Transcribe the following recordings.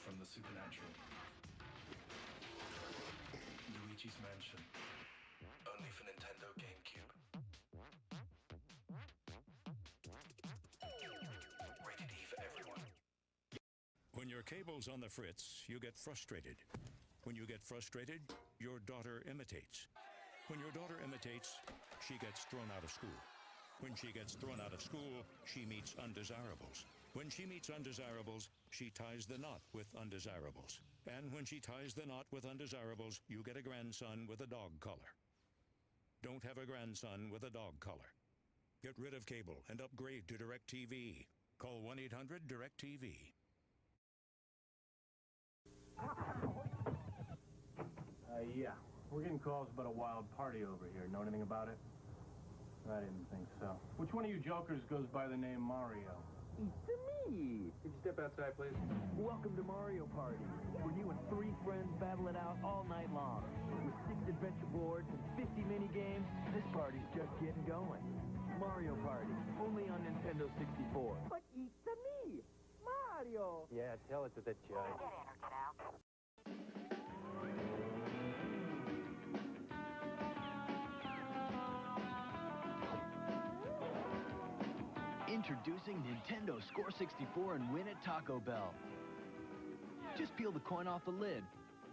from the supernatural. Luigi's Mansion. Only for Nintendo GameCube. Rated E for everyone. When your cable's on the fritz, you get frustrated. When you get frustrated, your daughter imitates. When your daughter imitates, she gets thrown out of school. When she gets thrown out of school, she meets undesirables. When she meets undesirables, she ties the knot with undesirables. And when she ties the knot with undesirables, you get a grandson with a dog collar. Don't have a grandson with a dog collar. Get rid of cable and upgrade to DirecTV. Call 1-800-DirecTV. Yeah. We're getting calls about a wild party over here. Know anything about it? I didn't think so. Which one of you jokers goes by the name Mario? It's me! Could you step outside, please? Welcome to Mario Party, where you and 3 friends battle it out all night long. With 6 adventure boards and 50 mini-games, this party's just getting going. Mario Party, only on Nintendo 64. But it's me! Mario! Yeah, tell it to the judge. Get in or get out. Introducing Nintendo Score 64 and win at Taco Bell. Just peel the coin off the lid,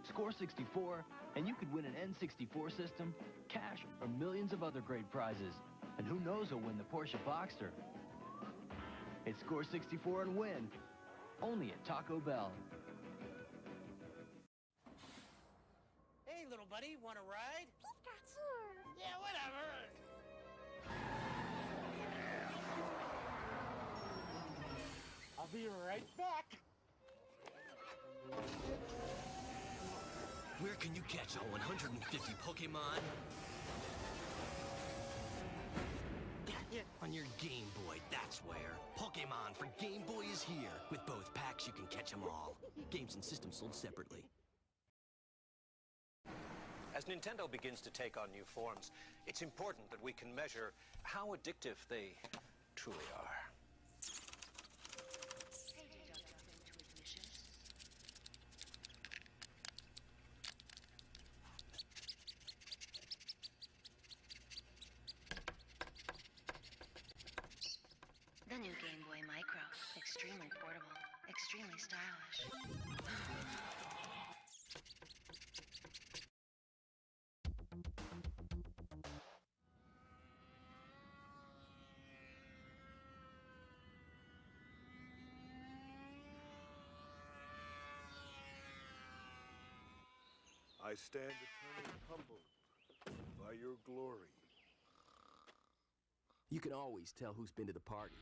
score 64, and you could win an N64 system, cash, or millions of other great prizes. And who knows who'll win the Porsche Boxster. It's Score 64 and win, only at Taco Bell. Hey, little buddy, want a ride? Pikachu! Yeah, whatever. I'll be right back. Where can you catch all 150 Pokemon? On your Game Boy, that's where. Pokemon for Game Boy is here. With both packs, you can catch them all. Games and systems sold separately. As Nintendo begins to take on new forms, it's important that we can measure how addictive they truly are. The new Game Boy Micro. Extremely portable. Extremely stylish. I stand eternally humbled by your glory. You can always tell who's been to the party.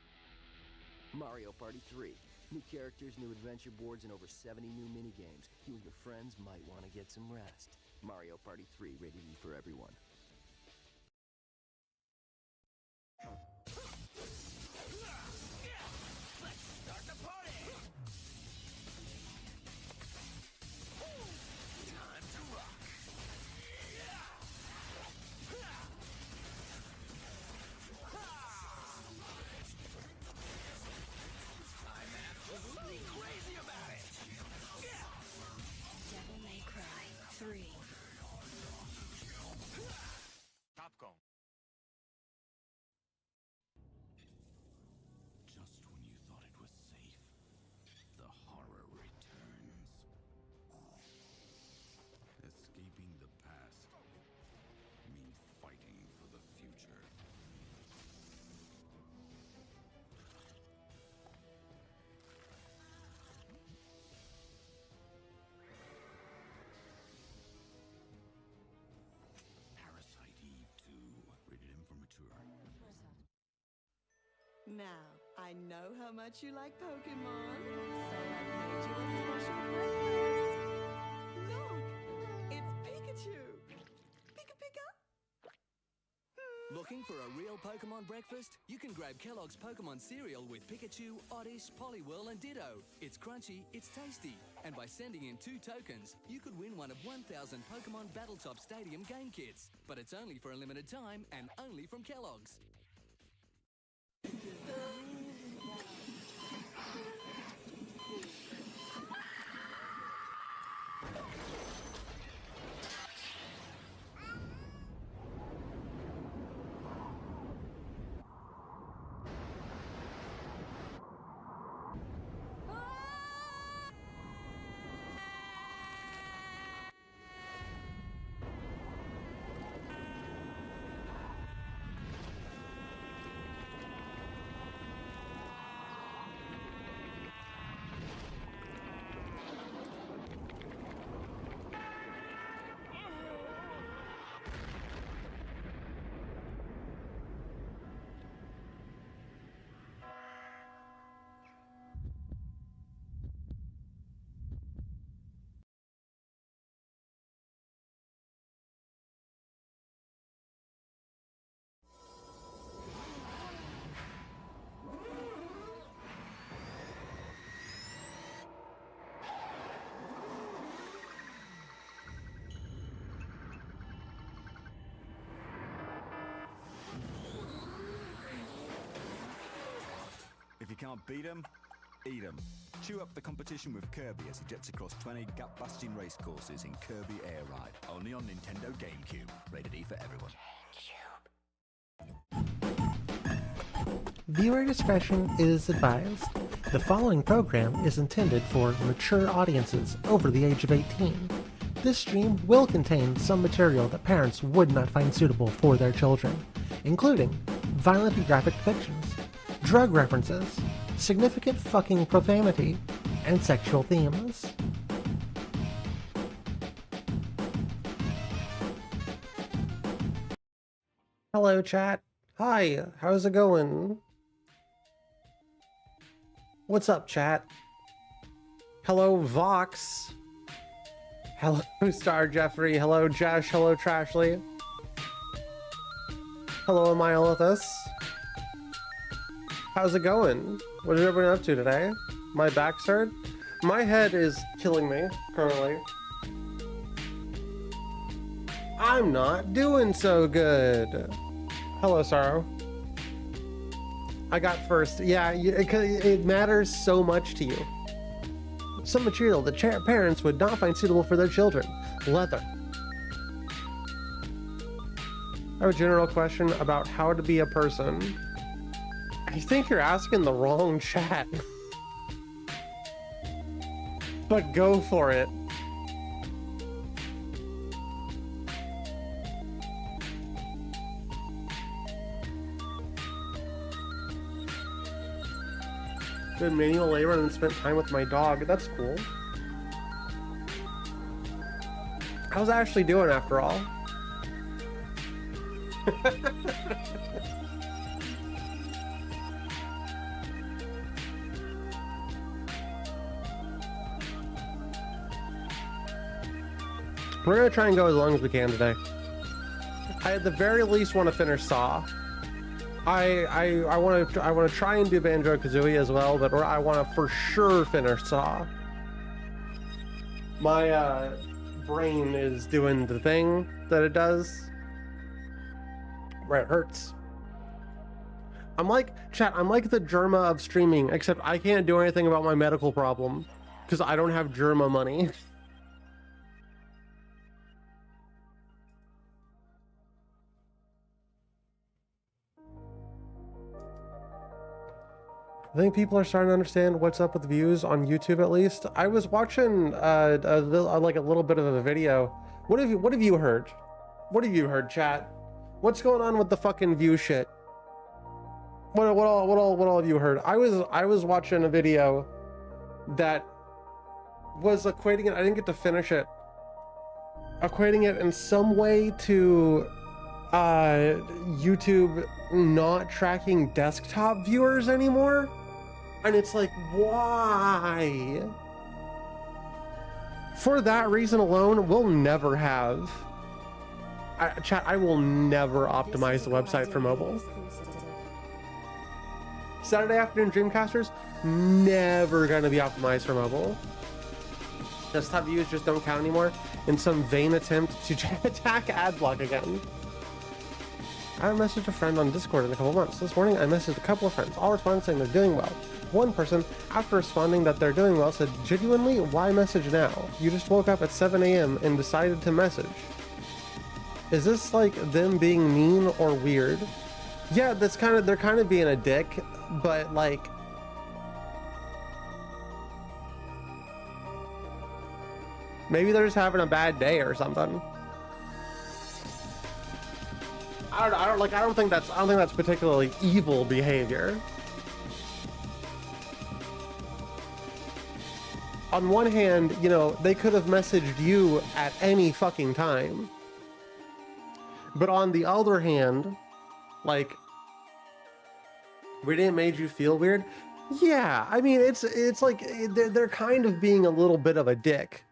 Mario Party 3. New characters, new adventure boards, and over 70 new minigames. You and your friends might want to get some rest. Mario Party 3, rated E for everyone. Let's start the party! Time to rock! I'm absolutely crazy about it! Devil May Cry 3. Capcom. Just when you thought it was safe, the horror returns. Escaping the past means fighting for the future. Parasite Eve 2, rated M for mature. Now, I know how much you like Pokemon, so I've made you a special breakfast. Look, it's Pikachu. Pika Pika. Looking for a real Pokemon breakfast? You can grab Kellogg's Pokemon cereal with Pikachu, Oddish, Poliwhirl, and Ditto. It's crunchy, it's tasty, and by sending in 2 tokens, you could win one of 1,000 Pokemon Battletop Stadium game kits. But it's only for a limited time and only from Kellogg's. can't beat 'em? Eat 'em. Chew up the competition with Kirby as he jets across 20 gap-busting race courses in Kirby Air Ride. Only on Nintendo GameCube. Rated E for everyone. Viewer discretion is advised. The following program is intended for mature audiences over the age of 18. This stream will contain some material that parents would not find suitable for their children, including violent and graphic depictions, drug references, significant fucking profanity, and sexual themes. Hello, chat. Hi, how's it going? What's up, chat? Hello, Vox. Hello, Star Jeffrey. Hello, Josh. Hello, Trashly. Hello, Amylithus. How's it going? What is everyone up to today? My back's hurt? My head is killing me, currently. I'm not doing so good. Hello, Sorrow. I got first. Yeah, it matters so much to you. Some material that parents would not find suitable for their children. Leather. I have a general question about how to be a person. I think you're asking the wrong chat. But go for it. Did manual labor and spent time with my dog. That's cool. How's Ashley doing after all? We're gonna try and go as long as we can today. I at the very least want to finish Saw. I want to try and do Banjo-Kazooie as well, but I want to for sure finish Saw. My brain is doing the thing that it does where it hurts. I'm like, chat, I'm like the Germa of streaming, except I can't do anything about my medical problem because I don't have Germa money. I think people are starting to understand what's up with views on YouTube, at least. I was watching like a little bit of a video. What have you heard? What have you heard, chat? What's going on with the fucking view shit? What all have you heard? I was watching a video that was equating it. I didn't get to finish it. Equating it in some way to YouTube not tracking desktop viewers anymore. And it's like, why? For that reason alone, we'll never have... chat, I will never optimize the website for mobile. Saturday afternoon Dreamcasters, never gonna be optimized for mobile. Desktop views just don't count anymore in some vain attempt to attack adblock again. I messaged a friend on Discord in a couple months. This morning, I messaged a couple of friends, all responding saying they're doing well. One person, after responding that they're doing well, said, genuinely, why message now? You just woke up at 7 a.m. and decided to message. Is this like them being mean or weird? Yeah, they're kind of being a dick, but like... maybe they're just having a bad day or something. I don't think that's particularly evil behavior. On one hand, you know, they could have messaged you at any fucking time. But on the other hand, like, we didn't made you feel weird. Yeah, I mean, it's like they're kind of being a little bit of a dick.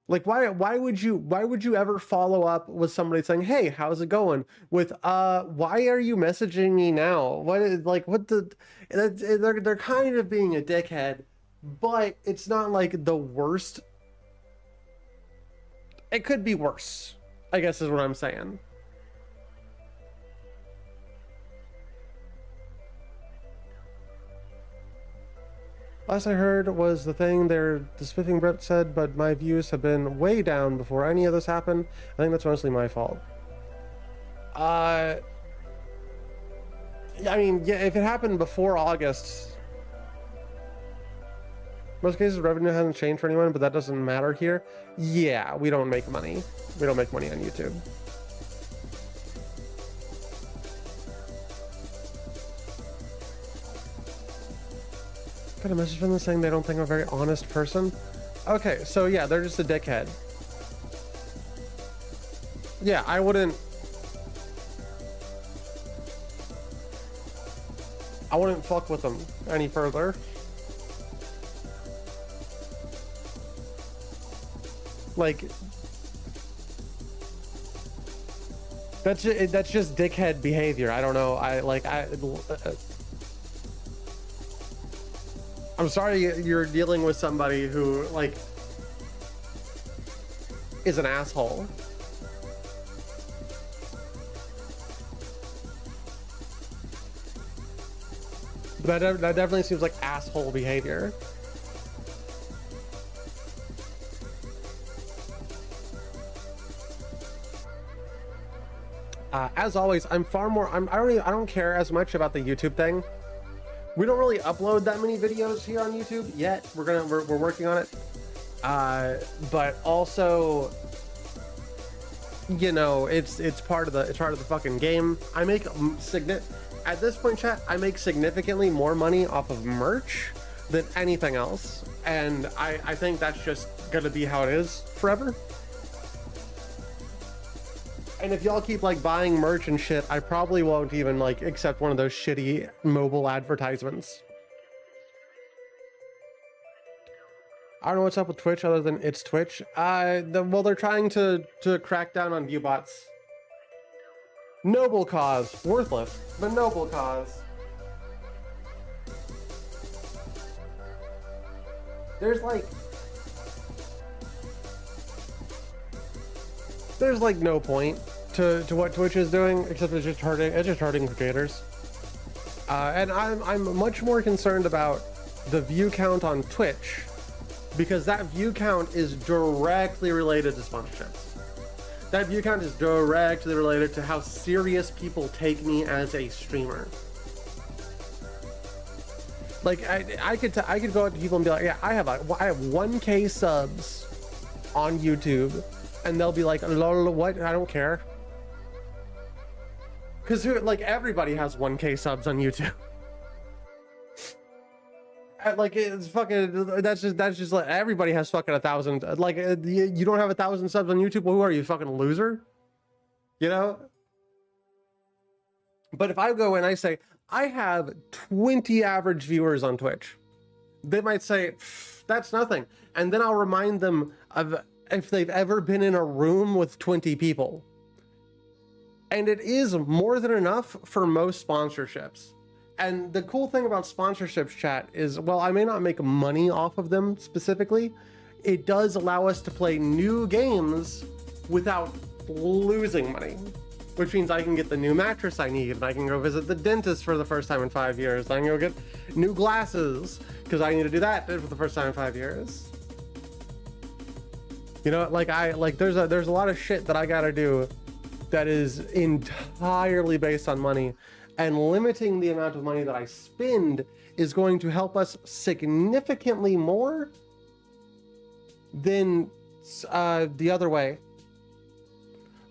Like, why would you ever follow up with somebody saying, hey, how's it going? With, why are you messaging me now? They're kind of being a dickhead, but it's not like the worst. It could be worse, I guess is what I'm saying. Last I heard was the thing there, the spiffing Brit said, but my views have been way down before any of this happened. I think that's mostly my fault. I mean, yeah, if it happened before August, most cases revenue hasn't changed for anyone, but that doesn't matter here. Yeah, we don't make money. We don't make money on YouTube. Got a message from them saying they don't think I'm a very honest person. Okay, so yeah, they're just a dickhead. Yeah, I wouldn't fuck with them any further. Like, that's just dickhead behavior. I don't know. I'm sorry you're dealing with somebody who, like, is an asshole. That definitely seems like asshole behavior. As always, I'm far more. I don't care as much about the YouTube thing. We don't really upload that many videos here on YouTube yet. We're working on it. But also, you know, it's part of the fucking game. I make at this point, chat, I make significantly more money off of merch than anything else, and I think that's just gonna be how it is forever. And if y'all keep like buying merch and shit, I probably won't even like accept one of those shitty mobile advertisements. I don't know what's up with Twitch other than it's Twitch. Well, they're trying to crack down on view bots. Noble cause. Worthless, but noble cause. There's like no point to what Twitch is doing, except it's just hurting creators. And I'm much more concerned about the view count on Twitch, because that view count is directly related to sponsorships. That view count is directly related to how serious people take me as a streamer. Like I could go up to people and be like, yeah, I have 1K subs on YouTube, and they'll be like, lol, what? I don't care. Because like everybody has 1K subs on YouTube. Like it's fucking. That's just like everybody has fucking 1,000. Like you don't have 1,000 subs on YouTube. Well, who are you, fucking loser? You know. But if I go and I say I have 20 average viewers on Twitch, they might say that's nothing, and then I'll remind them of if they've ever been in a room with 20 people, and it is more than enough for most sponsorships. And the cool thing about sponsorships, chat, is, well, I may not make money off of them specifically. It does allow us to play new games without losing money, which means I can get the new mattress I need, and I can go visit the dentist for the first time in 5 years. I can go get new glasses because I need to do that for the first time in 5 years. You know, there's a lot of shit that I gotta do that is entirely based on money. And limiting the amount of money that I spend is going to help us significantly more than the other way.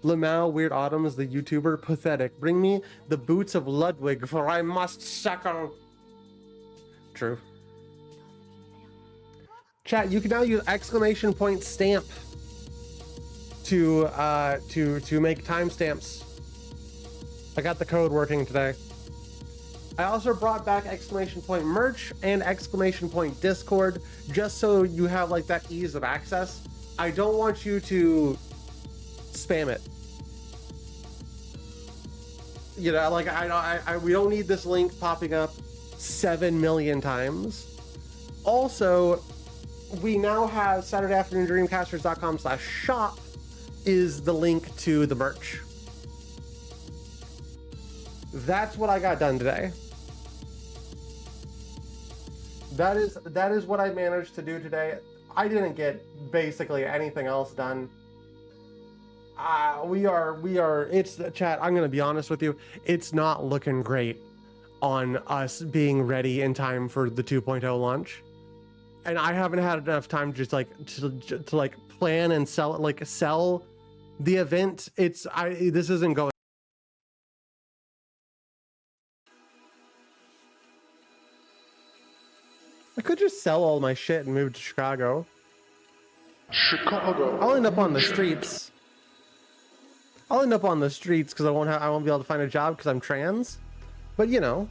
Lamau, Weird Autumns, the YouTuber, pathetic. Bring me the boots of Ludwig, for I must suckle. True. Chat, you can now use ! stamp to make timestamps. I got the code working today. I also brought back ! merch and ! Discord, just so you have like that ease of access. I don't want you to spam it. You know, like we don't need this link popping up 7 million times. Also, we now have SaturdayAfternoonDreamcasters.com/shop is the link to the merch. That's what I got done today. That is what I managed to do today. I didn't get basically anything else done. It's chat. I'm gonna be honest with you. It's not looking great on us being ready in time for the 2.0 launch, and I haven't had enough time just like to like plan and sell the event. This isn't going. I could just sell all my shit and move to Chicago. I'll end up on the streets. I'll end up on the streets because I won't be able to find a job because I'm trans. But you know.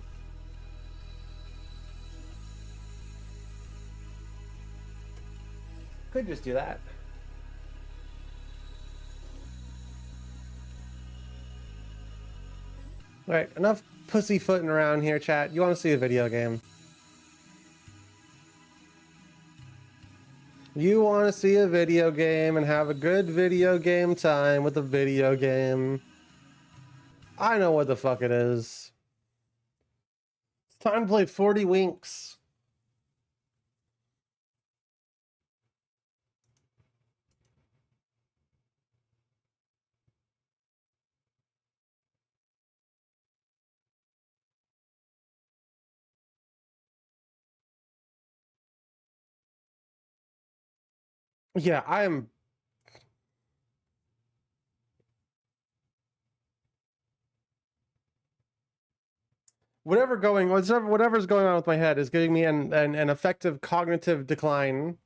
Could just do that. Alright, enough pussyfooting around here, chat. You want to see a video game? You want to see a video game and have a good video game time with a video game. I know what the fuck it is. It's time to play 40 Winks. Yeah, I am. Whatever's going on with my head is giving me an effective cognitive decline.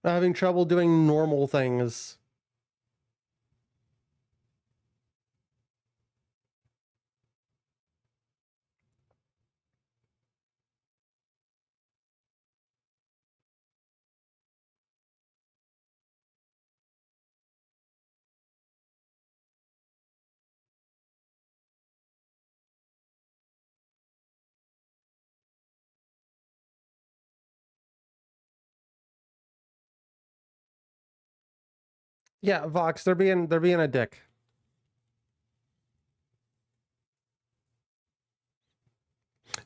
I'm having trouble doing normal things. Yeah, Vox, they're being a dick.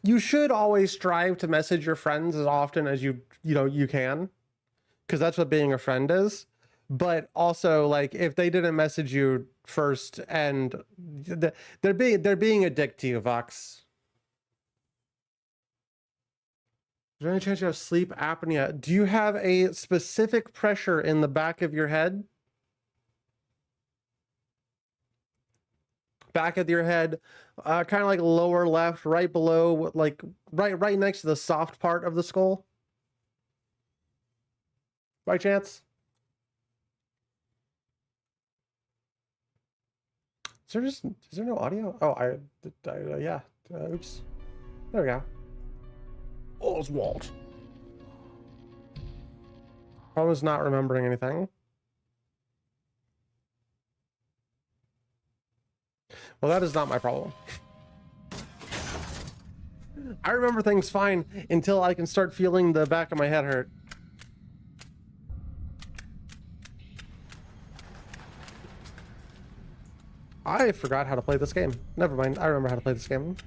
You should always strive to message your friends as often as you can, because that's what being a friend is. But also, like, if they didn't message you first, and they're being a dick to you, Vox. Is there any chance you have sleep apnea? Do you have a specific pressure in the back of your head? Back of your head, kind of like lower left, right below, like right next to the soft part of the skull. By chance? Is there no audio? Oh, yeah. Oops. There we go. Oswald. Problem is not remembering anything. Well, that is not my problem. I remember things fine until I can start feeling the back of my head hurt. I forgot how to play this game. Never mind, I remember how to play this game.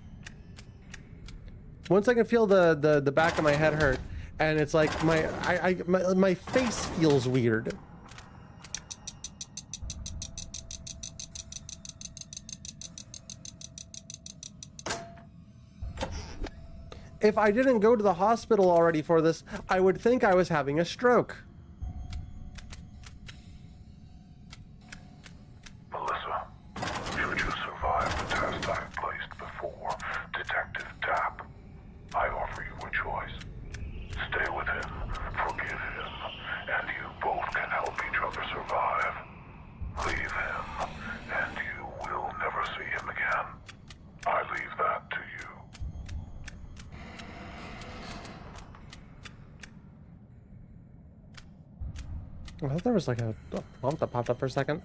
Once I can feel the back of my head hurt, and it's like my face feels weird. If I didn't go to the hospital already for this, I would think I was having a stroke. Melissa, should you survive the test I've placed before Detective Tapp, I offer you a choice. Stay with him, forgive him, and you both can help each other survive. Leave him, and you will never see him again. I leave that to you. I thought there was like a bump that popped up for a second.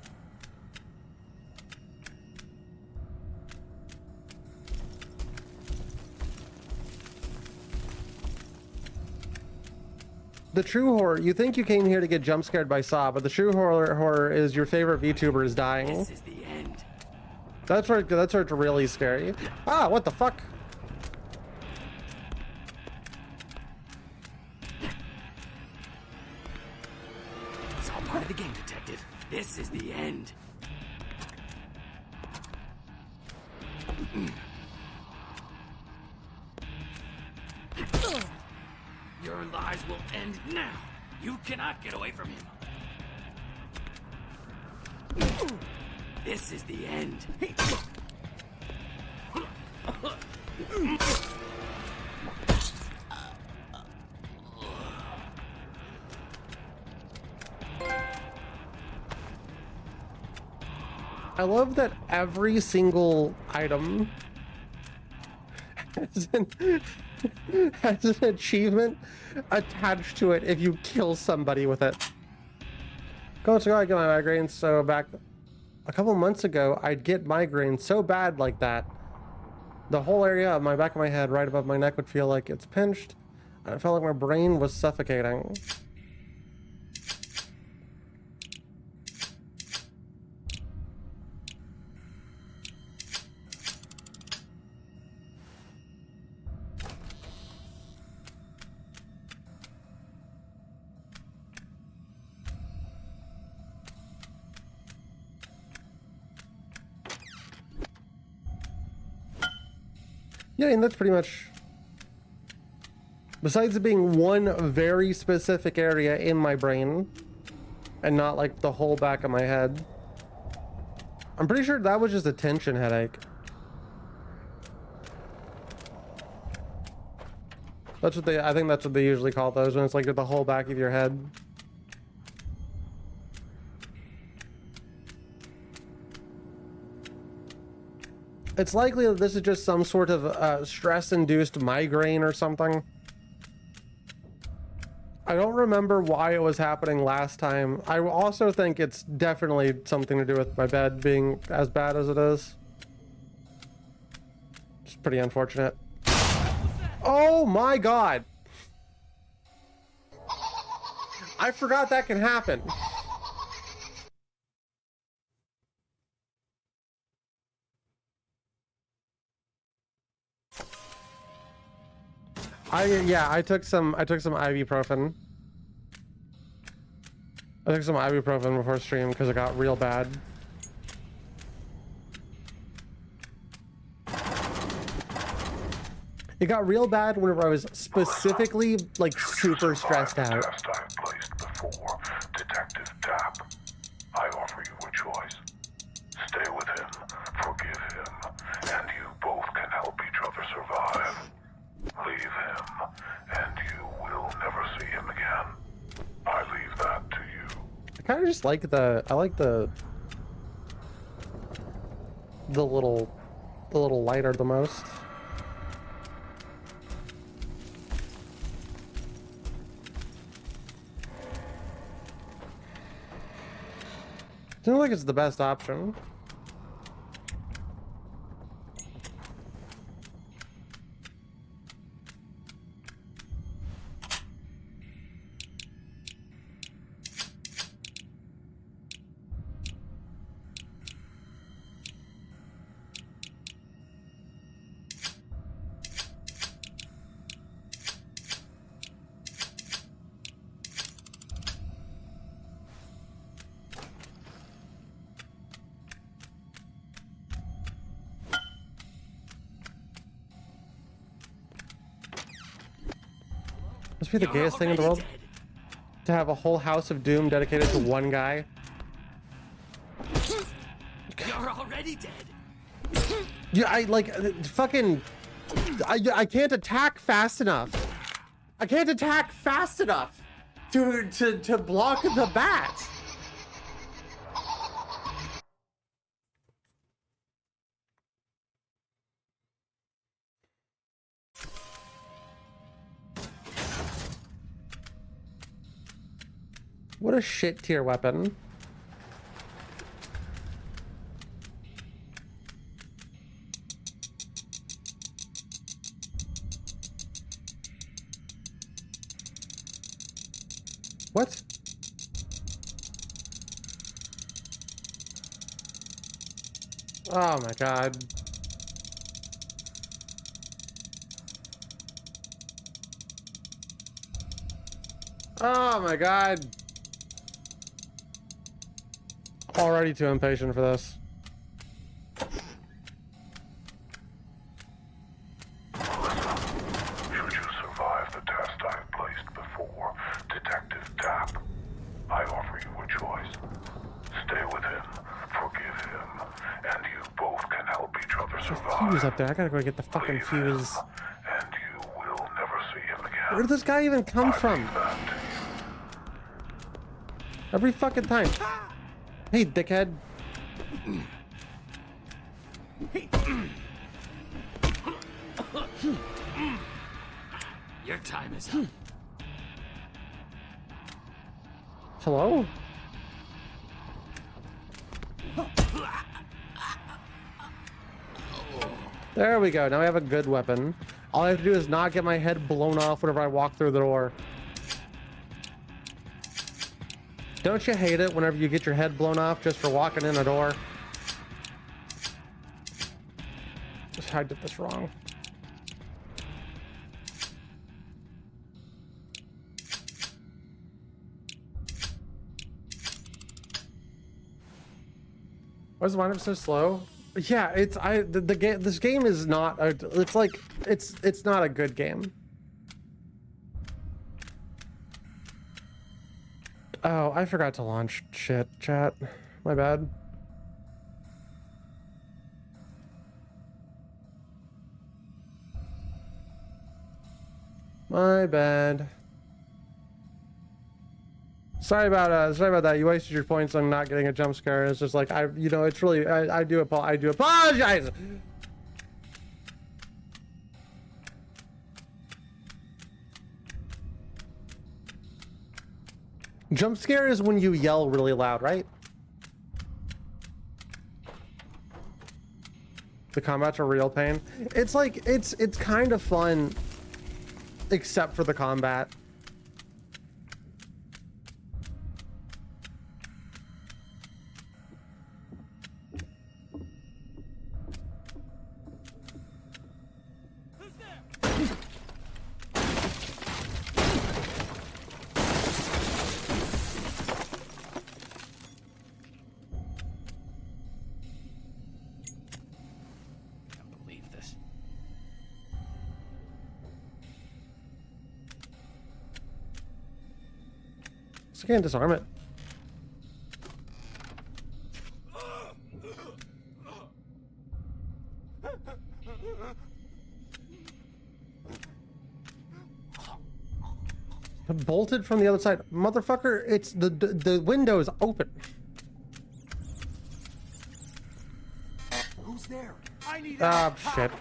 The true horror, you think you came here to get jump scared by Saw, but the true horror is your favorite VTuber is dying. This is the end. That's where it's really scary. Ah, what the fuck? It's all part of the game, Detective. This is the end. Your lies will end now. You cannot get away from him. This is the end. I love that every single item has an achievement attached to it if you kill somebody with it. Going to go, I get my migraines. So back a couple months ago, I'd get migraines so bad like that. The whole area of my back of my head, right above my neck, would feel like it's pinched. And it felt like my brain was suffocating. Yeah, and that's pretty much, besides it being one very specific area in my brain and not like the whole back of my head, I'm pretty sure that was just a tension headache. That's what I think that's what they usually call those, when it's like the whole back of your head. It's likely that this is just some sort of stress-induced migraine or something. I don't remember why it was happening last time. I also think it's definitely something to do with my bed being as bad as it is. It's pretty unfortunate. Oh my god! I forgot that can happen. I took some ibuprofen. I took some ibuprofen before stream because it got real bad. It got real bad whenever I was specifically like super stressed out. Test I've placed before Detective Tap. I offer you a choice. Stay with him, forgive him, and you both can help each other survive. Leave him, and you will never see him again. I leave that to you. I kind of just like I like the little lighter the most. Seems like it's the best option. Must be the gayest thing in the world to have a whole house of doom dedicated to one guy. You're already dead. Yeah, I like fucking. I can't attack fast enough. I can't attack fast enough to block the bat. What a shit tier weapon. What? Oh my god. Oh my god. Already too impatient for this. Should you survive the test I have placed before Detective Tapp, I offer you a choice. Stay with him, forgive him, and you both can help each other survive. Fuse up there. I gotta go get the fucking fuse. And you will never see him again. Where did this guy even come from? Every fucking time. Hey, dickhead. Your time is up. Hello? There we go. Now we have a good weapon. All I have to do is not get my head blown off whenever I walk through the door. Don't you hate it whenever you get your head blown off just for walking in a door? I did this wrong. Why is the windup so slow? Yeah, it's the game. This game is not. It's like it's not a good game. Oh, I forgot to launch shit, chat. My bad. My bad. Sorry about that. You wasted your points on not getting a jump scare. It's just like it's really I do apologize. Jump scare is when you yell really loud, right? The combat's a real pain. It's like it's kind of fun, except for the combat. I can't disarm it. Bolted from the other side. Motherfucker, it's the window is open. Who's there? I need Ah, shit.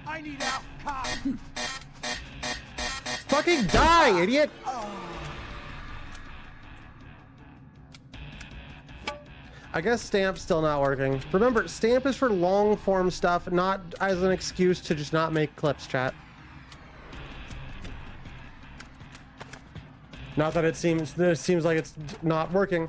I need out, cop. Fucking die, idiot! I guess Stamp's still not working. Remember, Stamp is for long form stuff, not as an excuse to just not make clips, chat. Not that it seems like it's not working.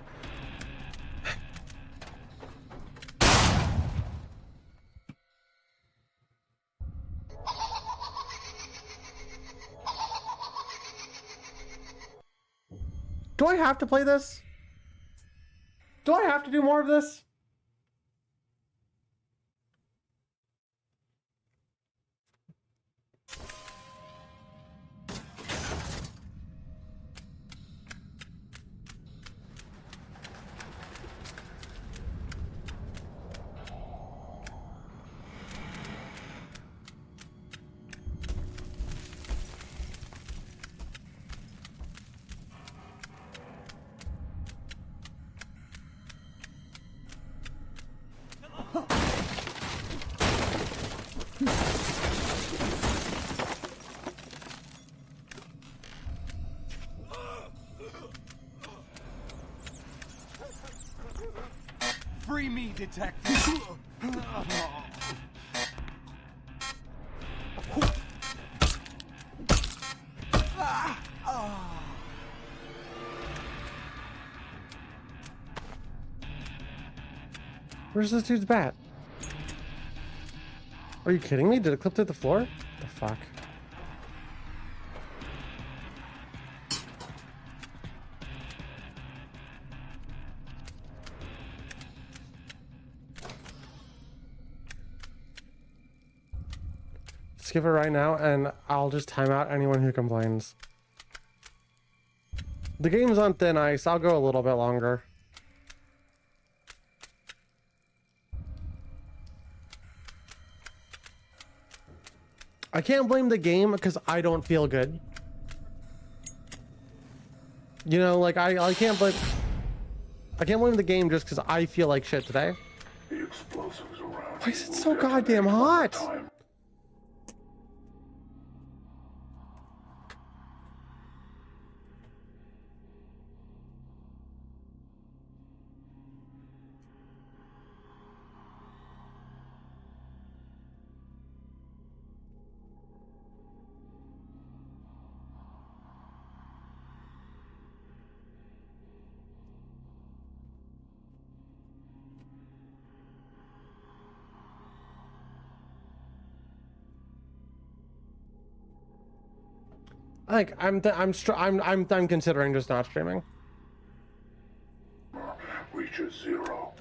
Do I have to play this? Do I have to do more of this? Free me, detective. Where's this dude's bat? Are you kidding me? Did it clip through the floor? What the fuck? Skip it right now, and I'll just time out anyone who complains. The game's on thin ice. I'll go a little bit longer. I can't blame the game because I don't feel good. You know, like I can't blame the game just because I feel like shit today. The explosives around. Why is it so goddamn hot? Like I'm considering just not streaming. Reaches 0.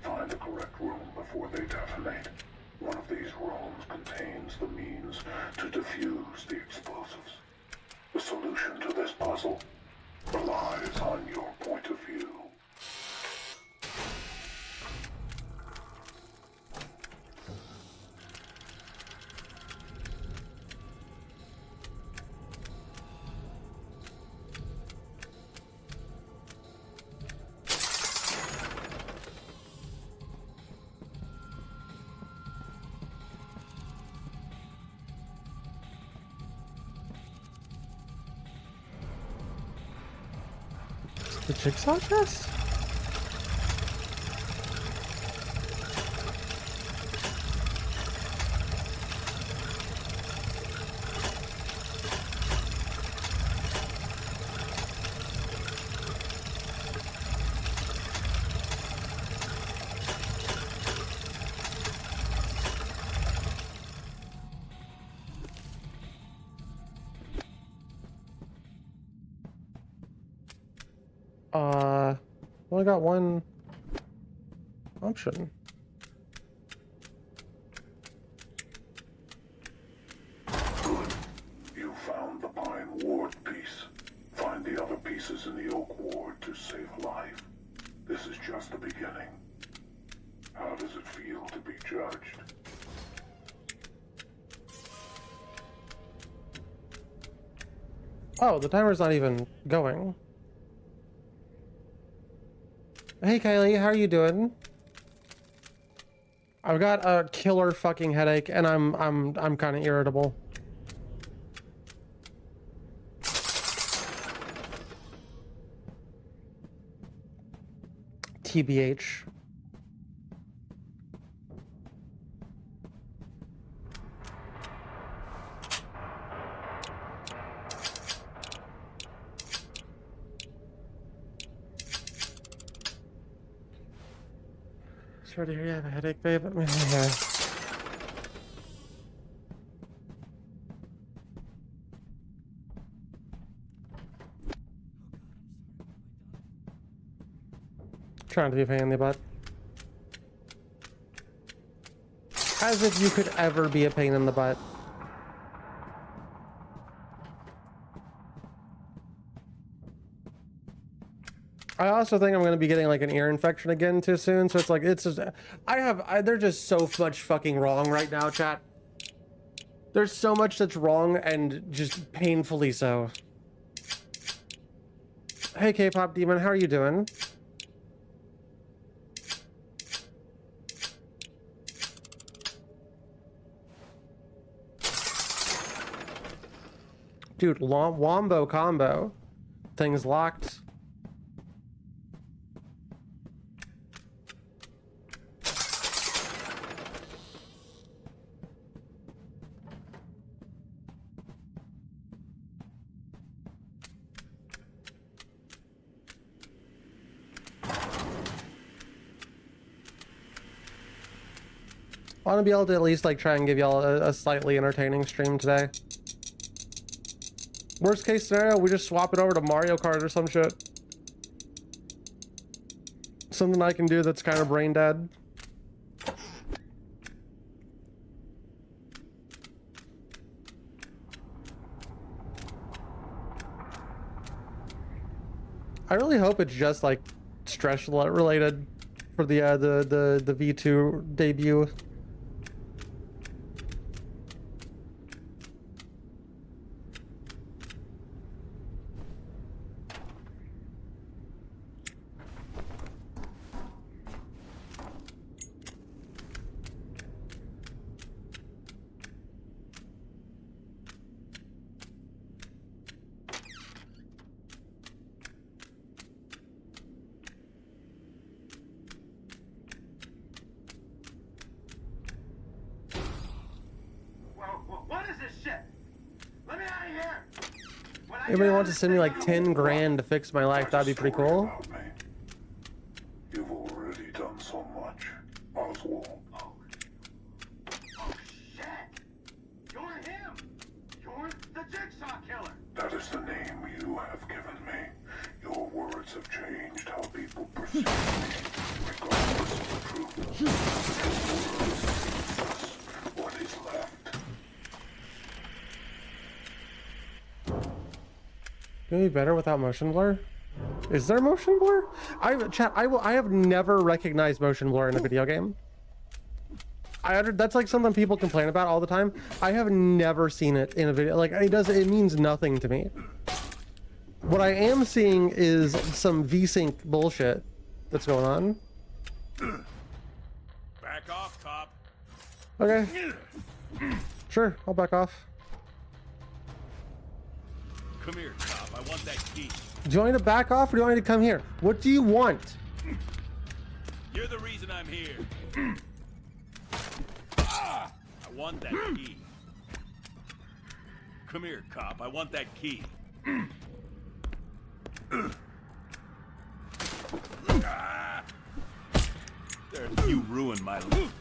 Find the correct room before they detonate. One of these rooms contains the means to defuse the explosives. The solution to this puzzle relies on your point of view. The jigsaw chest? Only got one option. Good. You found the pine ward piece. Find the other pieces in the oak ward to save a life. This is just the beginning. How does it feel to be judged? Oh, the timer's not even going. Hey Kylie, how are you doing? I've got a killer fucking headache and I'm kind of irritable. TBH. Sorry to hear you have a headache, babe. I'm in here. Trying to be a pain in the butt. As if you could ever be a pain in the butt. I also think I'm going to be getting like an ear infection again too soon, so it's like, it's just, they're just so much fucking wrong right now, chat. There's so much that's wrong and just painfully so. Hey K-pop demon, how are you doing? Dude, wombo combo. Things locked. I want to be able to at least like try and give y'all a slightly entertaining stream today. Worst case scenario, we just swap it over to Mario Kart or some shit. Something I can do that's kind of brain dead. I really hope it's just like stress related for the V2 debut. What is this shit? Let me out of here! Anybody wants to send me like 10 grand to fix my life? That'd be pretty cool. You've already done so much, Oswald. Oh shit! You're him! You're the Jigsaw Killer! That is the name you have given me. Your words have changed how people perceive me, regardless of the truth. Your words just what is left. Can it be better without motion blur? Is there motion blur? I have never recognized motion blur in a video game. That's like something people complain about all the time. I have never seen it in a video. Like it means nothing to me. What I am seeing is some VSync bullshit that's going on. Back off, cop. Okay. Sure, I'll back off. Come here, cop. I want that key. Do you want me to back off or do you want me to come here? What do you want? You're the reason I'm here. I want that key. Come here, cop. I want that key. There, you ruined my life.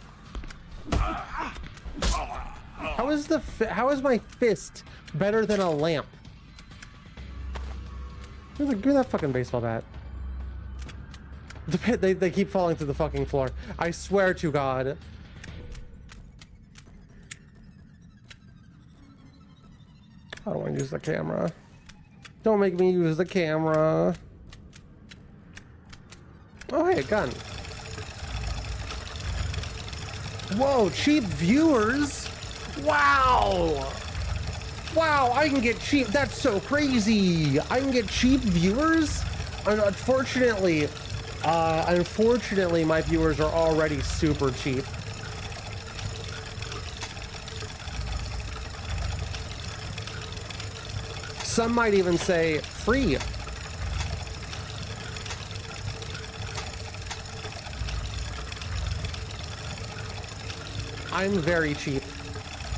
How is my fist better than a lamp? Give me that fucking baseball bat. The pit, they keep falling through the fucking floor. I swear to God. I don't want to use the camera. Don't make me use the camera. Oh, hey, a gun. Whoa, cheap viewers. Wow. Wow, I can get cheap. That's so crazy. I can get cheap viewers. And unfortunately, my viewers are already super cheap. Some might even say free. I'm very cheap.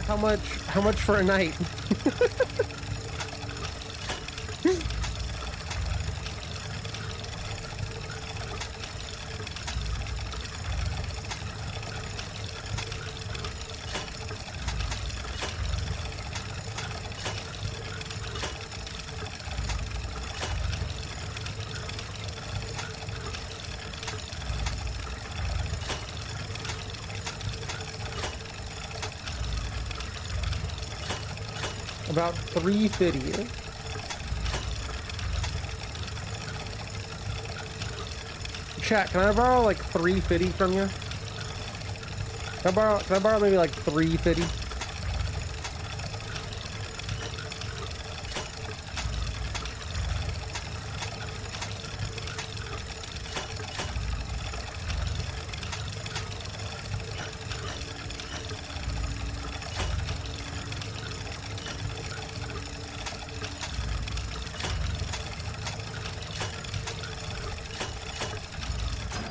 How much for a night? About 350. Chat, can I borrow like 350 from you? Can I borrow maybe like 350?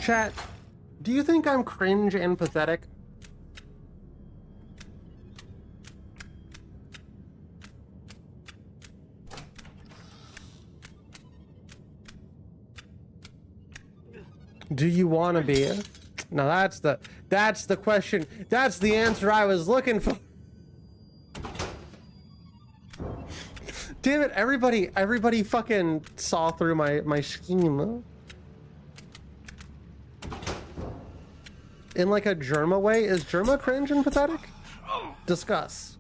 Chat, do you think I'm cringe and pathetic? Do you want to be? Now that's the question. That's the answer I was looking for. Damn it, everybody fucking saw through my scheme. In like a Germa way? Is Germa cringe and pathetic? Discuss.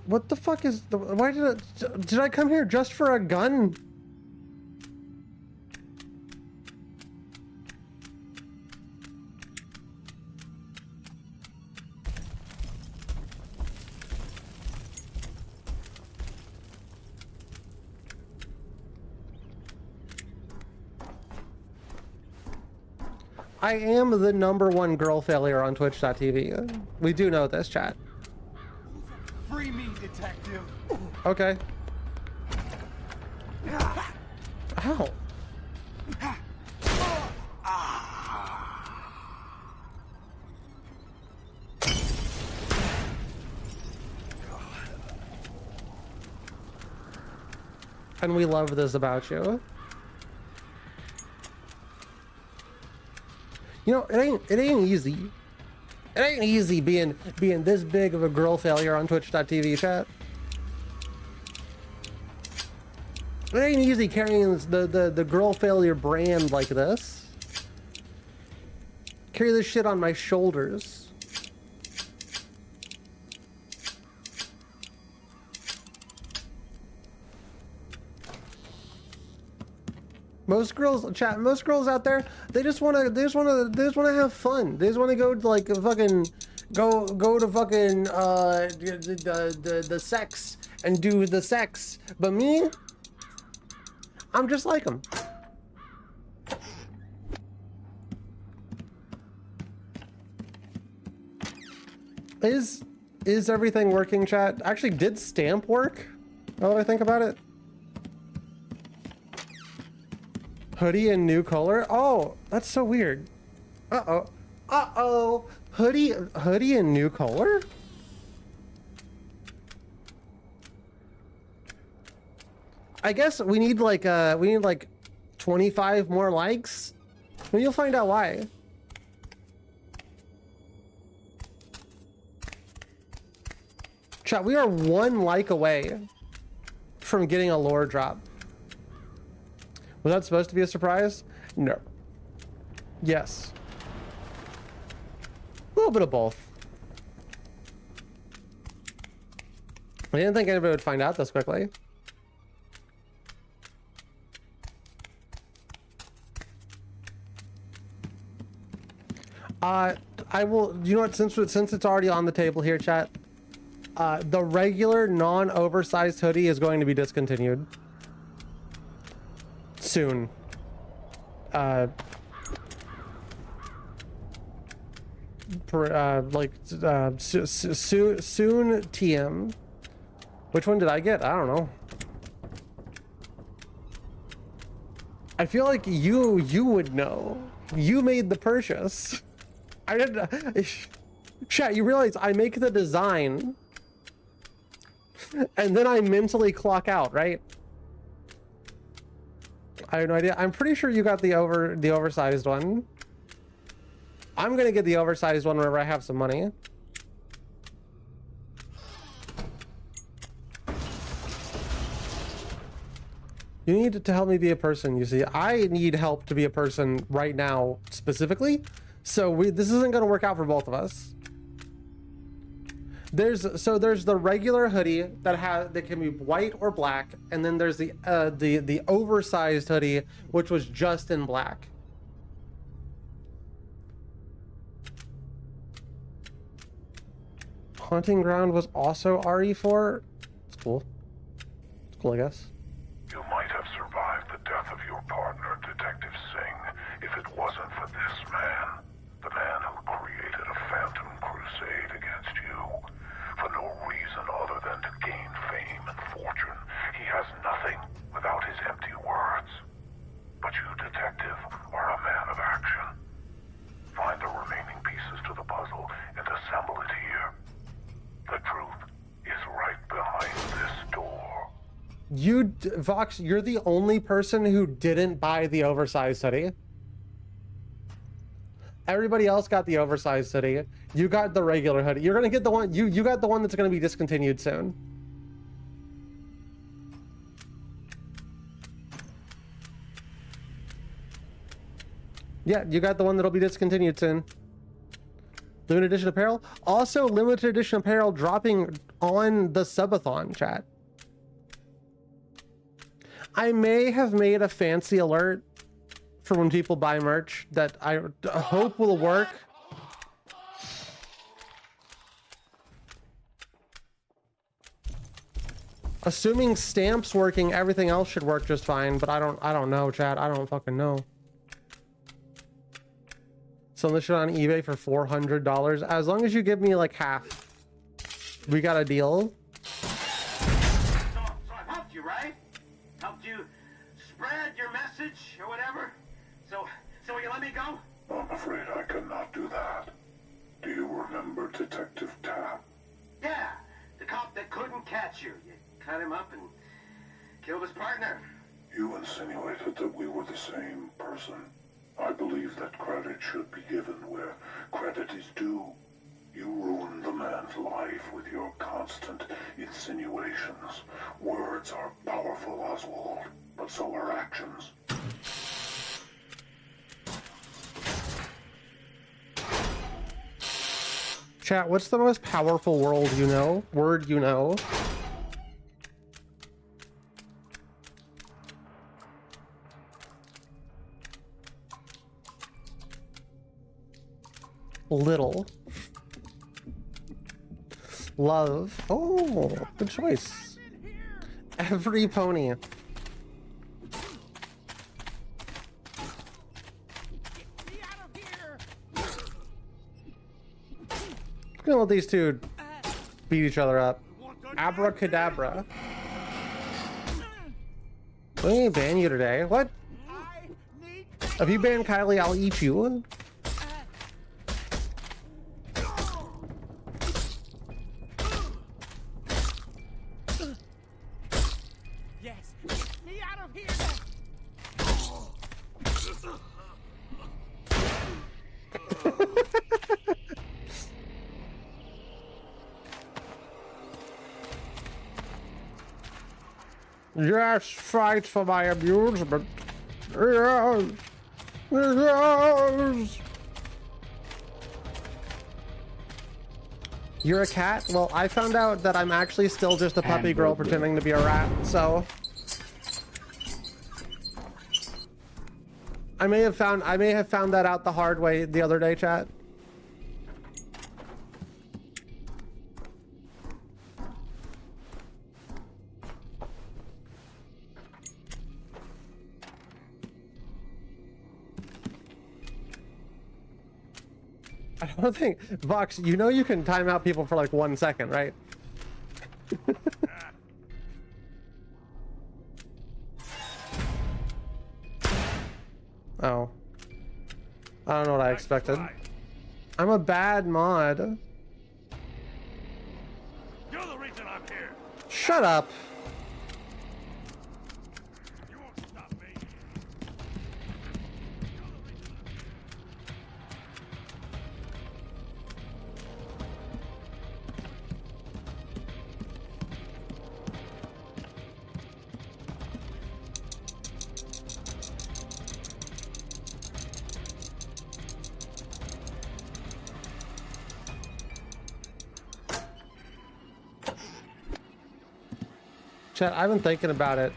What the fuck is the, why did I come here just for a gun? I am the #1 girl failure on Twitch.tv. We do know this, chat. Free me, detective. Okay. Ow. And we love this about you. You know, it ain't easy. It ain't easy being this big of a girl failure on Twitch.tv, chat. It ain't easy carrying the girl failure brand like this. Carry this shit on my shoulders. Most girls out there, they just wanna have fun. They just wanna go to like fucking go to fucking the sex and do the sex. But me, I'm just like them. Is everything working, chat? Actually, did stamp work? Now that I think about it. Hoodie in new color? Oh, that's so weird. Uh-oh. Uh-oh. Hoodie in new color? I guess we need like 25 more likes. Well, you'll find out why. Chat, we are 1 like away from getting a lore drop. Was that supposed to be a surprise? No. Yes. A little bit of both. I didn't think anybody would find out this quickly. I will, you know what, since it's already on the table here, chat, the regular non-oversized hoodie is going to be discontinued. Soon. Soon TM. Which one did I get? I don't know. I feel like you would know. You made the purchase. I didn't. Chat, you realize I make the design and then I mentally clock out, right? I have no idea. I'm pretty sure you got the oversized one. I'm gonna get the oversized one whenever I have some money. You need to help me be a person, you see. I need help to be a person right now, specifically. So this isn't gonna work out for both of us. There's the regular hoodie that can be white or black, and then there's the oversized hoodie, which was just in black. Haunting Ground was also RE4. It's cool. It's cool, I guess. You might have survived the death of your partner, Detective Singh, if it wasn't for this man. The man who created a phantom crusade against you. For no reason other than to gain fame and fortune. He has nothing without his empty words. But you, Detective, are a man of action. Find the remaining pieces to the puzzle and assemble it here. The truth is right behind this door. Vox, you're the only person who didn't buy the oversized hoodie. Everybody else got the oversized hoodie. You got the regular hoodie. You're gonna get the one, you got the one that's gonna be discontinued soon. Yeah, you got the one that'll be discontinued soon. Limited edition apparel. Also, limited edition apparel dropping on the subathon, chat. I may have made a fancy alert for when people buy merch that I hope will work. Assuming stamps working, everything else should work just fine, but I don't know, chat. I don't fucking know. Selling this shit on eBay for $400. As long as you give me like half, we got a deal. So I helped you, right? Helped you spread your message or whatever. So will you let me go? I'm afraid I cannot do that. Do you remember Detective Tapp? Yeah, the cop that couldn't catch you. You cut him up and killed his partner. You insinuated that we were the same person. I believe that credit should be given where credit is due. You ruined the man's life with your constant insinuations. Words are powerful, Oswald, but so are actions. Chat, what's the most powerful word you know? Little. Love. Oh, good choice. Every pony. I'm gonna let these two beat each other up. Abracadabra. Let me ban you today. What? If you ban Kylie, I'll eat you. Yes, get me out of here. Yes, fight for my amusement. Yes. Yes. You're a cat? Well, I found out that I'm actually still just a puppy girl pretending to be a rat, so... I may have found that out the hard way the other day, chat. I don't think, Vox, you know you can time out people for like 1 second, right? Oh. I don't know what I expected. I'm a bad mod. You're the reason I'm here. Shut up. You won't stop me. Chat, I've been thinking about it.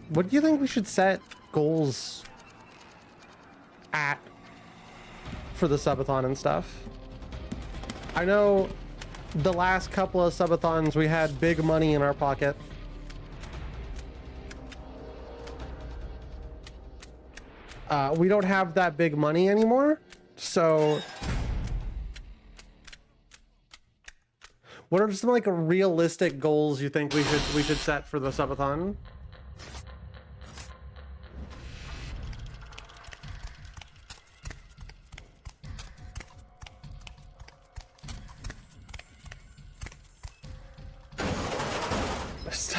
What do you think we should set goals at for the subathon and stuff? I know the last couple of subathons we had big money in our pocket. We don't have that big money anymore, so... What are some like realistic goals you think we should set for the subathon?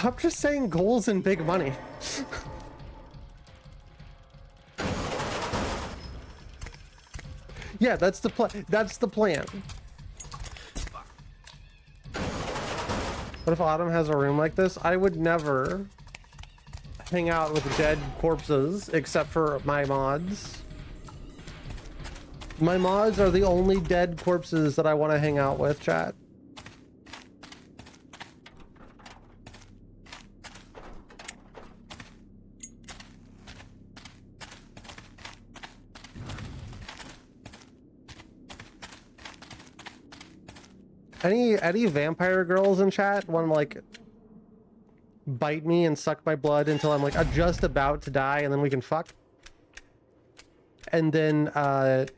Stop just saying goals and big money. Yeah, that's the plan. That's the plan. What if Autumn has a room like this? I would never hang out with dead corpses except for my mods. My mods are the only dead corpses that I want to hang out with, chat. Any vampire girls in chat want to like bite me and suck my blood until I'm like just about to die, and then we can fuck? And then Ashley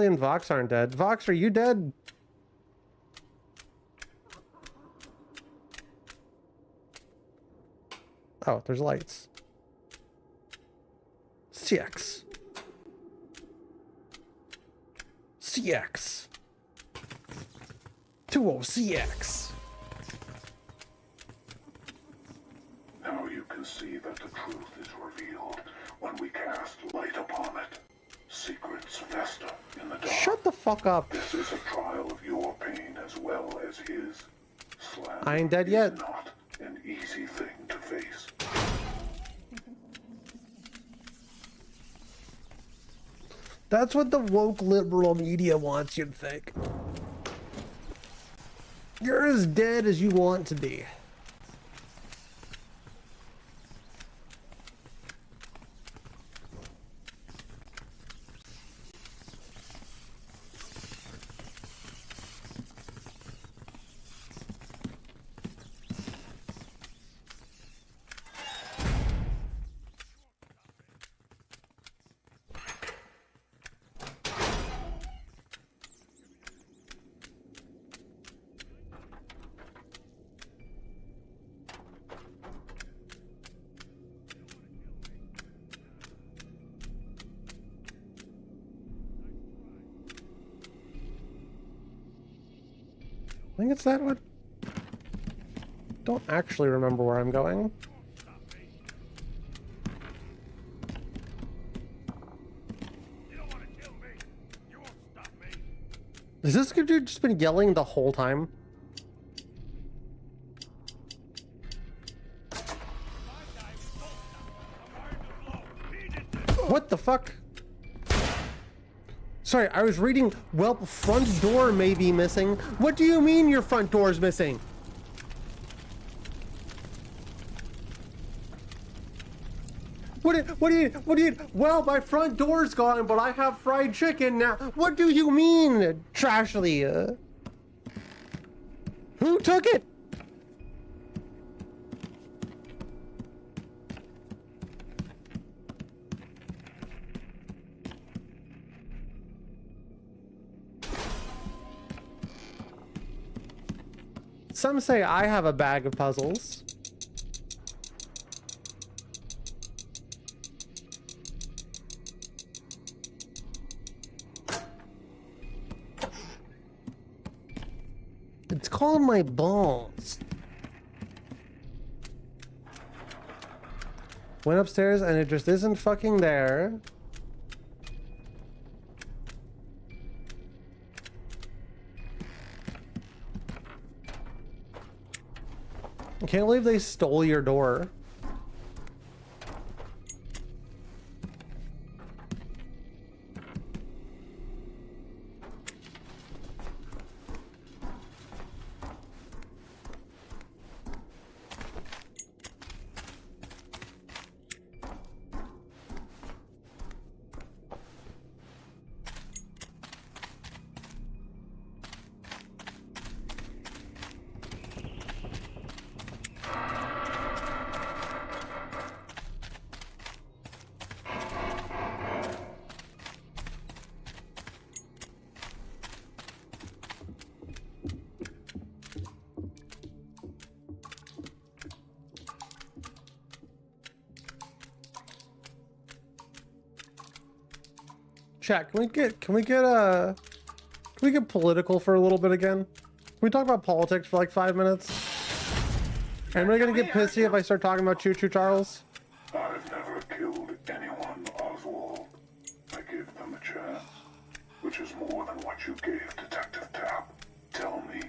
and Vox aren't dead. Vox, are you dead? Oh, there's lights. CX. CX. 20CX. Now you can see that the truth is revealed when we cast light upon it. Secrets fester in the dark. Shut the fuck up. This is a trial of your pain as well as his. Slander I ain't dead yet. is not an easy thing to face. That's what the woke liberal media wants you to think. You're as dead as you want to be. I think it's that one. Don't actually remember where I'm going. Is this dude just been yelling the whole time? What the fuck? Sorry, I was reading, well, front door may be missing. What do you mean your front door is missing? What do you, well, my front door's gone, but I have fried chicken now. What do you mean, Trashly? Who took it? Some say I have a bag of puzzles. It's called my balls. Went upstairs and it just isn't fucking there. I can't believe they stole your door. Chat, can we get political for a little bit again? Can we talk about politics for like 5 minutes? Am I gonna get pissy if I start talking about Choo Choo Charles? I've never killed anyone, Oswald. I gave them a chance, which is more than what you gave Detective Tapp. Tell me,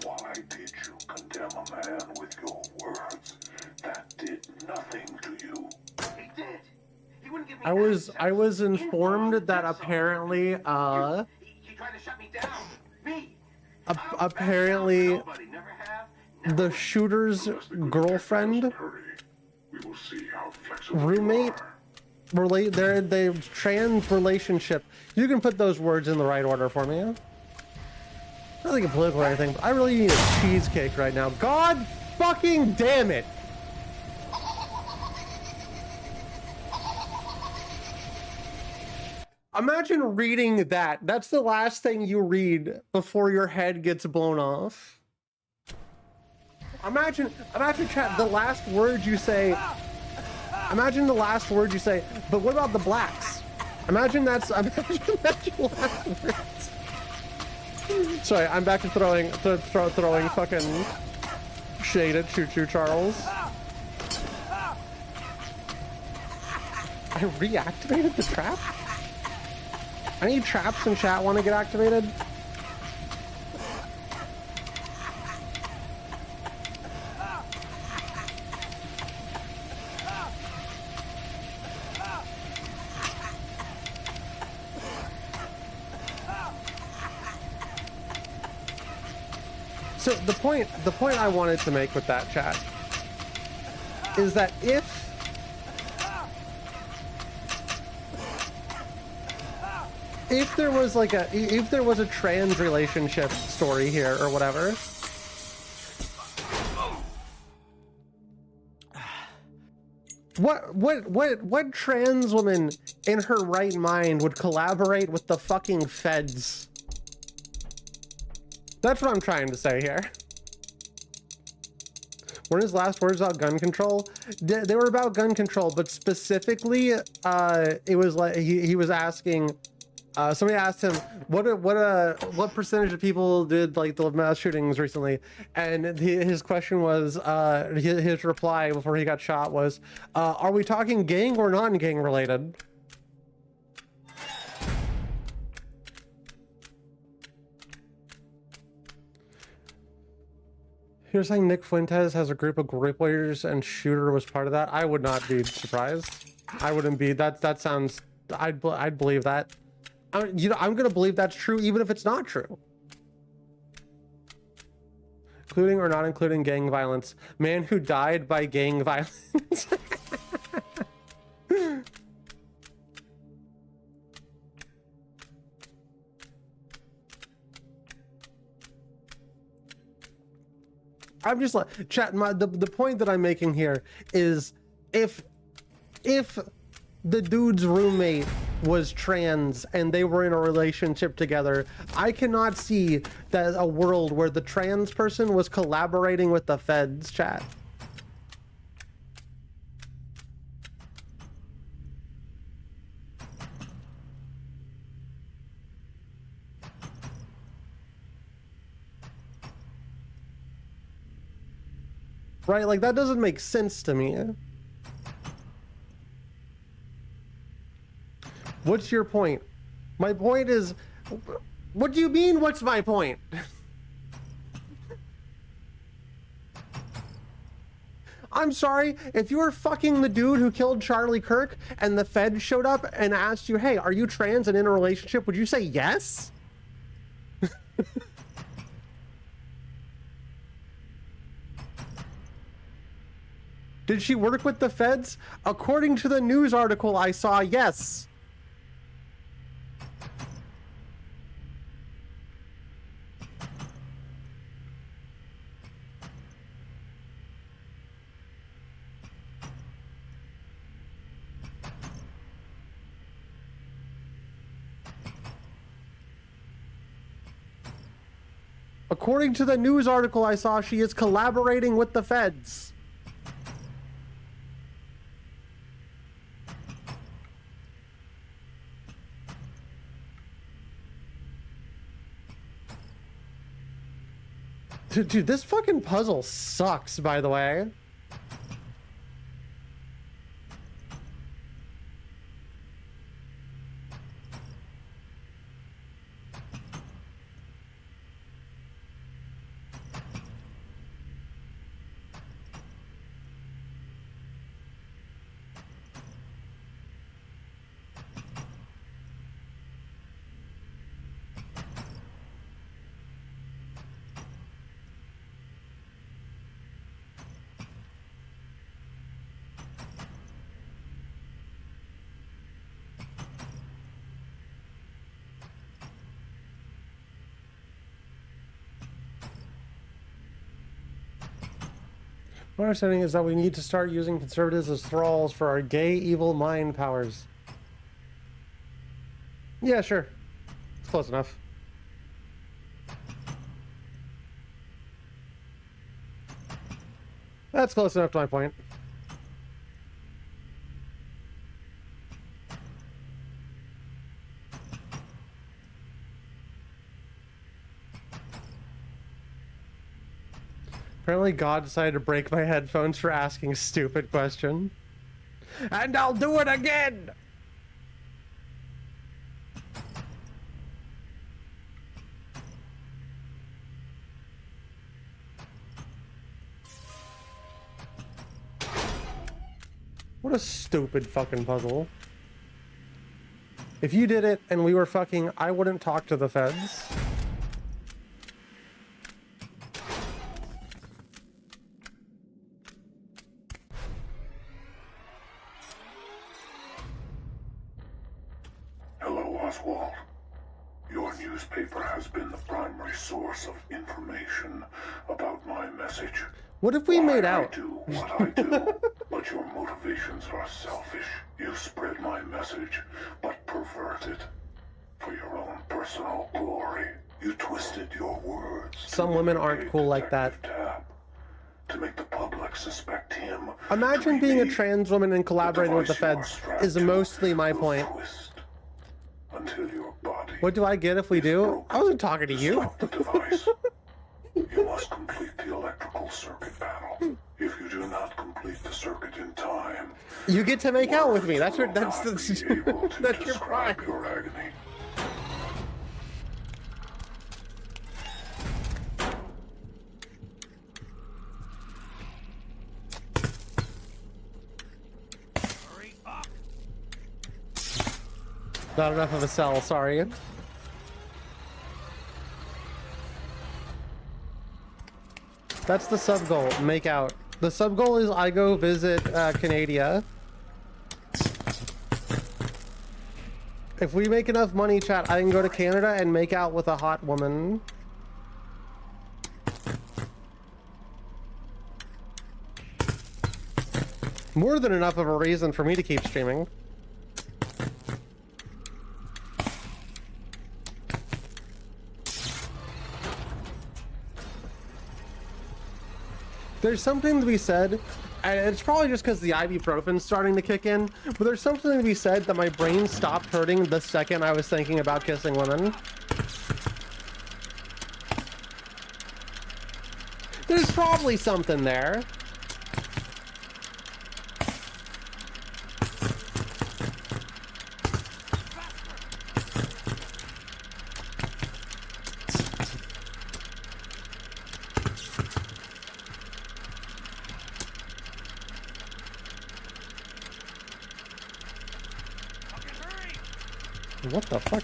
why did you condemn a man with your words that did nothing to you? He did. He wouldn't give me I was informed that apparently He tried to shut me down. Me. apparently Nobody, never have. the shooter's girlfriend, roommate, their trans relationship. You can put those words in the right order for me. Not like a political or anything, but I really need a cheesecake right now. God fucking damn it! Imagine reading that. That's the last thing you read before your head gets blown off. Imagine chat, the last word you say. Imagine the last word you say, but what about the blacks? Imagine that's your last words. Sorry, I'm back to throwing fucking shade at Choo Choo Charles. I reactivated the trap? Any traps in chat want to get activated? So the point I wanted to make with that, chat, is that if there was like a trans relationship story here or whatever, what trans woman in her right mind would collaborate with the fucking feds? That's what I'm trying to say here. Were his last words about gun control? They were about gun control, but specifically, it was like he was asking. Somebody asked him what percentage of people did like the mass shootings recently, and his question was his reply before he got shot was, "Are we talking gang or non-gang related?" You're saying Nick Fuentes has a group of group leaders and Shooter was part of that? I would not be surprised. I wouldn't be. That sounds. I'd believe that. I'm gonna believe that's true even if it's not true. Including or not including gang violence. Man who died by gang violence. I'm just like, chat, the point that I'm making here is if the dude's roommate was trans and they were in a relationship together, I cannot see that a world where the trans person was collaborating with the feds, chat. Right? Like, that doesn't make sense to me. What's your point? My point is... What do you mean, what's my point? I'm sorry, if you were fucking the dude who killed Charlie Kirk and the Fed showed up and asked you, hey, are you trans and in a relationship, would you say yes? Did she work with the feds? According to the news article I saw, yes. According to the news article I saw, she is collaborating with the feds. Dude, this fucking puzzle sucks, by the way. My understanding is that we need to start using conservatives as thralls for our gay, evil mind powers. Yeah, sure. It's close enough. That's close enough to my point. Apparently God decided to break my headphones for asking a stupid question. And I'll do it again! What a stupid fucking puzzle. If you did it and we were fucking, I wouldn't talk to the feds. Hello, Oswald. Your newspaper has been the primary source of information about my message. What if we made out? I do what I do, but your motivations are selfish. You spread my message, but pervert it for your own personal glory. You twisted your words. Some women aren't cool like that. To make the public suspect him. Imagine being a trans woman and collaborating with the feds is mostly my point. Until your body. What do I get if we do? I wasn't talking to you. Stop the device. You must complete the electrical circuit panel. If you do not complete the circuit in time, you get to make out with me. That's your that's your pride. Your agony. Not enough of a cell, sorry. That's the sub goal, make out. The sub goal is I go visit Canada. If we make enough money, chat, I can go to Canada and make out with a hot woman. More than enough of a reason for me to keep streaming. There's something to be said, and it's probably just because the ibuprofen's starting to kick in, but there's something to be said that my brain stopped hurting the second I was thinking about kissing women. There's probably something there. What the fuck?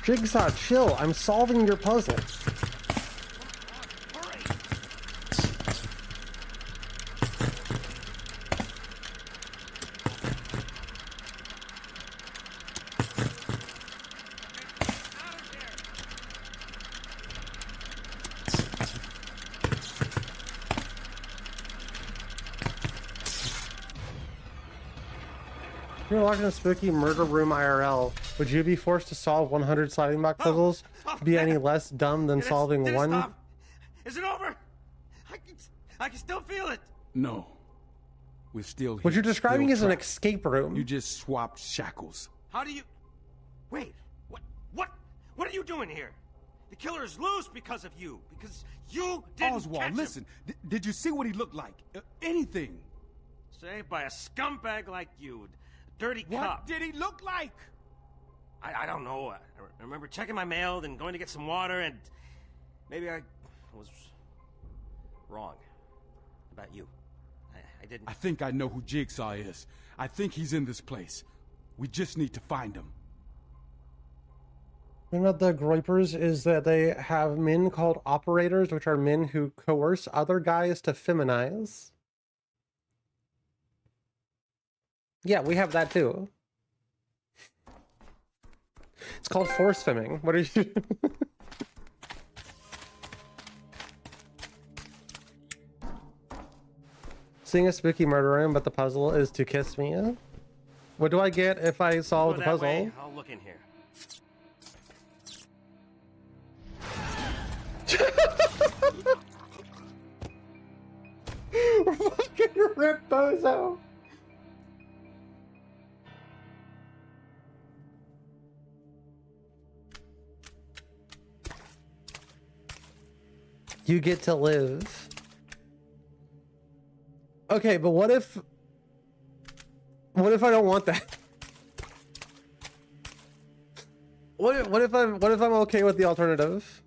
Jigsaw, chill. I'm solving your puzzle. You're locked in a spooky murder room IRL. Would you be forced to solve 100 sliding block puzzles to be any less dumb than solving one? Stop? Is it over? I can still feel it. No. We're still here. What you're describing still is an trapped. escape room. You just swapped shackles. How do you... Wait. What are you doing here? The killer is loose because of you. Because you didn't Oswald, catch listen. Did you see what he looked like? Anything. him. Saved by a scumbag like you. A dirty What cop. did he look like? I don't know. I remember checking my mail, then going to get some water, and maybe I was wrong about you. I didn't... I think I know who Jigsaw is. I think he's in this place. We just need to find him. One of the Groypers is that they have men called operators, which are men who coerce other guys to feminize. Yeah, we have that too. It's called force femming. What are you... Seeing a spooky murder room, but the puzzle is to kiss me. What do I get if I solve the puzzle? Way, I'll look in here. Fucking rip bozo. You get to live. Okay, but what if I don't want that? What if I'm okay with the alternative?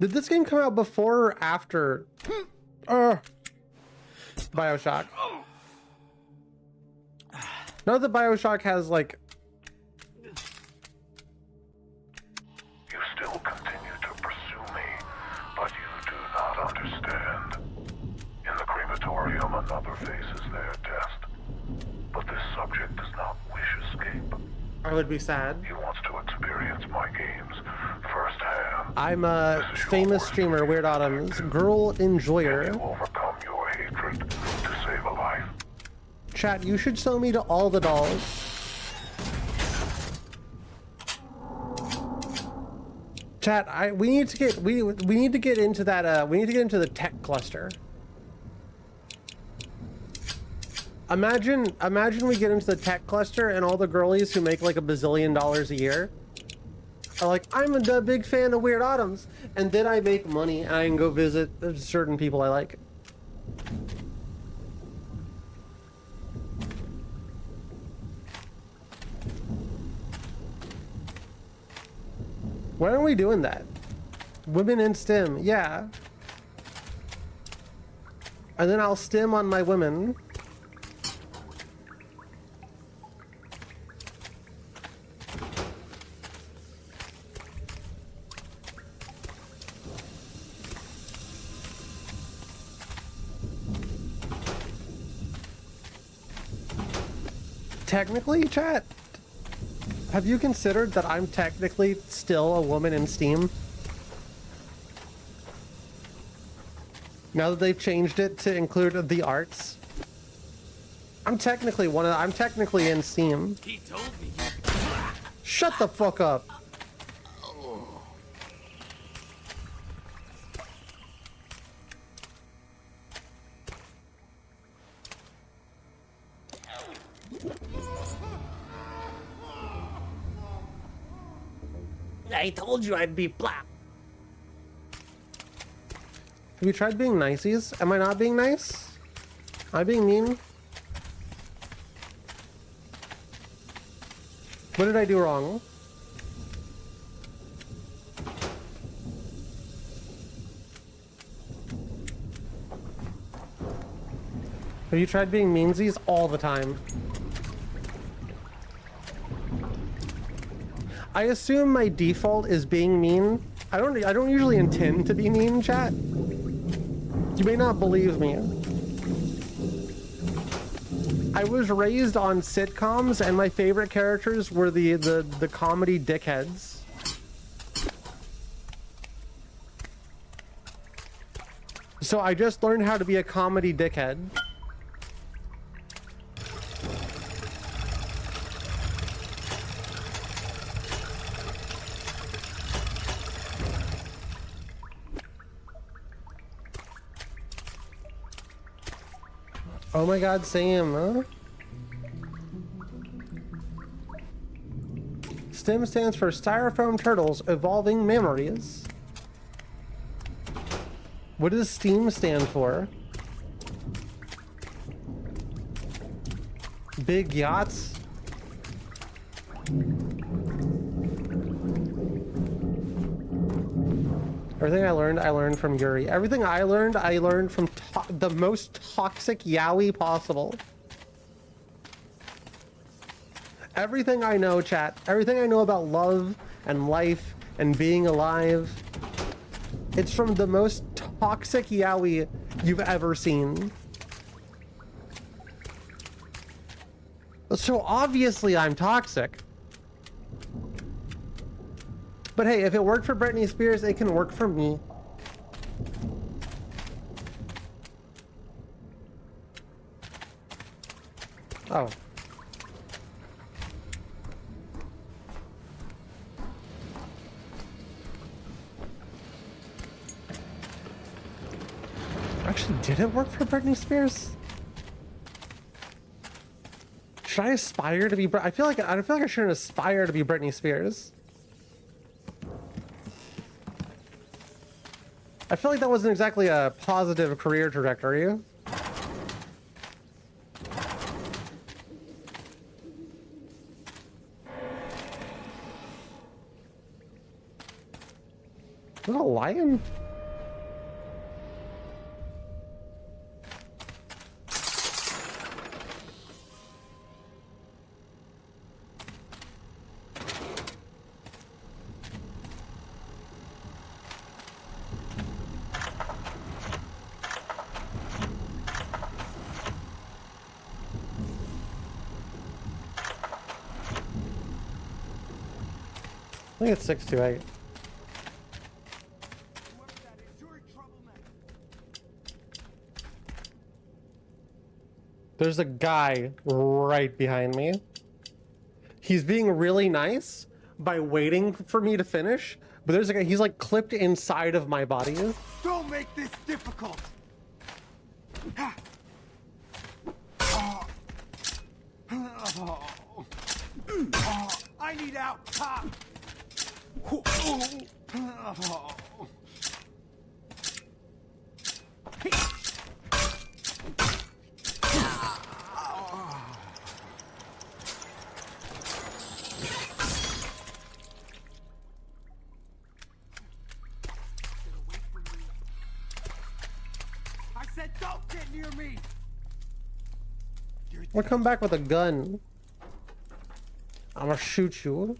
Did this game come out before or after BioShock? Now that BioShock has like... You still continue to pursue me, but you do not understand. In the crematorium, another faces their test. But this subject does not wish escape. I would be sad. He wants to experience my games firsthand. I'm a famous streamer, Weird Autumn's girl enjoyer. You overcome your hatred to save a life. Chat, you should sell me to all the dolls. Chat, we need to get into that we need to get into the tech cluster. Imagine we get into the tech cluster and all the girlies who make like $1 bazillion a year are like, I'm a big fan of Weird Autumn's, and then I make money and I can go visit certain people I like. Why aren't we doing that? Women in STEM, yeah. And then I'll STEM on my women. Technically, chat, have you considered that I'm technically still a woman in Steam? Now that they've changed it to include the arts, I'm technically in Steam. He told me. Shut the fuck up. I told you I'd be black. Have you tried being niceies? Am I not being nice? Am I being mean? What did I do wrong? Have you tried being meansies? All the time. I assume my default is being mean. I don't usually intend to be mean, chat. You may not believe me. I was raised on sitcoms and my favorite characters were the comedy dickheads. So I just learned how to be a comedy dickhead. Oh my god, Sam, huh? STEM stands for Styrofoam Turtles Evolving Memories. What does STEAM stand for? Big yachts? Everything I learned from Yuri. Everything I learned from the most toxic yaoi possible. Everything I know, chat, everything I know about love and life and being alive, it's from the most toxic yaoi you've ever seen. So obviously I'm toxic. But hey, if it worked for Britney Spears, it can work for me. Oh. Actually, did it work for Britney Spears? Should I aspire to be? I feel like I shouldn't aspire to be Britney Spears. I feel like that wasn't exactly a positive career trajectory. Is that a lion? I think it's 628. There's a guy right behind me. He's being really nice by waiting for me to finish, but there's a guy, he's like clipped inside of my body. Don't make this difficult. I need out. I said don't get near me. We'll come back with a gun. I'm gonna shoot you.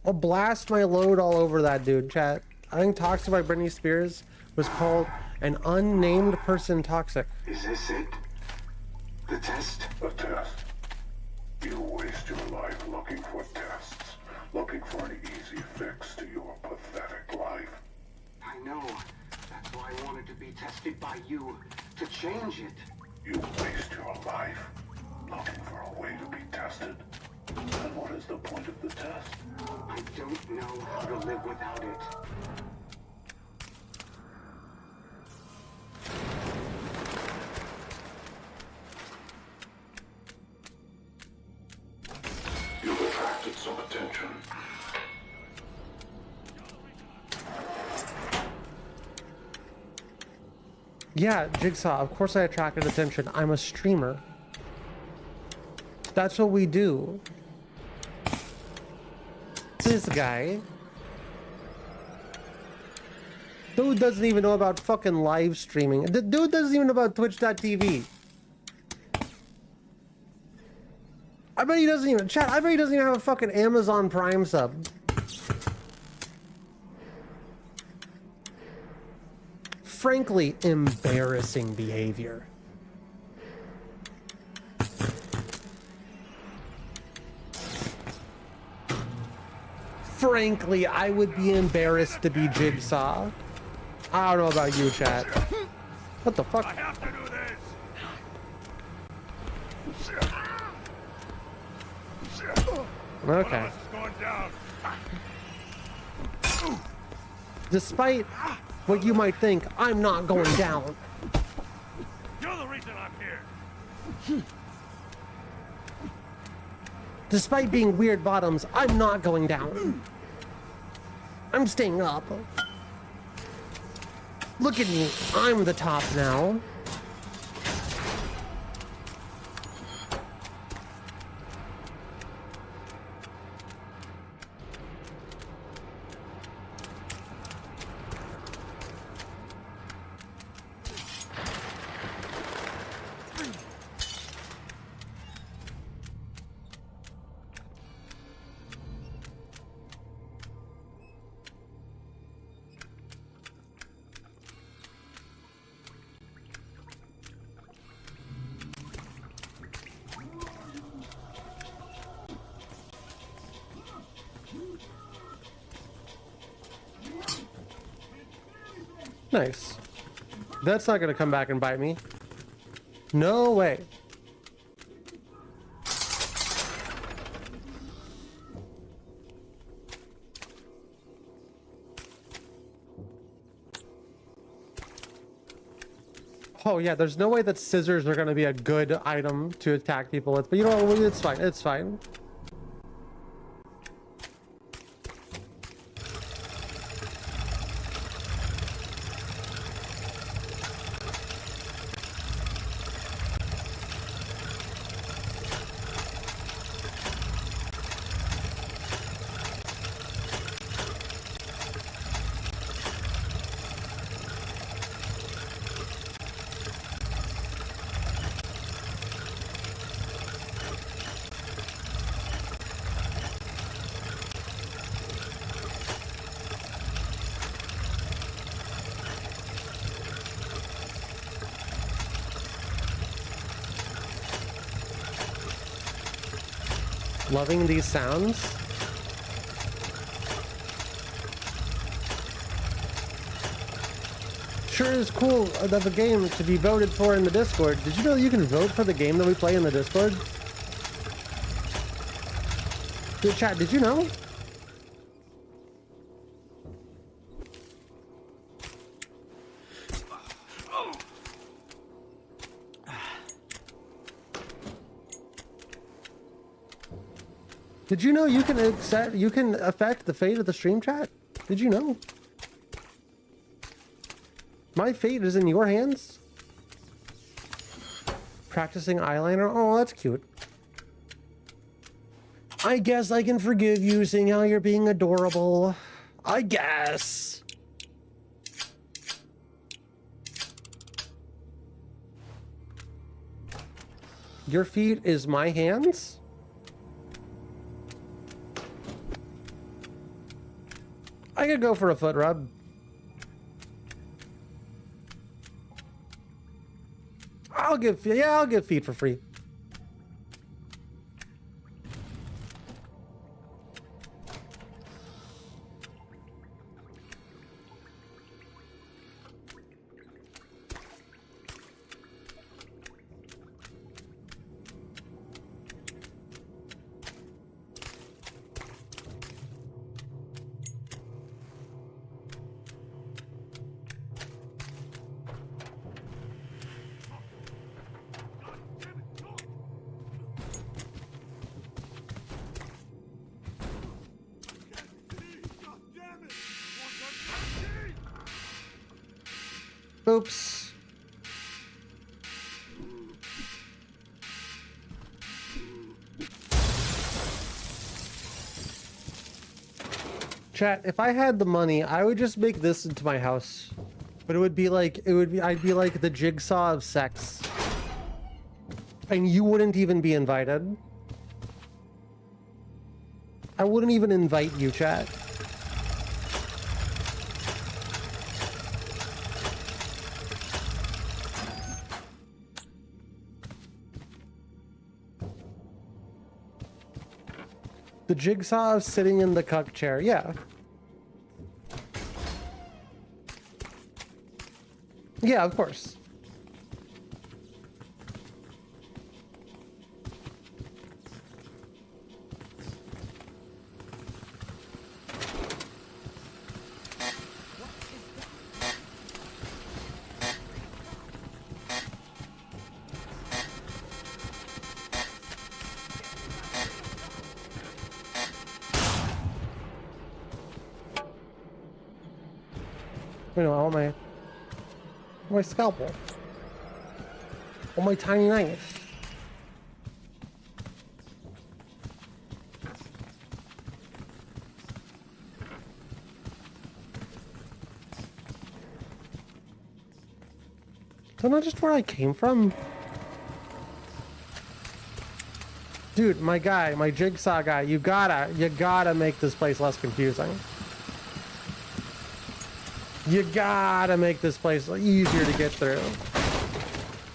I'll blast my load all over that dude, chat. I think Toxic by Britney Spears was called an unnamed person toxic. Is this it? The test? A test. You waste your life looking for tests, looking for an easy fix to your pathetic life. I know. That's why I wanted to be tested by you, to change it. You waste your life looking for a way to be tested. And what is the point of the test? I don't know how to live without it. You've attracted some attention. Yeah, Jigsaw, of course I attracted attention. I'm a streamer. That's what we do. This guy. Dude doesn't even know about fucking live streaming. The dude doesn't even know about Twitch.tv. I bet he doesn't even, chat, I bet he doesn't even have a fucking Amazon Prime sub. Frankly, embarrassing behavior. Frankly, I would be embarrassed to be Jigsaw. I don't know about you, chat. What the fuck? I have to do this. Okay. Going down. Despite what you might think, I'm not going down. You're the reason I'm here. Despite being weird bottoms, I'm not going down. I'm staying up. Look at me. I'm the top now. Nice. That's not gonna come back and bite me. No way. Oh yeah, there's no way that scissors are gonna be a good item to attack people with, but you know what, it's fine, it's fine. Loving these sounds. Sure is cool of a game to be voted for in the Discord. Did you know you can vote for the game that we play in the Discord? Good chat, did you know? Did you know you can affect the fate of the stream chat? Did you know? My fate is in your hands. Practicing eyeliner? Oh, that's cute. I guess I can forgive you, seeing how you're being adorable. I guess. Your feet is my hands? I could go for a foot rub. I'll give feet for free. Oops. Chat, if I had the money, I would just make this into my house. But I'd be like the Jigsaw of sex. And you wouldn't even be invited. I wouldn't even invite you, chat. The Jigsaw of sitting in the cuck chair, yeah. Yeah, of course. Wait, no, I want my scalpel. Oh, my tiny knife. Is that not just where I came from? Dude, my guy, my jigsaw guy, you gotta make this place less confusing. You gotta make this place easier to get through.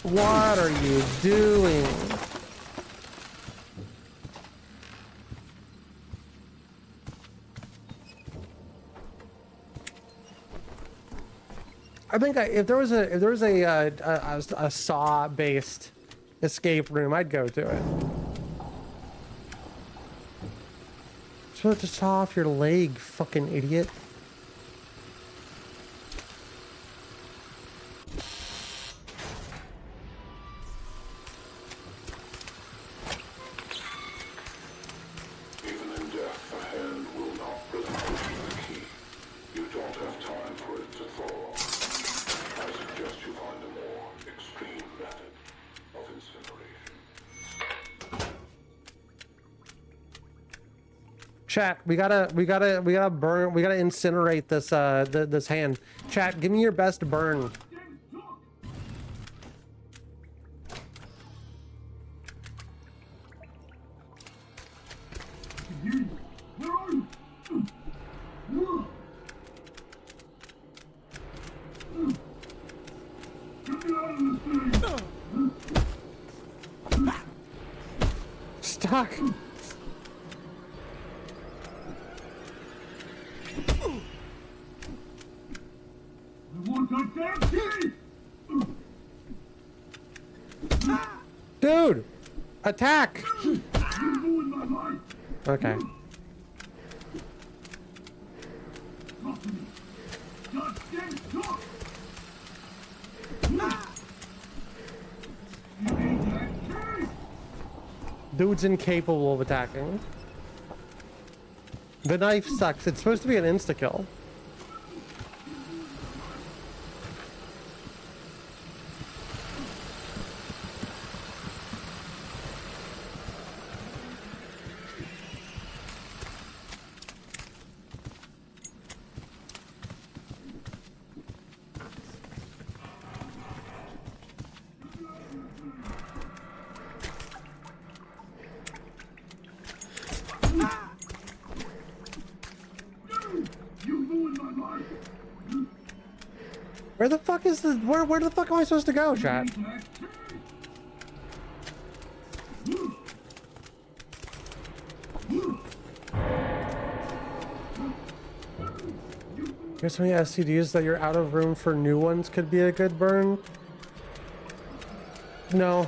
What are you doing? I think if there was a saw-based escape room, I'd go to it. You're supposed to saw off your leg, fucking idiot. Chat, we gotta incinerate this this hand. Chat, give me your best burn. Stuck. Dude, attack. Okay. Dude's incapable of attacking. The knife sucks. It's supposed to be an insta-kill. Where the fuck is the where the fuck am I supposed to go, chat? Here's so many SCDs that you're out of room for new ones could be a good burn. No.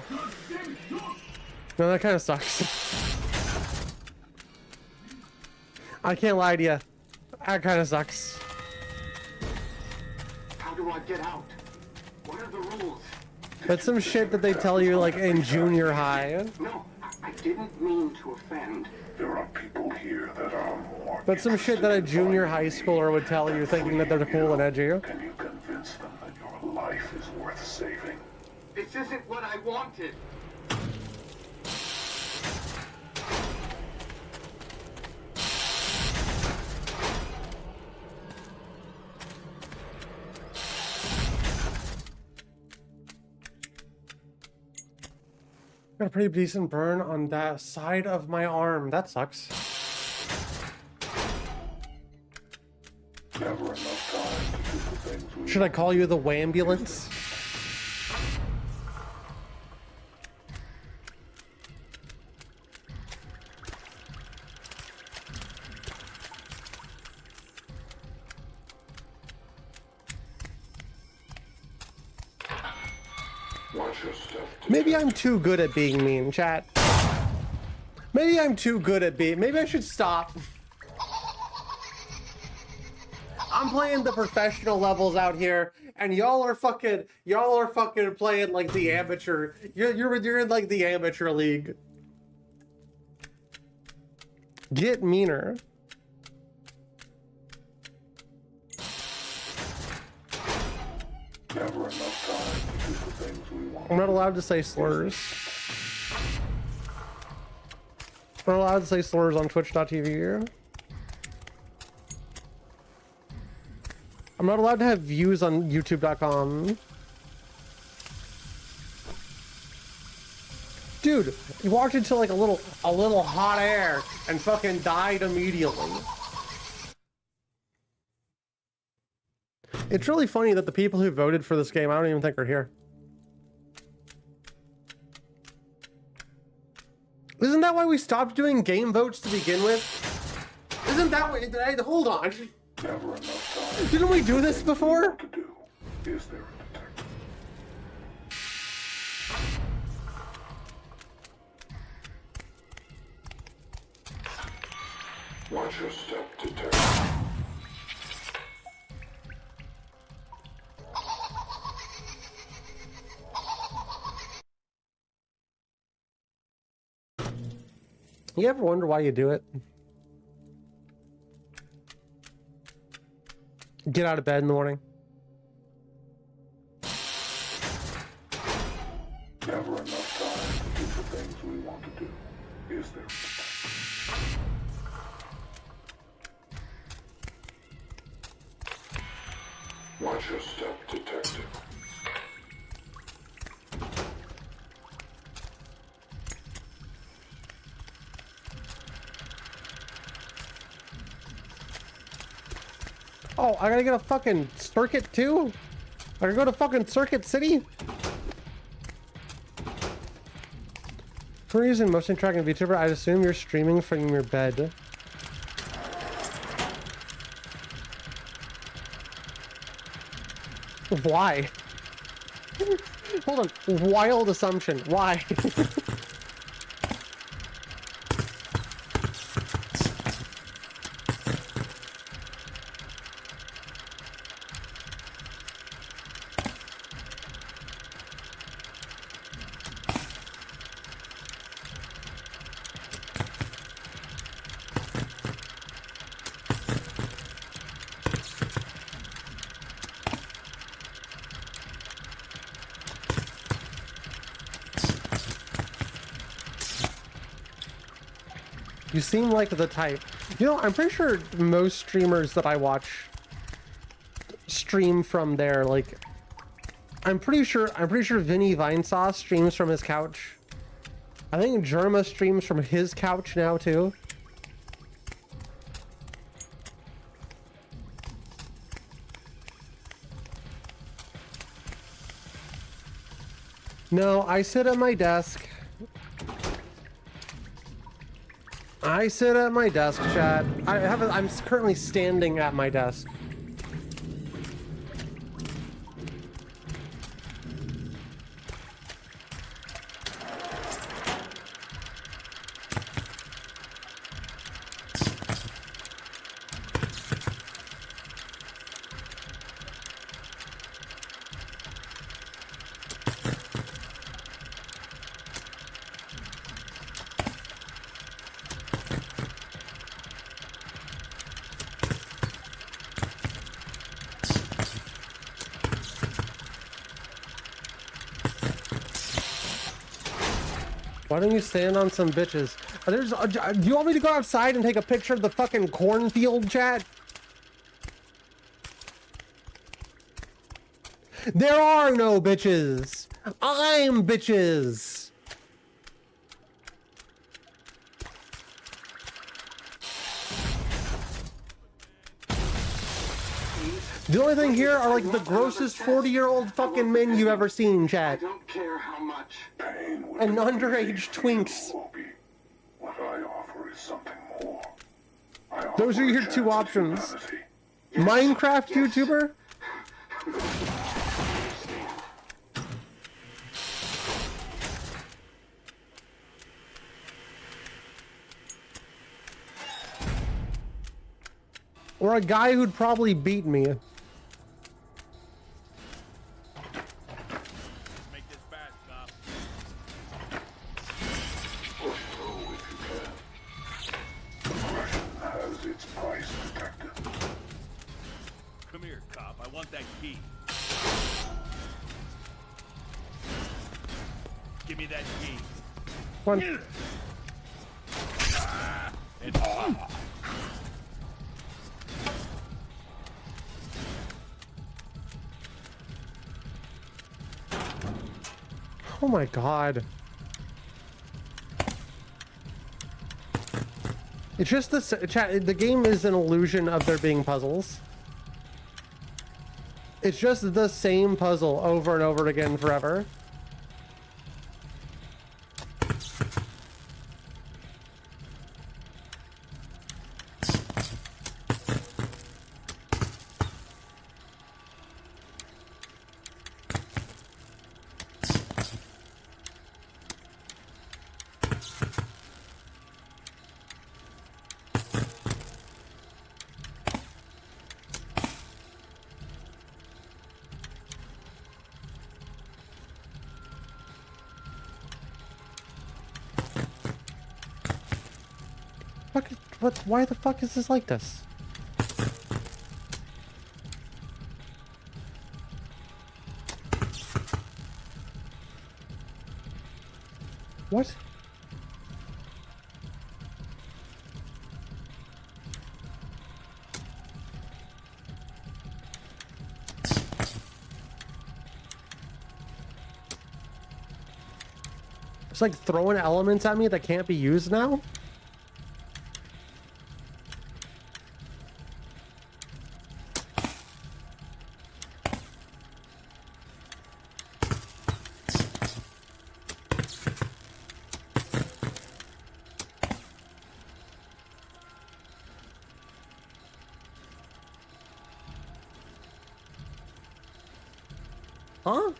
No, that kind of sucks. I can't lie to you. That kind of sucks. How do I get out? What are the rules? That's some shit that they tell you like in junior high. No, I didn't mean to offend. There are people here that are more. That's some shit that a junior high schooler would tell you, thinking that they're cool and edgy. Can you convince them that your life is worth saving? This isn't what I wanted. Got a pretty decent burn on that side of my arm. That sucks. Never enough time to do the things we Should I call you the Wambulance? Maybe I'm too good at being mean, chat. Maybe I'm too good at being... Maybe I should stop. I'm playing the professional levels out here, and y'all are fucking playing like the amateur. You're in like the amateur league. Get meaner. Never enough time to do the things we want. I'm not allowed to say slurs. I'm not allowed to say slurs on Twitch.tv. I'm not allowed to have views on YouTube.com. Dude, he walked into like a little hot air and fucking died immediately. It's really funny that the people who voted for this game, I don't even think are here. Isn't that why we stopped doing game votes to begin with? Isn't that why? Hold on. Never enough time. Didn't we do this before? What to do? Is there a detective? Watch your step, detective. You ever wonder why you do it? Get out of bed in the morning. Never enough time to do the things we want to do. Is there? Watch your step, detective. Oh, I gotta get a fucking circuit too? I gotta go to fucking Circuit City? For using motion tracking VTuber, I'd assume you're streaming from your bed. Why? Hold on. Wild assumption. Why? You seem like the type. You know, I'm pretty sure most streamers that I watch stream from there. Like, I'm pretty sure Vinny Vinesauce streams from his couch. I think Germa streams from his couch now too. No, I sit at my desk. I sit at my desk, chat. I'm currently standing at my desk. Why don't you stand on some bitches? Do you want me to go outside and take a picture of the fucking cornfield, chat? There are no bitches. I'm bitches. The only thing here are like the grossest 40-year-old fucking men you've ever seen, chat. I don't care how much pain and underage twinks. What I offer is something more. Those are your two options. Minecraft YouTuber? Or a guy who'd probably beat me. Make this fast, cop. Has its price, detective. Come here, cop. I want that key. Give me that key. One. It's hot. Oh my god. It's just the game is an illusion of there being puzzles. It's just the same puzzle over and over again forever. Why the fuck is this like this? What? It's like throwing elements at me that can't be used now? Huh?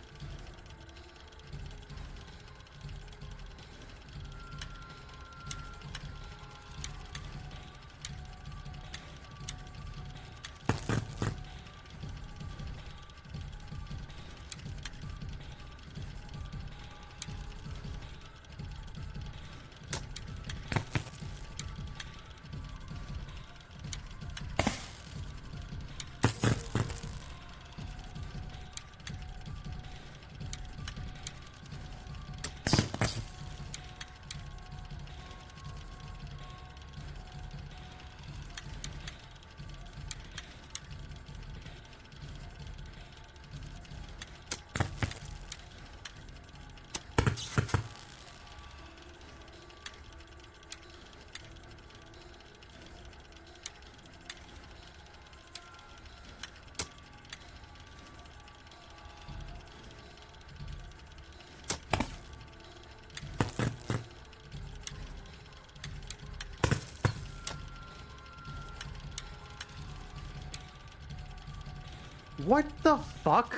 What the fuck?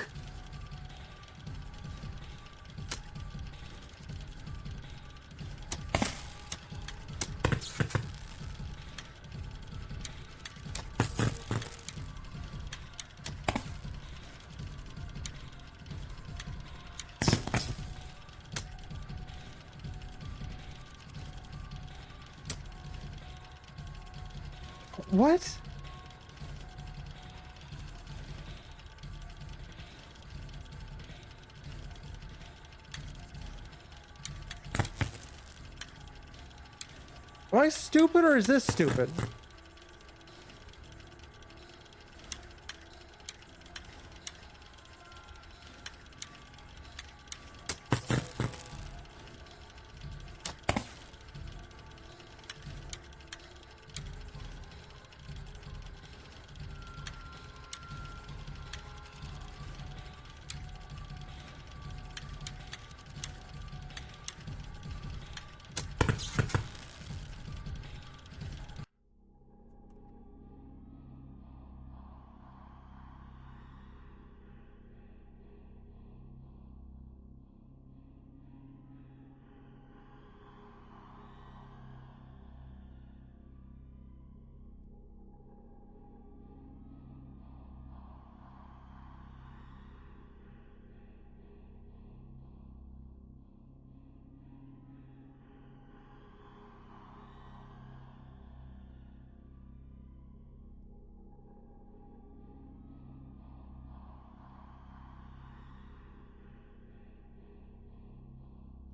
What? Am I stupid or is this stupid?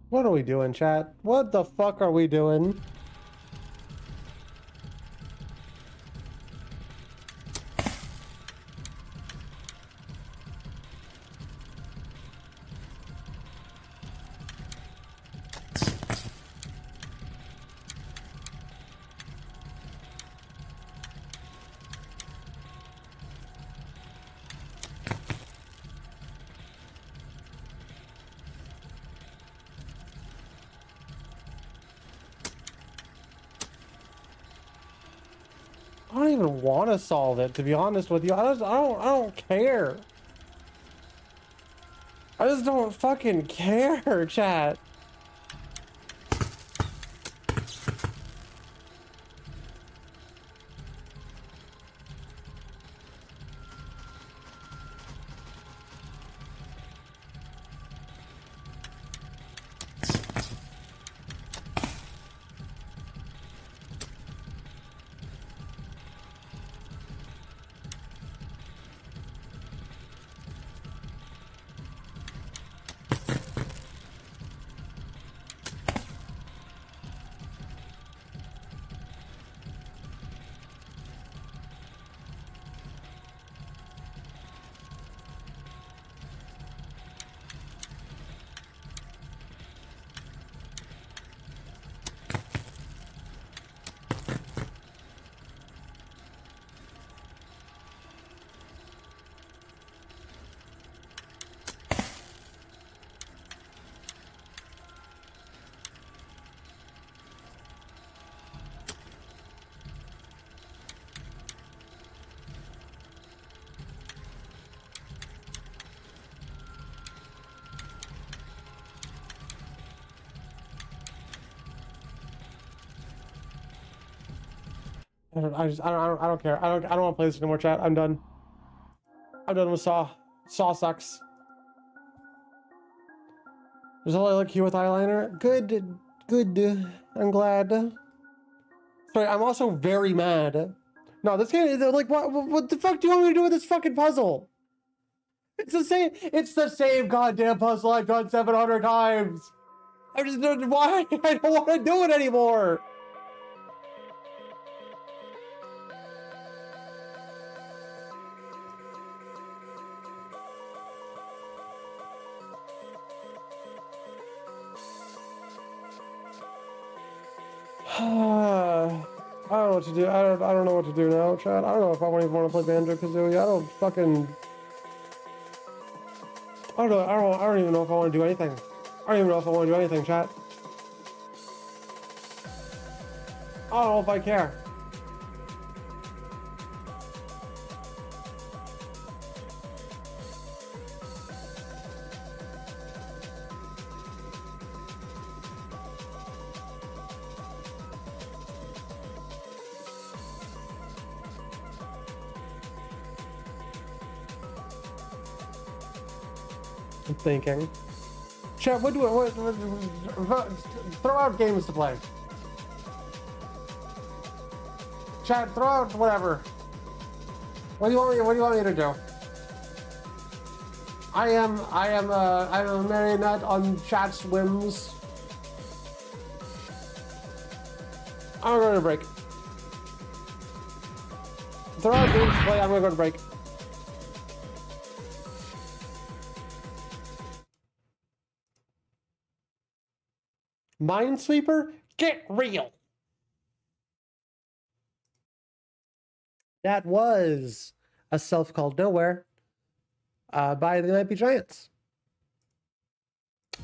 What are we doing, chat? What the fuck are we doing? I don't even want to solve it, to be honest with you. I don't care. I just don't fucking care, chat. I don't care. I don't want to play this anymore, chat. I'm done. I'm done with Saw. Saw sucks. There's a lot like you with eyeliner. Good. Good. I'm glad. Sorry, I'm also very mad. No, this game, like, what the fuck do you want me to do with this fucking puzzle? It's the same goddamn puzzle I've done 700 times. I just don't, why? I don't want to do it anymore. I don't know what to do. I don't know what to do now, Chad. I don't know if I even want to play Banjo-Kazooie. I don't even know if I want to do anything. I don't even know if I want to do anything, chat. I don't know if I care. I'm thinking. Chat, what throw out games to play. Chat, throw out whatever. What do you want me to do? I'm a marionette on chat's whims. I'm going to break. Throw out games to play, I'm going to go to break. Minesweeper, get real. That was a Self Called Nowhere by the Might Be Giants.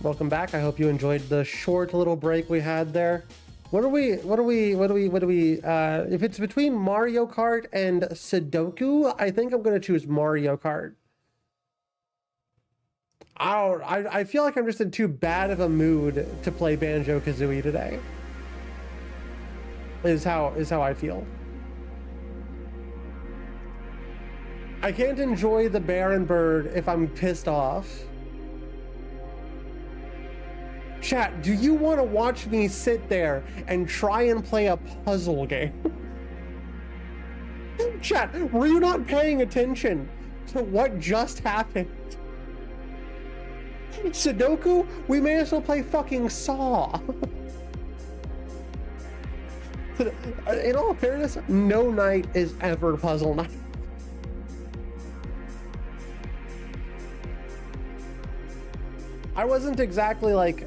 Welcome back. I hope you enjoyed the short little break we had there. What do we if it's between Mario Kart and Sudoku, I think I'm going to choose Mario Kart. I feel like I'm just in too bad of a mood to play Banjo-Kazooie today. Is how I feel. I can't enjoy the bear and bird if I'm pissed off. Chat, do you want to watch me sit there and try and play a puzzle game? Chat, were you not paying attention to what just happened? Sudoku? We may as well play fucking Saw. In all fairness, no night is ever puzzle night. I wasn't exactly like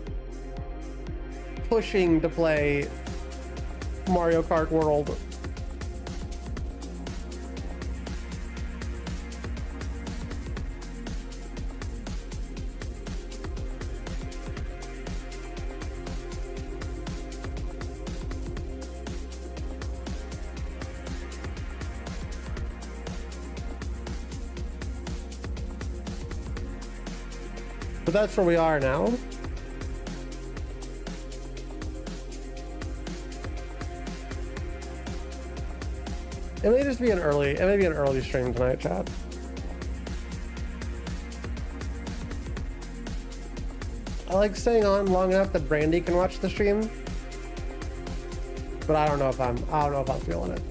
pushing to play Mario Kart World. But that's where we are now. It may just be an early stream tonight, chat. I like staying on long enough that Brandy can watch the stream. But I don't know if I'm feeling it.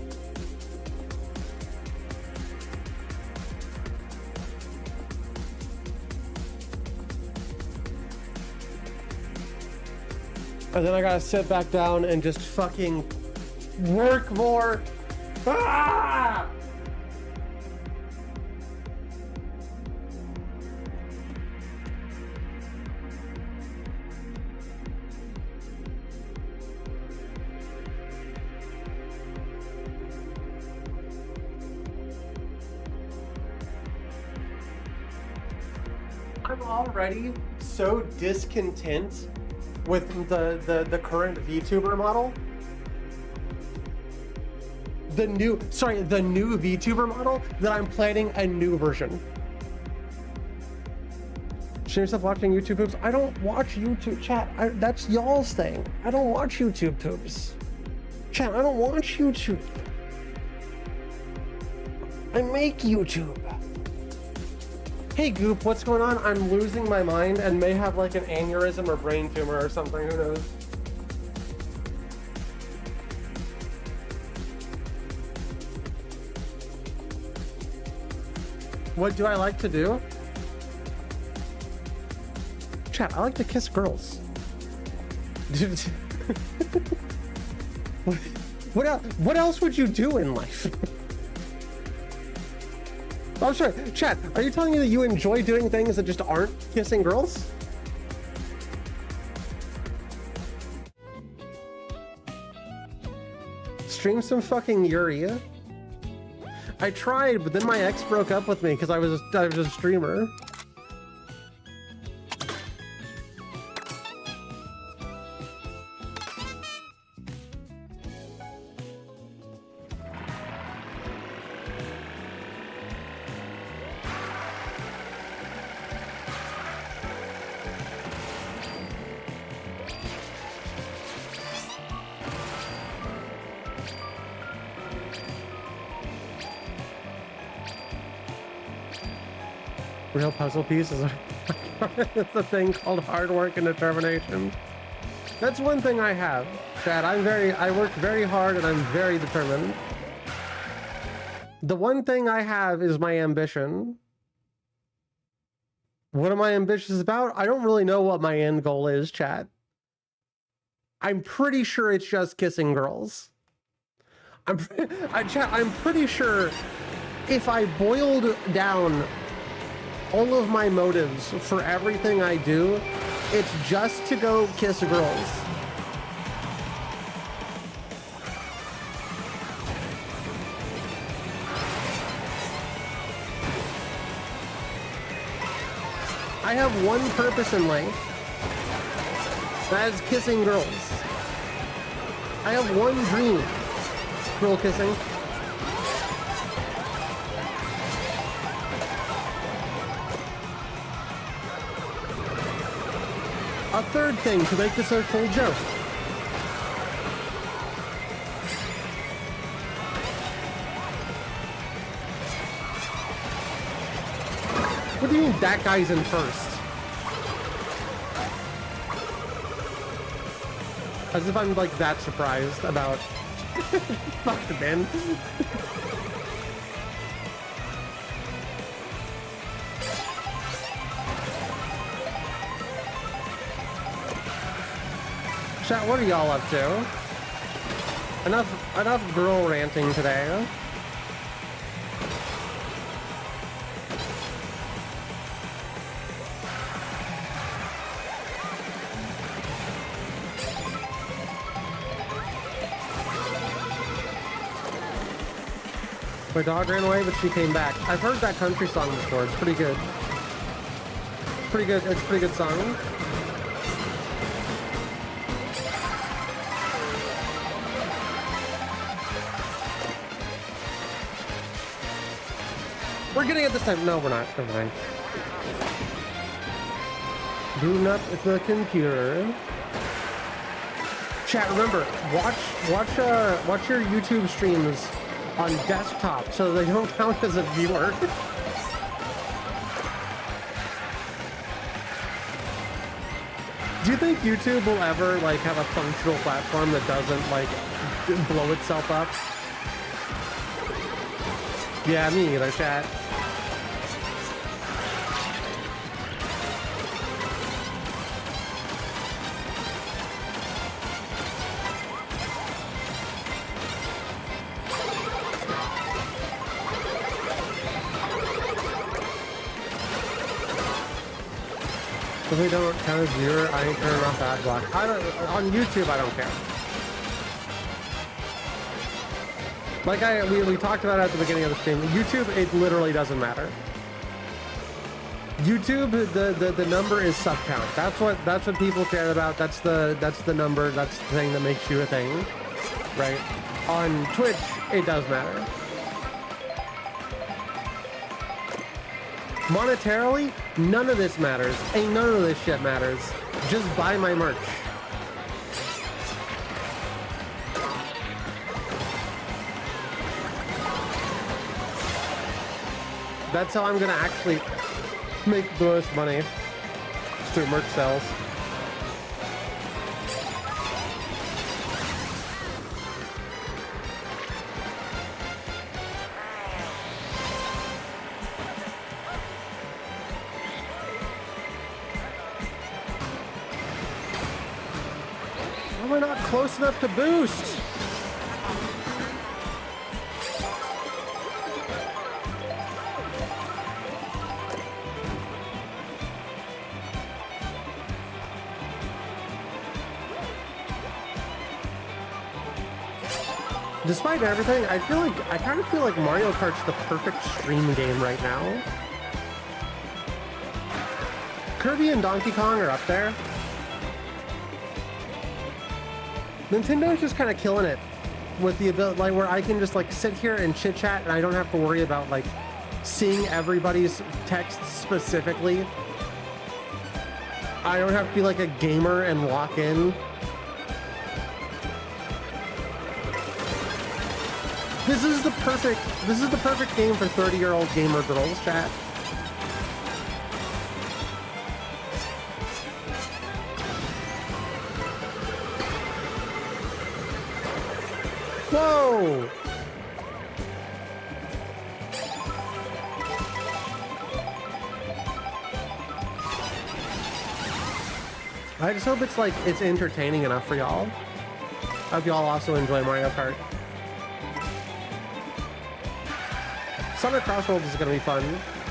And then I gotta sit back down and just fucking work more. Ah! I'm already so discontent with the current VTuber model. The new VTuber model that I'm planning a new version. Show yourself watching YouTube poops. I don't watch YouTube, chat. That's y'all's thing. I don't watch YouTube poops. Chat, I don't watch YouTube. I make YouTube. Hey Goop, what's going on? I'm losing my mind and may have like an aneurysm or brain tumor or something, who knows? What do I like to do? Chat, I like to kiss girls. What else would you do in life? I'm sorry, chat, are you telling me that you enjoy doing things that just aren't kissing girls? Stream some fucking Yuri. I tried, but then my ex broke up with me because I was a streamer. Real puzzle piece is it's a thing called hard work and determination. That's one thing I have, Chad. I work very hard and I'm very determined. The one thing I have is my ambition. What am I ambitious about? I don't really know what my end goal is, chat. I'm pretty sure it's just kissing girls. I'm pretty sure if I boiled down all of my motives for everything I do, it's just to go kiss girls. I have one purpose in life. That is kissing girls. I have one dream. Girl kissing. A third thing to make this a full joke. What do you mean that guy's in first? As if I'm like that surprised about fuck the man. Chat, what are y'all up to? Enough girl ranting today. My dog ran away, but she came back. I've heard that country song before. It's pretty good. It's pretty good. It's a pretty good song. We're getting it this time. No, we're not. Never mind. Booting up the computer. Chat, remember, watch your YouTube streams on desktop so they don't count as a viewer. Do you think YouTube will ever like have a functional platform that doesn't like blow itself up? Yeah, me either, chat. If they don't count as viewer, I ain't turning off ad block. On YouTube, I don't care. Like we talked about at the beginning of the stream, YouTube, it literally doesn't matter. YouTube, the number is sub count. That's what people care about. That's the number. That's the thing that makes you a thing, right? On Twitch, it does matter. Monetarily, none of this matters. Ain't none of this shit matters. Just buy my merch. That's how I'm gonna actually make the most money. It's through merch sales. Why am I not close enough to boost? Despite everything, I kind of feel like Mario Kart's the perfect stream game right now. Kirby and Donkey Kong are up there. Nintendo's just kind of killing it with the ability, like, where I can just like sit here and chit chat and I don't have to worry about like seeing everybody's text specifically. I don't have to be like a gamer and lock in. This is the perfect game for 30-year-old gamer girls, chat. Whoa! I just hope it's entertaining enough for y'all. I hope y'all also enjoy Mario Kart. Sonic Crossroads is gonna be fun.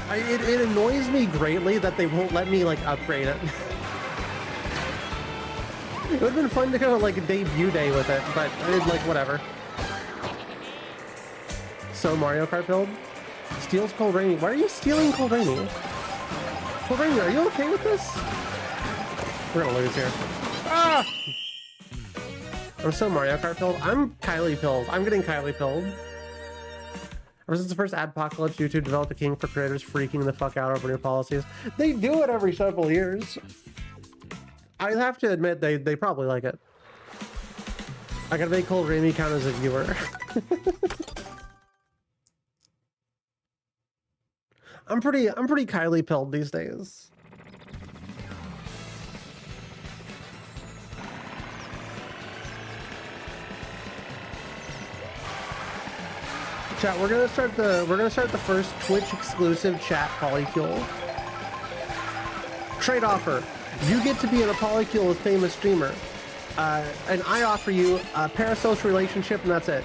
It annoys me greatly that they won't let me like upgrade it. It would have been fun to go like a debut day with it, but like whatever. So Mario Kart build steals Cold Rainy. Why are you stealing Cold Rainy? Cold Rainy, are you okay with this? We're gonna lose here. Ah! I'm so Mario Kart pilled. I'm Kylie pilled. I'm getting Kylie pilled. Ever since the first Adpocalypse, YouTube developed a king for creators freaking the fuck out over new policies. They do it every several years. I have to admit, they probably like it. I gotta make Cold Rainy count as a viewer. I'm pretty Kylie pilled these days. Chat, we're gonna start the first Twitch exclusive chat polycule. Trade offer. You get to be in a polycule with famous streamer. and I offer you a parasocial relationship, and that's it.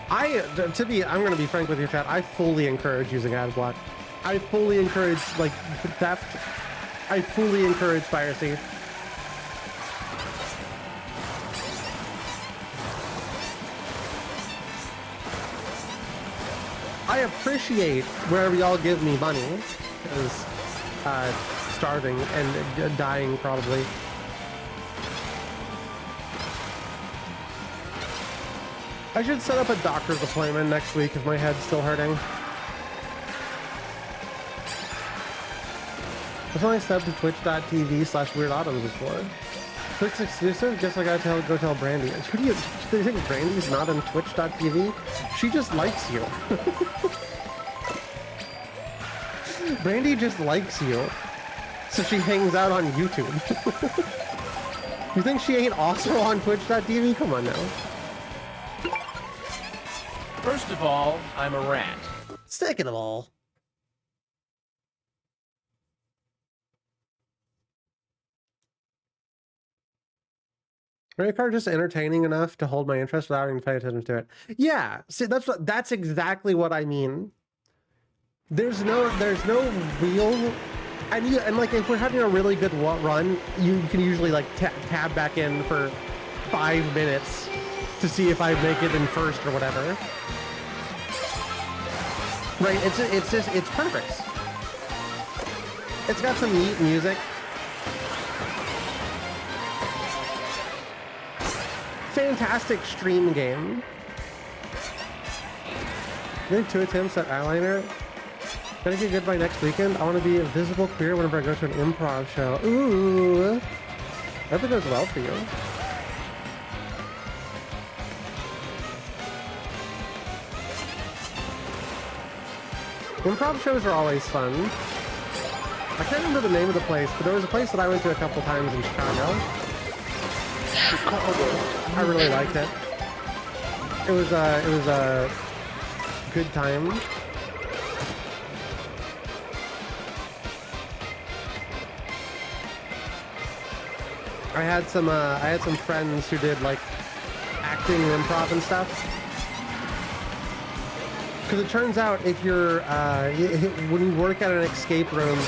I'm going to be frank with you, chat. I fully encourage using ad block. I fully encourage, like, theft. I fully encourage piracy. I appreciate wherever y'all give me money, because starving and dying probably. I should set up a doctor's appointment next week if my head's still hurting. That's only step to twitch.tv/weirdautumns is for. Twitch exclusive? Guess I gotta go tell Brandy. Who do you think Brandy's not on twitch.tv? She just likes you. Brandy just likes you. So she hangs out on YouTube. You think she ain't also on twitch.tv? Come on now. First of all, I'm a rat. Second of all, Mario Kart just entertaining enough to hold my interest without having to pay attention to it. Yeah, see, that's exactly what I mean. There's no real, and like if we're having a really good run, you can usually like tab back in for 5 minutes to see if I make it in first or whatever. Right? It's perfect. It's got some neat music. Fantastic stream game. I think 2 attempts at eyeliner. Gonna get good by next weekend. I want to be a visible queer whenever I go to an improv show. Ooh. I hope it goes well for you. Improv shows are always fun. I can't remember the name of the place, but there was a place that I went to a couple times in Chicago. I really liked it. It was a good time. I had some friends who did like acting and improv and stuff. Because it turns out if you're when you work at an escape room,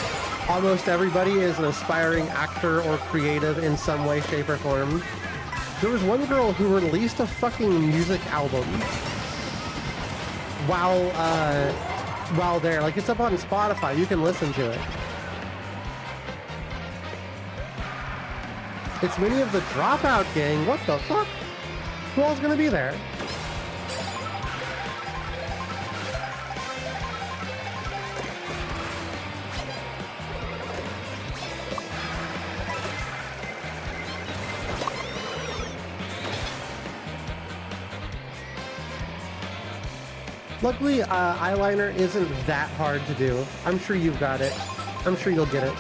almost everybody is an aspiring actor or creative in some way, shape, or form. There was one girl who released a fucking music album while there. Like, it's up on Spotify. You can listen to it. It's many of the Dropout gang. What the fuck? Who else is gonna be there? Luckily, eyeliner isn't that hard to do. I'm sure you've got it. I'm sure you'll get it.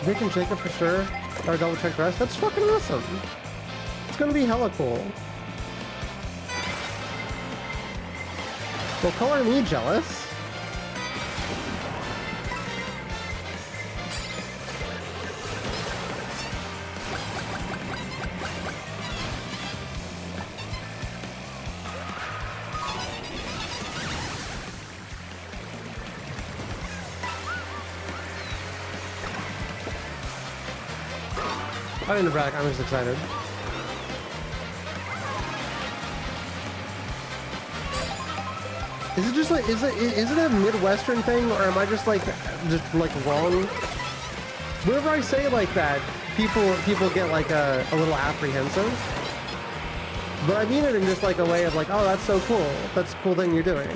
Vic and Jacob for sure. Or double check the rest. That's fucking awesome. It's gonna be hella cool. Well, color me jealous. I didn't brag, I'm just excited. Is it just like, is it a Midwestern thing, or am I just like wrong? Whenever I say like that, people get like a little apprehensive. But I mean it in just like a way of like, oh, that's so cool. That's a cool thing you're doing.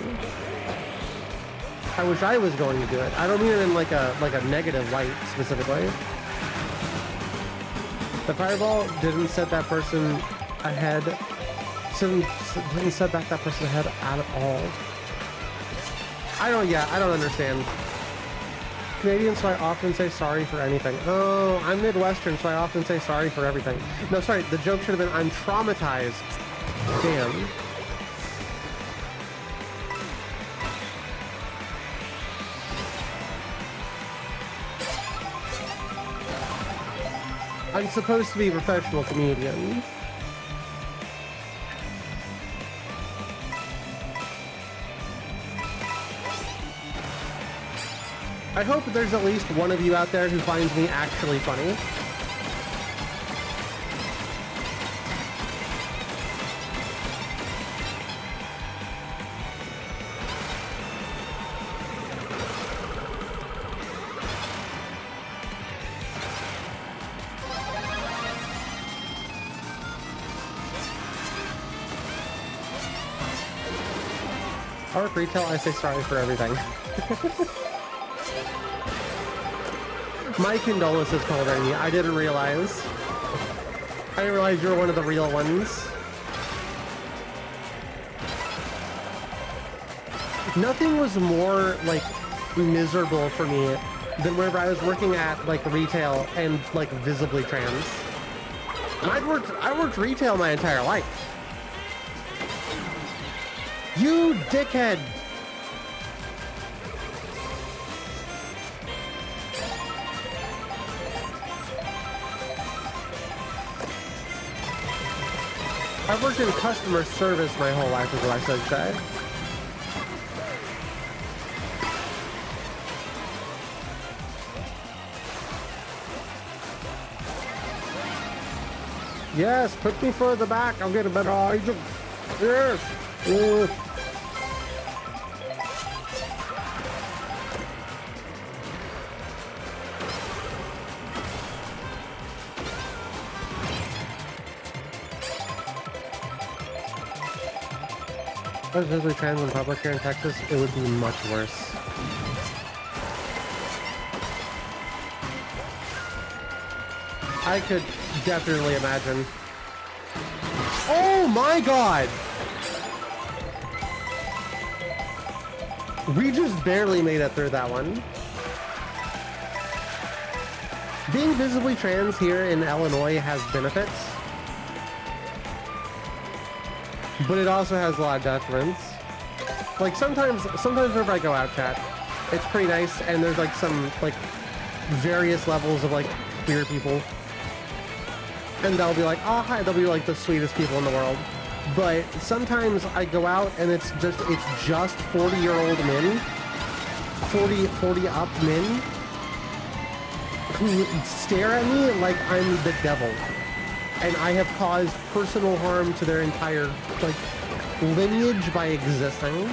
I wish I was going to do it. I don't mean it in like a negative light specifically. The fireball didn't set that person ahead. Didn't set that person ahead at all. I don't understand. Canadian, so I often say sorry for anything. Oh, I'm Midwestern, so I often say sorry for everything. No, sorry, the joke should have been, I'm traumatized. Damn. I'm supposed to be a professional comedian. I hope there's at least one of you out there who finds me actually funny. Or retail, I say sorry for everything. My condolences, Coldrany. I didn't realize. I didn't realize you were one of the real ones. Nothing was more, like, miserable for me than whenever I was working at, like, retail and, like, visibly trans. And I worked retail my entire life. You dickhead! I've worked in customer service my whole life is what I should say. Yes, put me further back, I'll get a better agent. Yes! Yes. If I was visibly trans in public here in Texas, it would be much worse. I could definitely imagine. Oh my god! We just barely made it through that one. Being visibly trans here in Illinois has benefits. But it also has a lot of detriments. Like sometimes whenever I go out, chat, it's pretty nice, and there's like some like various levels of like queer people, and they'll be like, oh hi, they'll be like the sweetest people in the world. But sometimes I go out and it's just 40-year-old men, 40 up men, who stare at me like I'm the devil. And I have caused personal harm to their entire, like, lineage by existing.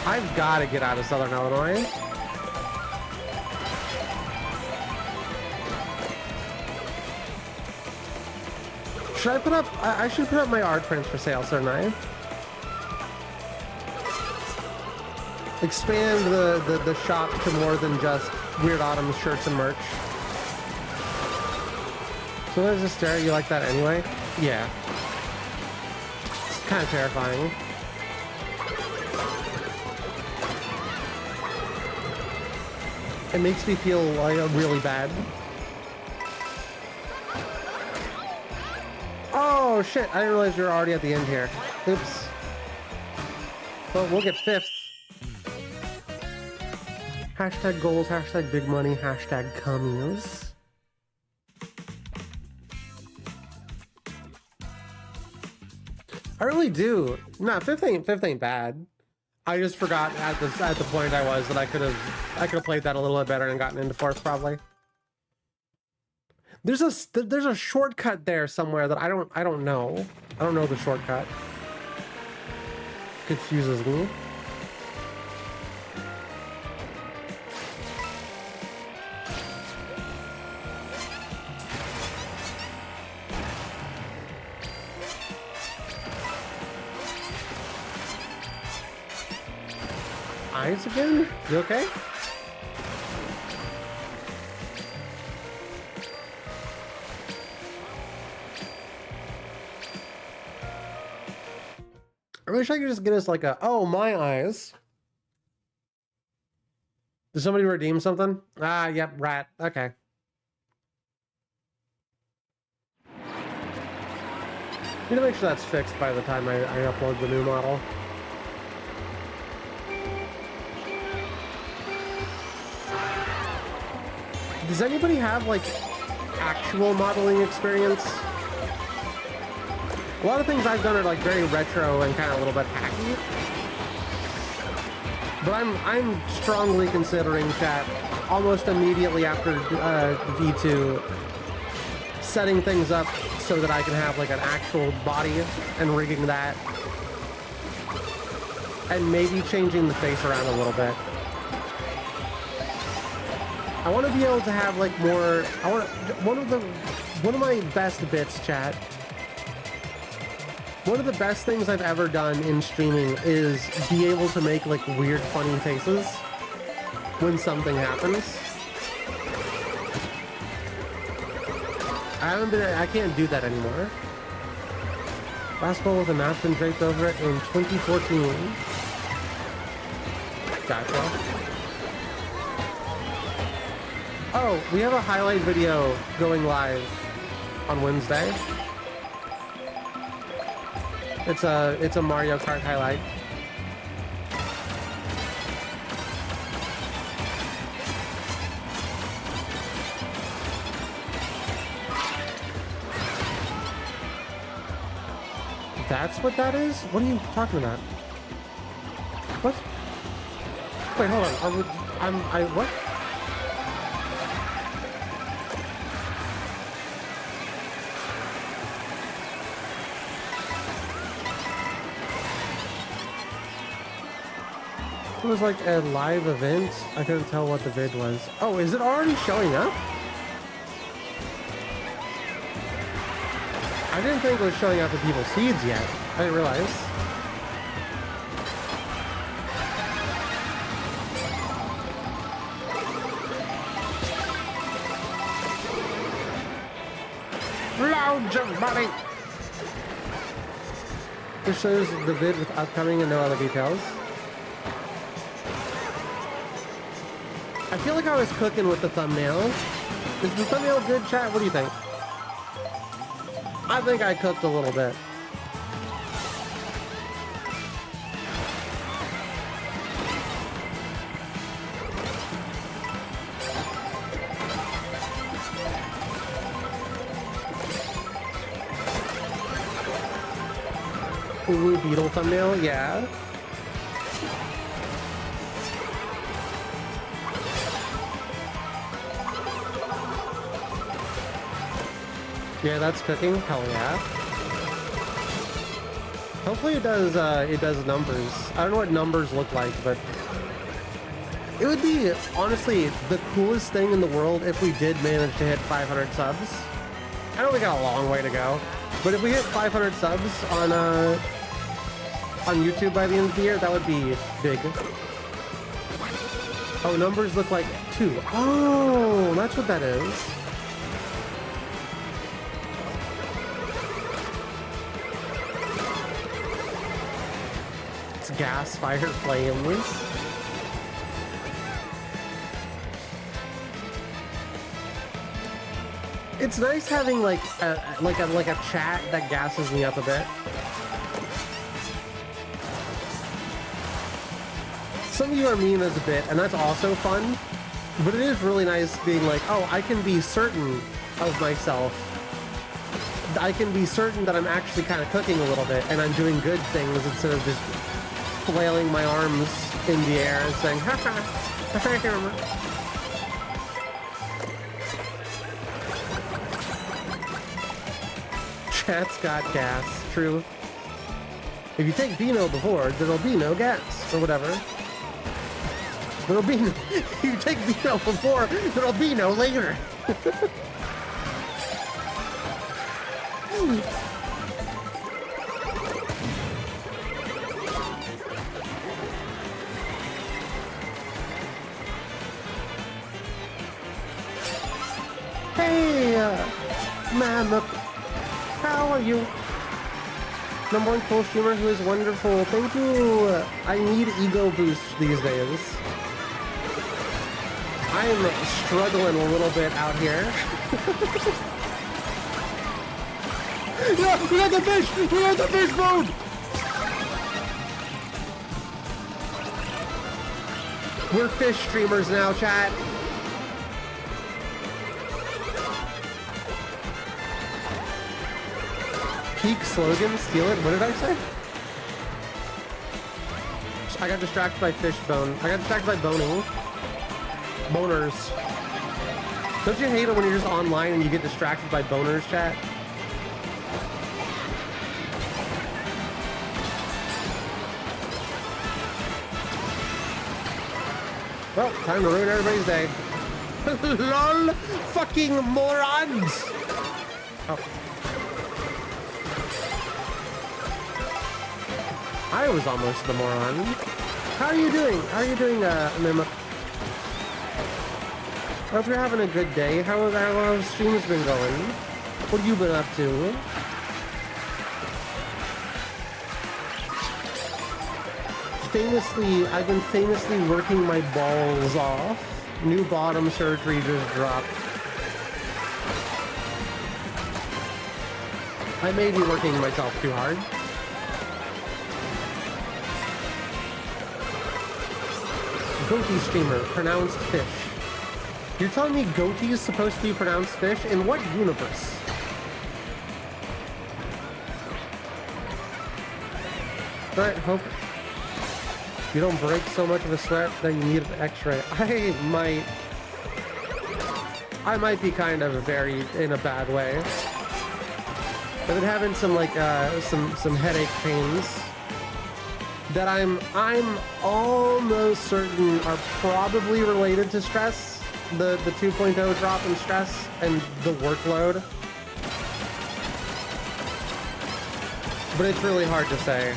I've got to get out of Southern Illinois. Should I put up, I should put up my art prints for sale, shouldn't I? Expand the shop to more than just Weird Autumn shirts and merch. So there's a stare at you like that anyway? Yeah. It's kind of terrifying. It makes me feel like really bad. Oh shit, I didn't realize you're already at the end here. Oops. Well, we'll get fifth. Hashtag goals, hashtag big money, hashtag commies. I really do. Nah, fifth ain't bad. I just forgot at the point I was that I could have played that a little bit better and gotten into fourth probably. There's a shortcut there somewhere that I don't know. I don't know the shortcut. Confuses me. Eyes again? You okay? I wish I could just get us like a, oh, my eyes. Did somebody redeem something? Ah, yep, rat. Okay. Need to make sure that's fixed by the time I upload the new model. Does anybody have, like, actual modeling experience? A lot of things I've done are, like, very retro and kind of a little bit hacky. But I'm strongly considering, chat, almost immediately after V2, setting things up so that I can have, like, an actual body and rigging that. And maybe changing the face around a little bit. I want to be able to have, like, more... One of my best bits, chat. One of the best things I've ever done in streaming is be able to make, like, weird, funny faces when something happens. I can't do that anymore. Basketball with a napkin draped over it in 2014. Gotcha. Oh, we have a highlight video going live on Wednesday. It's a Mario Kart highlight. That's what that is? What are you talking about? What? Wait, hold on. What? It was like a live event. I couldn't tell what the vid was. Oh, is it already showing up? I didn't think it was showing up in people's feeds yet. I didn't realize. Loud jump, buddy! This shows the vid with upcoming and no other details. I feel like I was cooking with the thumbnail. Is the thumbnail good, chat? What do you think? I think I cooked a little bit. Blue Beetle thumbnail, yeah. Yeah, that's cooking. Hell yeah. Hopefully it does numbers. I don't know what numbers look like, but it would be honestly the coolest thing in the world if we did manage to hit 500 subs. I know we got a long way to go, but if we hit 500 subs on YouTube by the end of the year, that would be big. Oh, numbers look like 2. Oh, that's what that is. Gas fire flames. It's nice having like a chat that gasses me up a bit. Some of you are mean as a bit, and that's also fun. But it is really nice being like, oh, I can be certain of myself. I can be certain that I'm actually kind of cooking a little bit, and I'm doing good things instead of just flailing my arms in the air and saying, ha ha, Chat's got gas, true. If you take Beano before, there'll be no gas, or whatever. There'll be no, if you take Beano before, there'll be no later. Hey, man, look, how are you? Number one cool streamer who is wonderful. Thank you. I need ego boost these days. I am struggling a little bit out here. No, we got the fish! We got the fish mode! We're fish streamers now, chat. Peak slogan, steal it. What did I say? I got distracted by fishbone. I got distracted by boning. Boners. Don't you hate it when you're just online and you get distracted by boners, chat? Well, time to ruin everybody's day. LOL! Fucking morons! Oh. I was almost the moron. How are you doing? How are you doing, Mima? Hope you're having a good day. How have streams been going? What have you been up to? I've been famously working my balls off. New bottom surgery just dropped. I may be working myself too hard. Goatee streamer, pronounced fish. You're telling me goatee is supposed to be pronounced fish? In what universe? Alright, hope you don't break so much of a sweat that you need an x-ray. I might be kind of very in a bad way. I've been having some like some headache pains that I'm almost certain are probably related to stress. The 2.0 drop in stress and the workload. But it's really hard to say.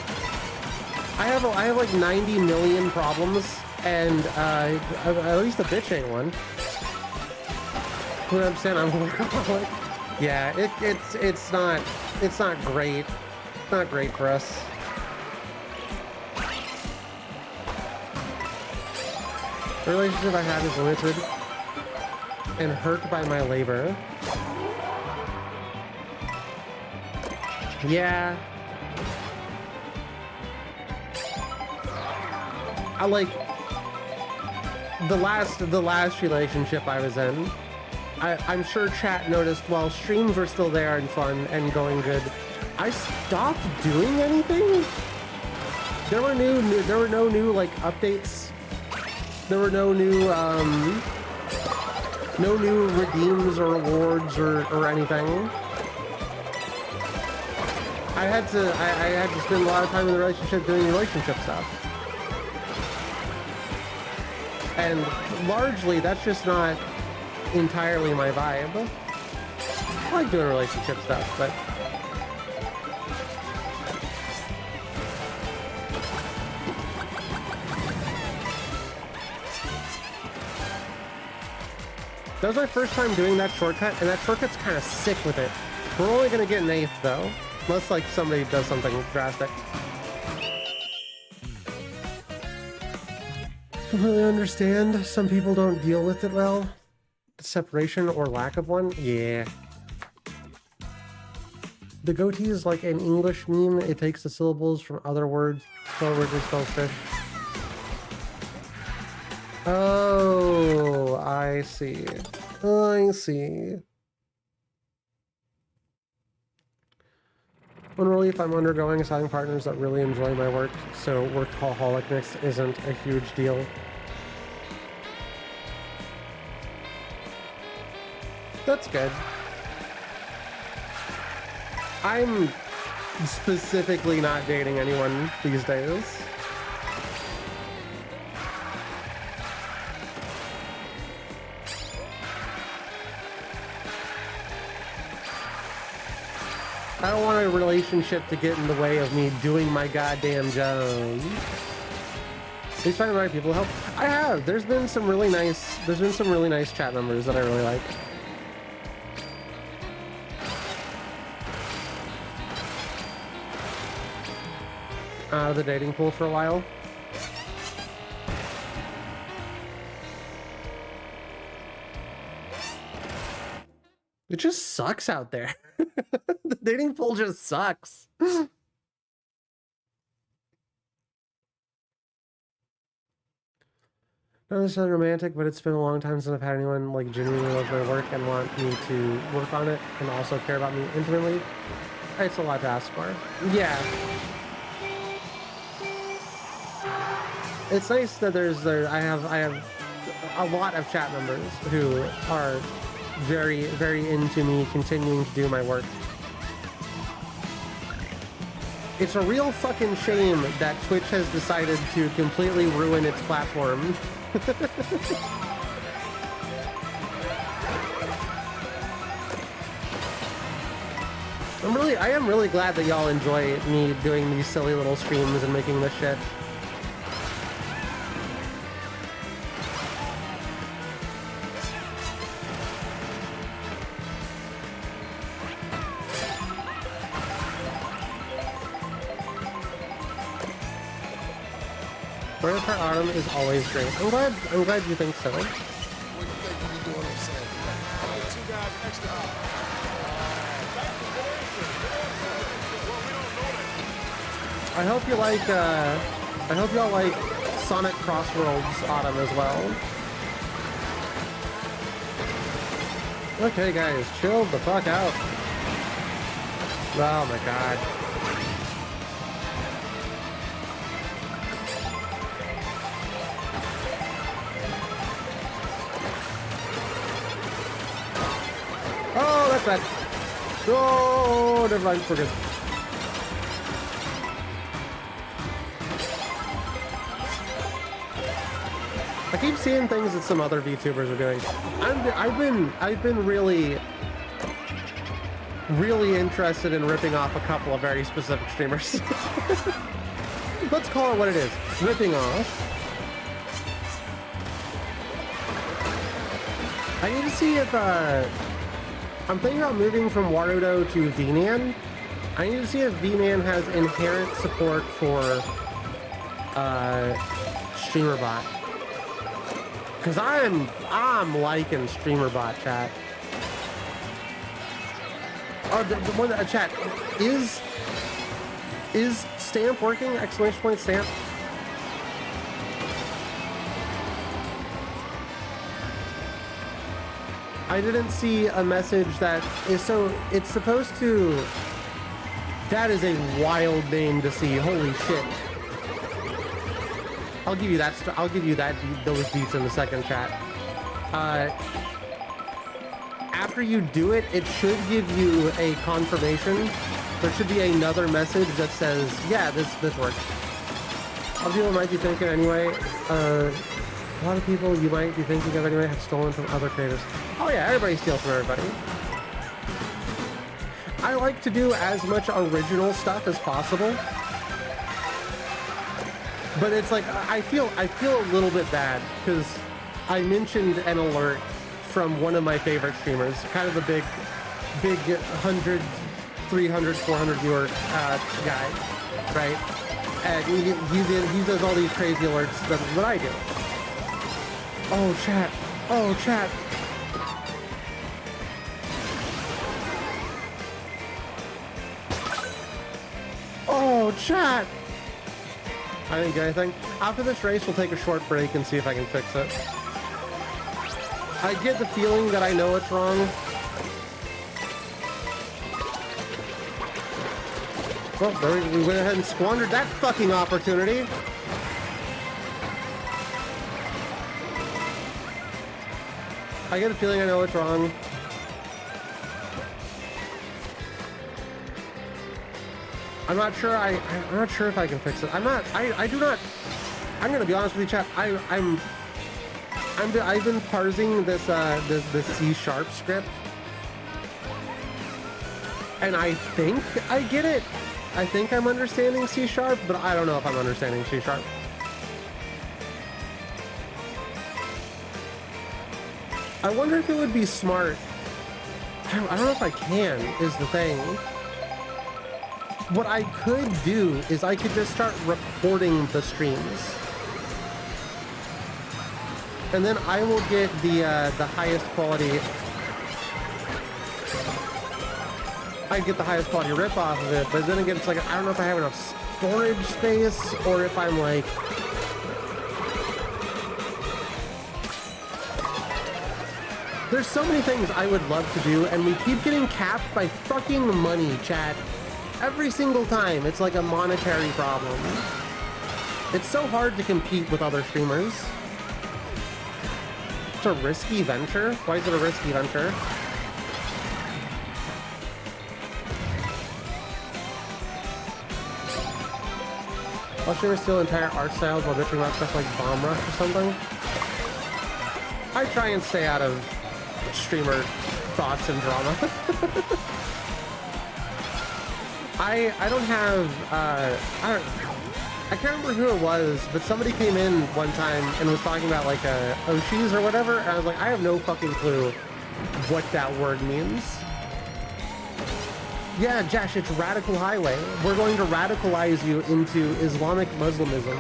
I have like 90 million problems, and at least a bitch ain't one. What I'm saying, I'm a workaholic. Yeah, it's not great. It's not great for us. The relationship I have is limited and hurt by my labor. Yeah. I like the last relationship I was in. I'm sure chat noticed while streams were still there and fun and going good, I stopped doing anything. There were no new like updates. There were no new redeems or rewards or anything. I had to spend a lot of time in the relationship doing relationship stuff. And largely, that's just not entirely my vibe. I like doing relationship stuff, but... That was my first time doing that shortcut, and that shortcut's kind of sick with it. We're only going to get an 8th, though. Unless, like, somebody does something drastic. Completely understand. Some people don't deal with it well. The separation or lack of one? Yeah. The goatee is like an English meme. It takes the syllables from other words. So originally spells fish. Oh, I see. I see. One relief I'm undergoing is having partners that really enjoy my work, so workaholicness isn't a huge deal. That's good. I'm specifically not dating anyone these days. I don't want a relationship to get in the way of me doing my goddamn job. Please find the right people to help. I have. There's been some really nice chat members that I really like. Out of the dating pool for a while. It just sucks out there. The dating pool just sucks. Not necessarily romantic, but it's been a long time since I've had anyone like genuinely love my work and want me to work on it and also care about me intimately. It's a lot to ask for. Yeah. It's nice that I have a lot of chat members who are very, very into me continuing to do my work. It's a real fucking shame that Twitch has decided to completely ruin its platform. I am really glad that y'all enjoy me doing these silly little streams and making this shit. Mario Kart Autumn is always great. I'm glad you think so. What do you think you be doing on Saturday? Two guys extra high. I hope you like, I hope y'all like Sonic Crossworlds Autumn as well. Okay guys, chill the fuck out. Oh my god. Oh, that's bad. Oh, never mind, we're good. I keep seeing things that some other VTubers are doing. I've been really interested in ripping off a couple of very specific streamers. Let's call it what it is. Ripping off. I need to see if I'm thinking about moving from Warudo to VNan. I need to see if VNan has inherent support for StreamerBot. Cause I'm liking StreamerBot, chat. Oh, the one that chat is stamp working? Exclamation point stamp. I didn't see a message that is so. It's supposed to. That is a wild name to see. Holy shit. I'll give you that. I'll give you those beats in the second chat. After you do it, it should give you a confirmation. There should be another message that says, "Yeah, this works." Other people might be thinking anyway. A lot of people you might be thinking of anyway have stolen from other creators. Oh yeah, everybody steals from everybody. I like to do as much original stuff as possible. But it's like, I feel a little bit bad because I mentioned an alert from one of my favorite streamers, kind of a big 100, 300, 400 viewer guy, right? And he does all these crazy alerts that I do. Oh chat, oh chat. Oh chat. I didn't get anything. After this race, we'll take a short break and see if I can fix it. I get the feeling that I know it's wrong. Well, there we went ahead and squandered that fucking opportunity. I get a feeling I know it's wrong. I'm not sure. I'm not sure if I can fix it. I do not. I'm gonna be honest with you, chat. I've been parsing this C# script, and I think I get it. I think I'm understanding C#, but I don't know if I'm understanding C#. I wonder if it would be smart. I don't know if I can. Is the thing. What I could do is I could just start recording the streams. And then I will get the highest quality. I get the highest quality rip off of it, but then again, it's like, I don't know if I have enough storage space or if I'm like... There's so many things I would love to do, and we keep getting capped by fucking money, chat. Every single time, it's like a monetary problem. It's so hard to compete with other streamers. It's a risky venture? Why is it a risky venture? While streamers steal entire art styles while bitching about stuff like Bomb Rush or something? I try and stay out of streamer thoughts and drama. I don't have, I can't remember who it was, but somebody came in one time and was talking about like Oshis or whatever, and I was like, I have no fucking clue what that word means. Yeah, Josh, it's Radical Highway. We're going to radicalize you into Islamic Muslimism.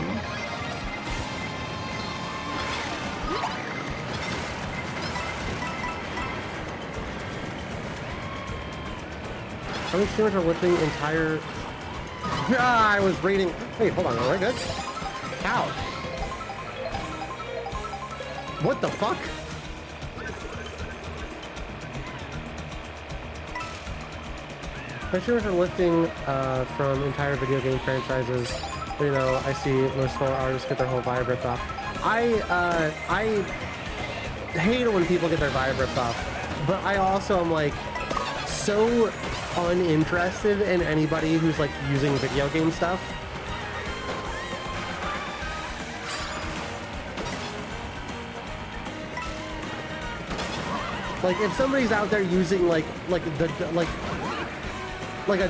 How many streamers are lifting entire... Ah, I was reading... Wait, hold on, am I good? How? What the fuck? My streamers are lifting from entire video game franchises. You know, I see most small artists get their whole vibe ripped off. I hate it when people get their vibe ripped off, but I also am like so uninterested in anybody who's like using video game stuff. Like if somebody's out there using like a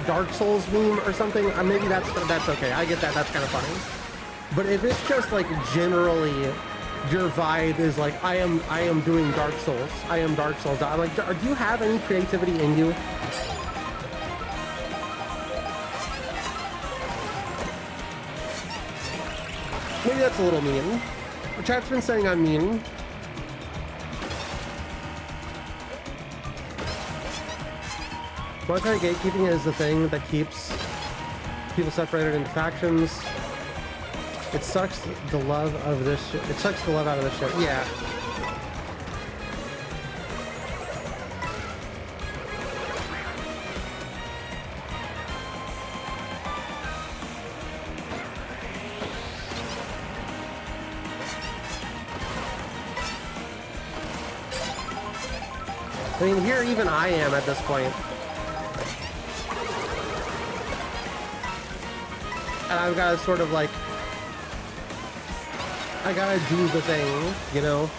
Dark Souls meme or something, maybe that's okay. I get that. That's kind of funny. But if it's just like generally your vibe is like I am doing Dark Souls. I am Dark Souls. I'm like, do you have any creativity in you? Maybe that's a little mean. The chat's been saying I'm mean. Monetary gatekeeping is the thing that keeps people separated into factions. It sucks the love of this shit. It sucks the love out of this shit. Yeah. I mean, here even I am at this point. And I've got to sort of like, I gotta do the thing, you know?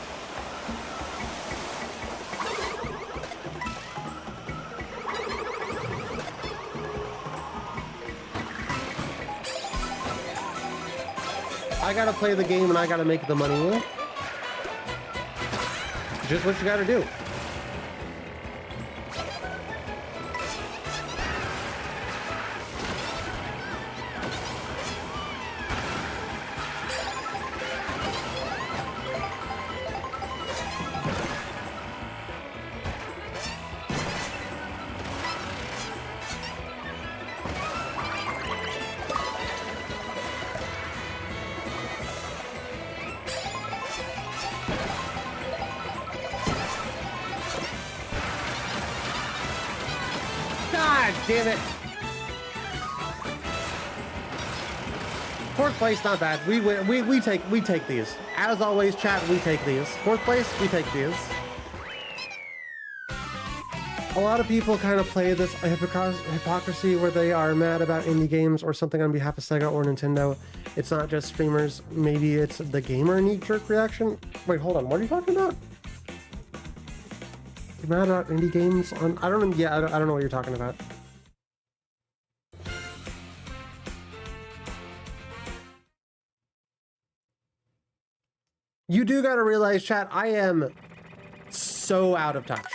I gotta play the game and I gotta make the money. Just what you gotta do. Damn it. Fourth place, not bad. We take these. As always, chat, we take these. Fourth place, we take these. A lot of people kind of play this hypocrisy where they are mad about indie games or something on behalf of Sega or Nintendo. It's not just streamers. Maybe it's the gamer knee-jerk reaction. Wait, hold on. What are you talking about? You're mad about indie games on... I don't know what you're talking about. You do gotta realize, chat, I am so out of touch.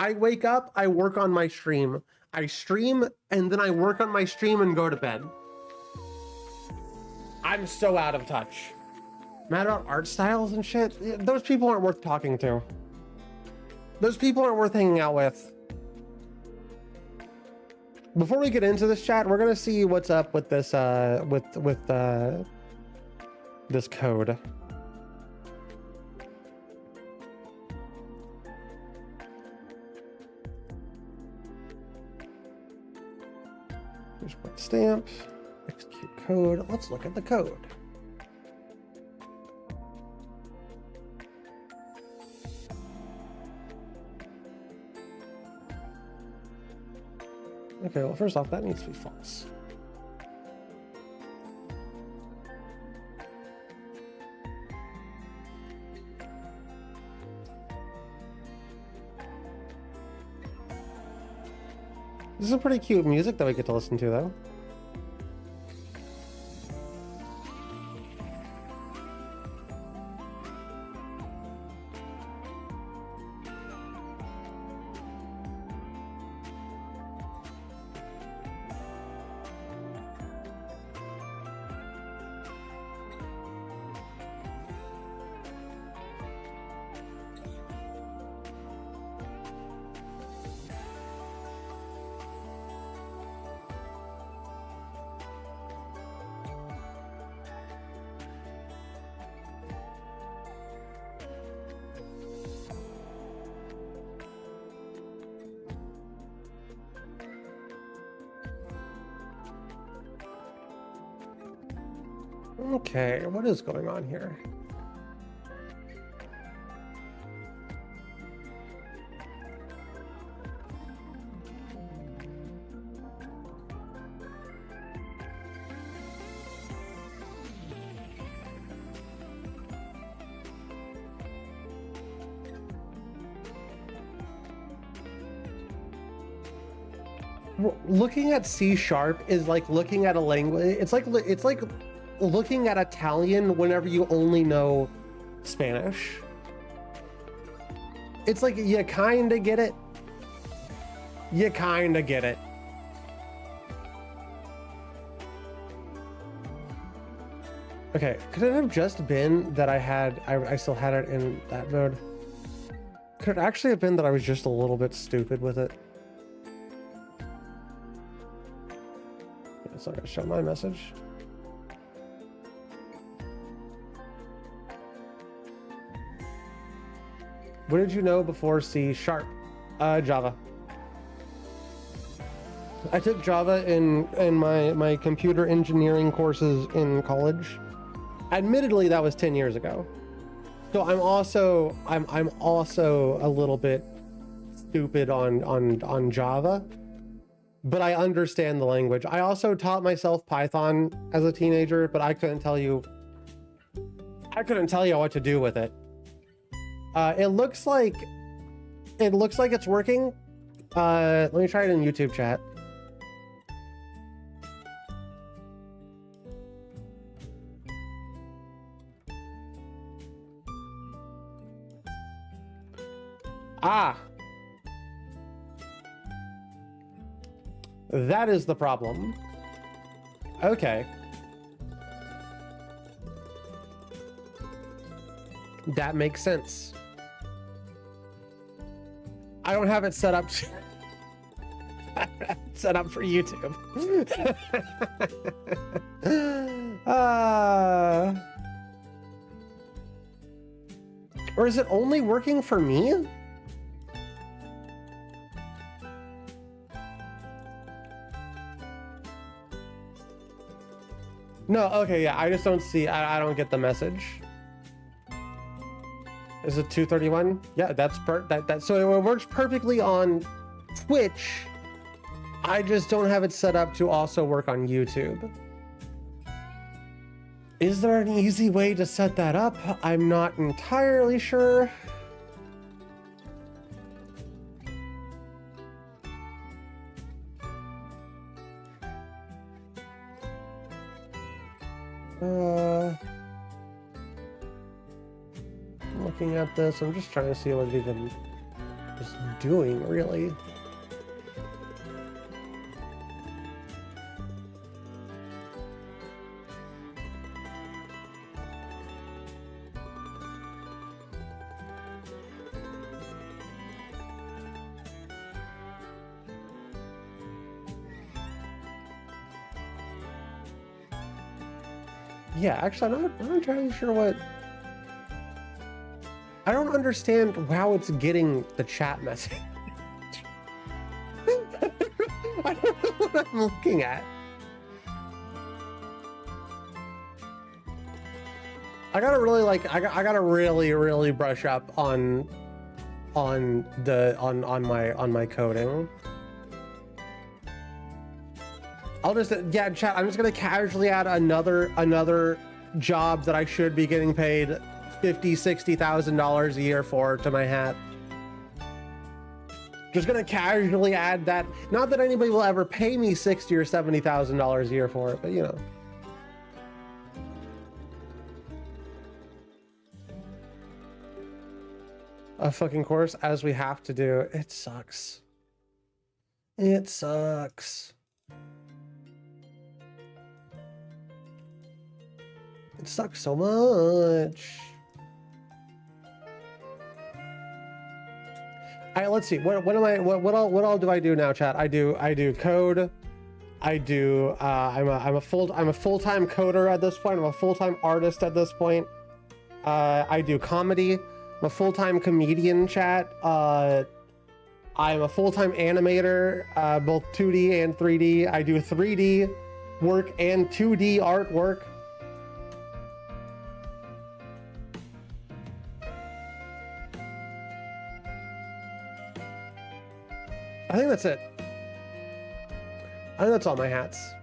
I wake up, I work on my stream. I stream, and then I work on my stream and go to bed. I'm so out of touch. Mad about art styles and shit? Those people aren't worth talking to. Those people aren't worth hanging out with. Before we get into this, chat, we're gonna see what's up with this, this code. Stamp. Execute code. Let's look at the code. Okay, well, first off, that needs to be false. This is a pretty cute music that we get to listen to, though. Okay, what is going on here? Looking at C# is like looking at a language. It's like looking at Italian whenever you only know Spanish. It's like you kinda get it. You kinda get it. Okay, could it have just been that I still had it in that mode? Could it actually have been that I was just a little bit stupid with it? It's not gonna show my message. What did you know before C#? Java. I took Java in my computer engineering courses in college. Admittedly, that was 10 years ago. So I'm also a little bit stupid on Java, but I understand the language. I also taught myself Python as a teenager, but I couldn't tell you what to do with it. It looks like it's working. Let me try it in YouTube chat. Ah, that is the problem. Okay. That makes sense. I don't have it set up for YouTube. Or is it only working for me? No, okay, yeah, I just don't see, I don't get the message. Is it 231? Yeah, that's so it works perfectly on Twitch. I just don't have it set up to also work on YouTube. Is there an easy way to set that up? I'm not entirely sure. Looking at this, I'm just trying to see what it even is doing, really. Yeah, actually, I'm not entirely sure what... I don't understand how it's getting the chat message. I don't know what I'm looking at. I gotta really like I gotta really brush up on my coding. I'll just chat. I'm just gonna casually add another job that I should be getting paid $50,000-$60,000 a year for to my hat. Just gonna casually add that. Not that anybody will ever pay me $60,000 or $70,000 a year for it, but you know. A fucking course as we have to do. It sucks. It sucks. It sucks so much. All right, let's see. What all do I do now, chat? I do code. I do. I'm a full-time coder at this point. I'm a full-time artist at this point. I do comedy. I'm a full-time comedian, chat. I'm a full-time animator, both 2D and 3D. I do 3D work and 2D artwork. I think that's it. I think that's all my hats.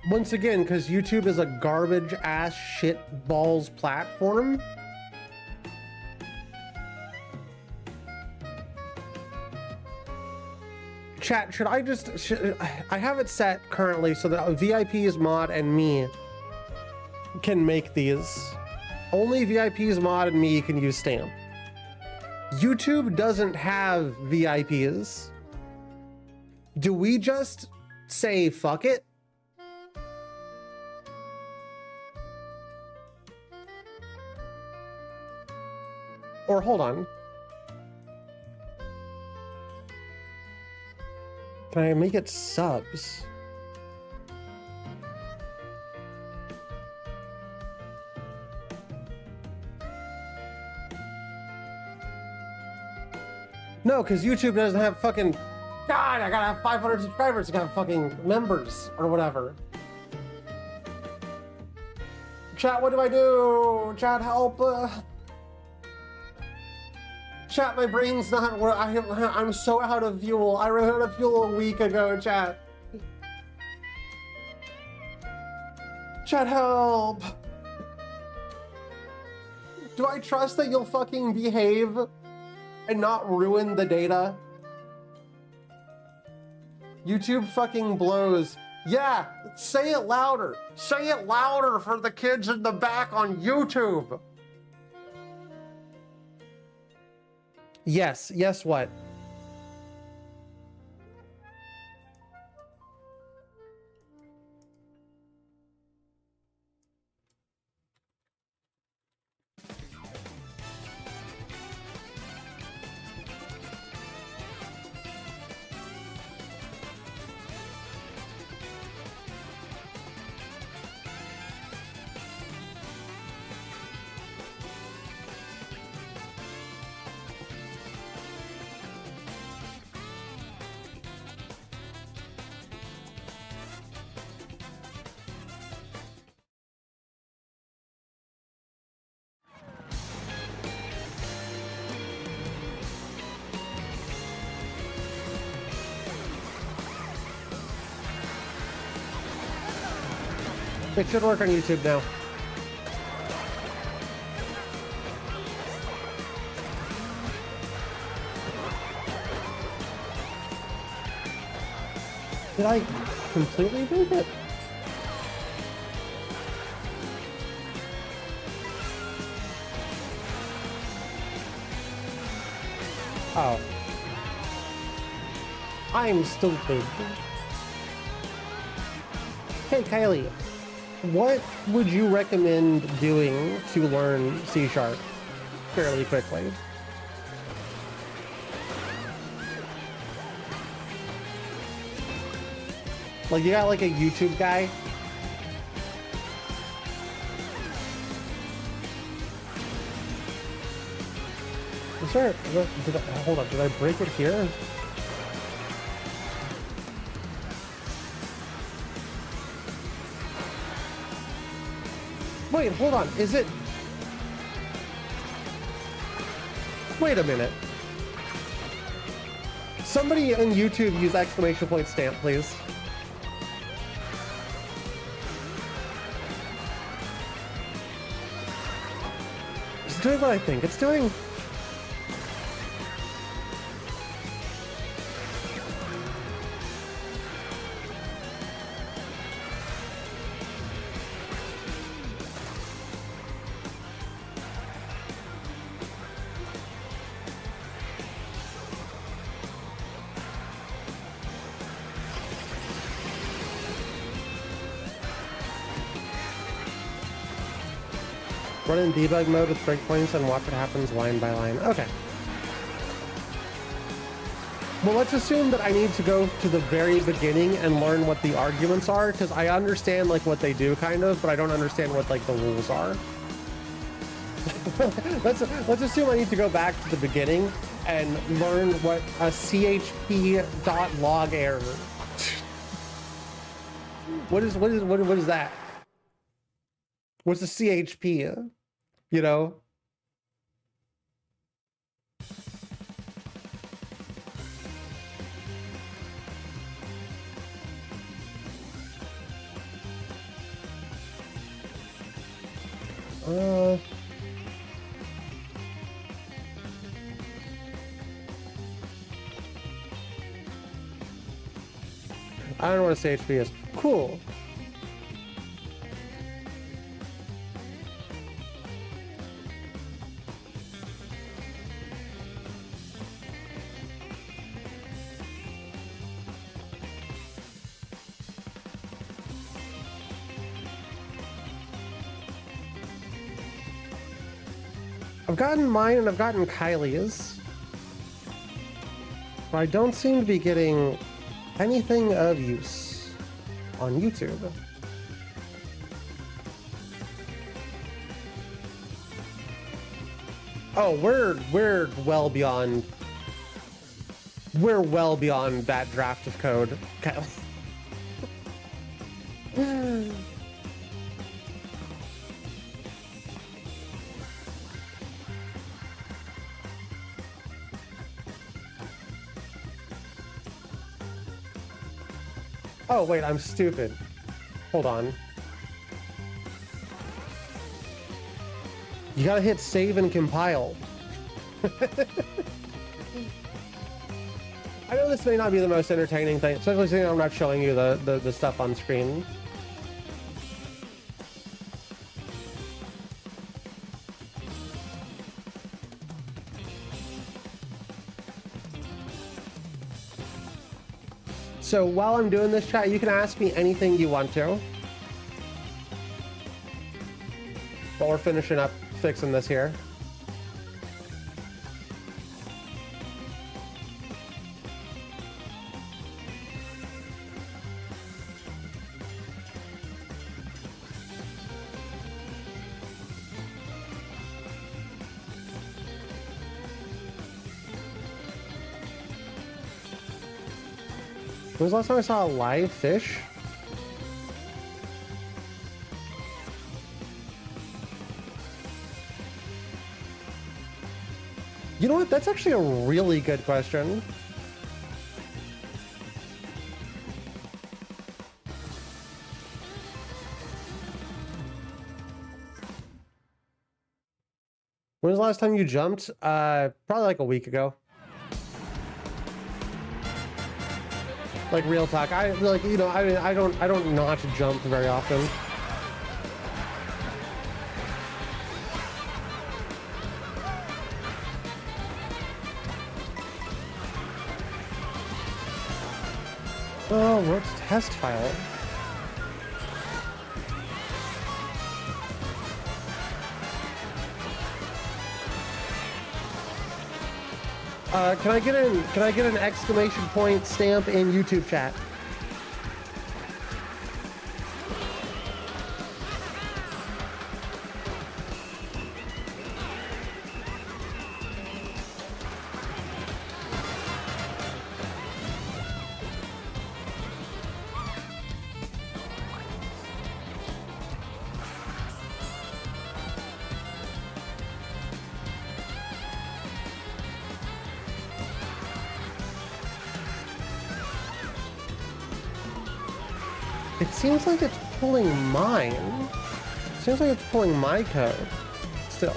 Once again, because YouTube is a garbage ass shit balls platform. Chat, should I just... I have it set currently so that VIPs mod and me can make these. Only VIPs mod and me can use stamp. YouTube doesn't have VIPs. Do we just say fuck it? Or hold on. Can I make it subs? No, because YouTube doesn't have fucking... God, I gotta have 500 subscribers to have fucking members or whatever. Chat, what do I do? Chat, help. Chat, my brain's not... I'm so out of fuel. I ran out of fuel a week ago, chat. Chat, help. Do I trust that you'll fucking behave and not ruin the data? YouTube fucking blows. Yeah, say it louder. Say it louder for the kids in the back on YouTube. Yes, yes what? It should work on YouTube now. Did I completely do it? Oh. I'm stupid. Hey, Kylie. What would you recommend doing to learn C# fairly quickly? Like, you got like a YouTube guy? Is there, hold on, did I break it here? Wait, hold on, is it? Wait a minute. Somebody on YouTube use exclamation point stamp, please. Is it doing what I think it's doing? Run in debug mode with breakpoints and watch what happens line by line. Okay. Well, let's assume that I need to go to the very beginning and learn what the arguments are, because I understand like what they do kind of, but I don't understand what like the rules are. let's assume I need to go back to the beginning and learn what a chp.log error. What is that? What's a CHP? You know? I don't know what a CHP is. Cool. I've gotten mine and I've gotten Kylie's, but I don't seem to be getting anything of use on YouTube. Oh, we're well beyond that draft of code, Kylie. Oh, wait, I'm stupid. Hold on. You gotta hit save and compile. I know this may not be the most entertaining thing, especially since I'm not showing you the stuff on screen. So while I'm doing this, chat, you can ask me anything you want to. While we're finishing up fixing this here. When was the last time I saw a live fish? You know what? That's actually a really good question. When was the last time you jumped? Probably like a week ago. Like real talk, I like, you know, I don't not jump very often. Oh, what's test file? Can I get an exclamation point stamp in YouTube chat? It seems like it's pulling mine. It seems like it's pulling my code still.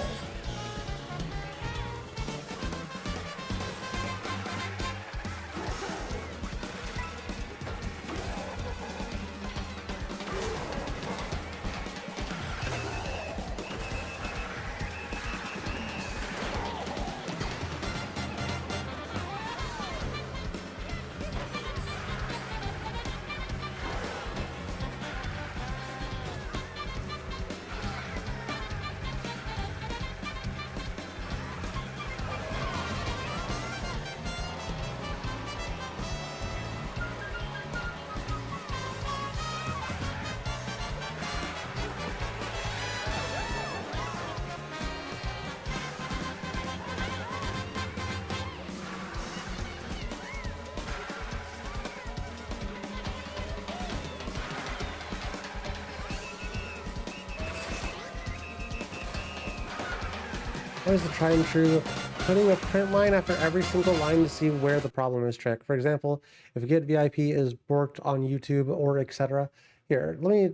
What is the tried and true? Putting a print line after every single line to see where the problem is trick. For example, if Get VIP is borked on YouTube or etc. Here, let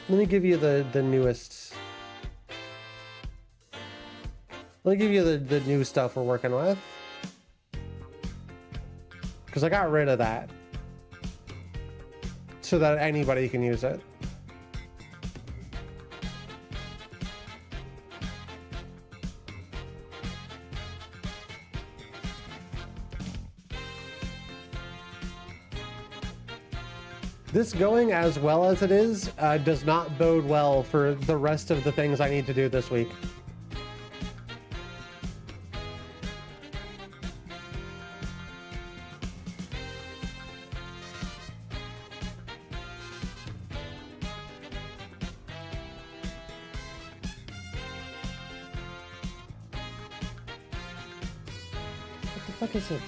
me give you the newest. Let me give you the new stuff we're working with. Because I got rid of that. So that anybody can use it. This going as well as it is does not bode well for the rest of the things I need to do this week. What the fuck is it?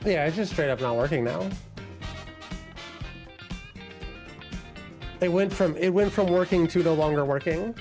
Yeah, it's just straight up not working now. It went from working to no longer working.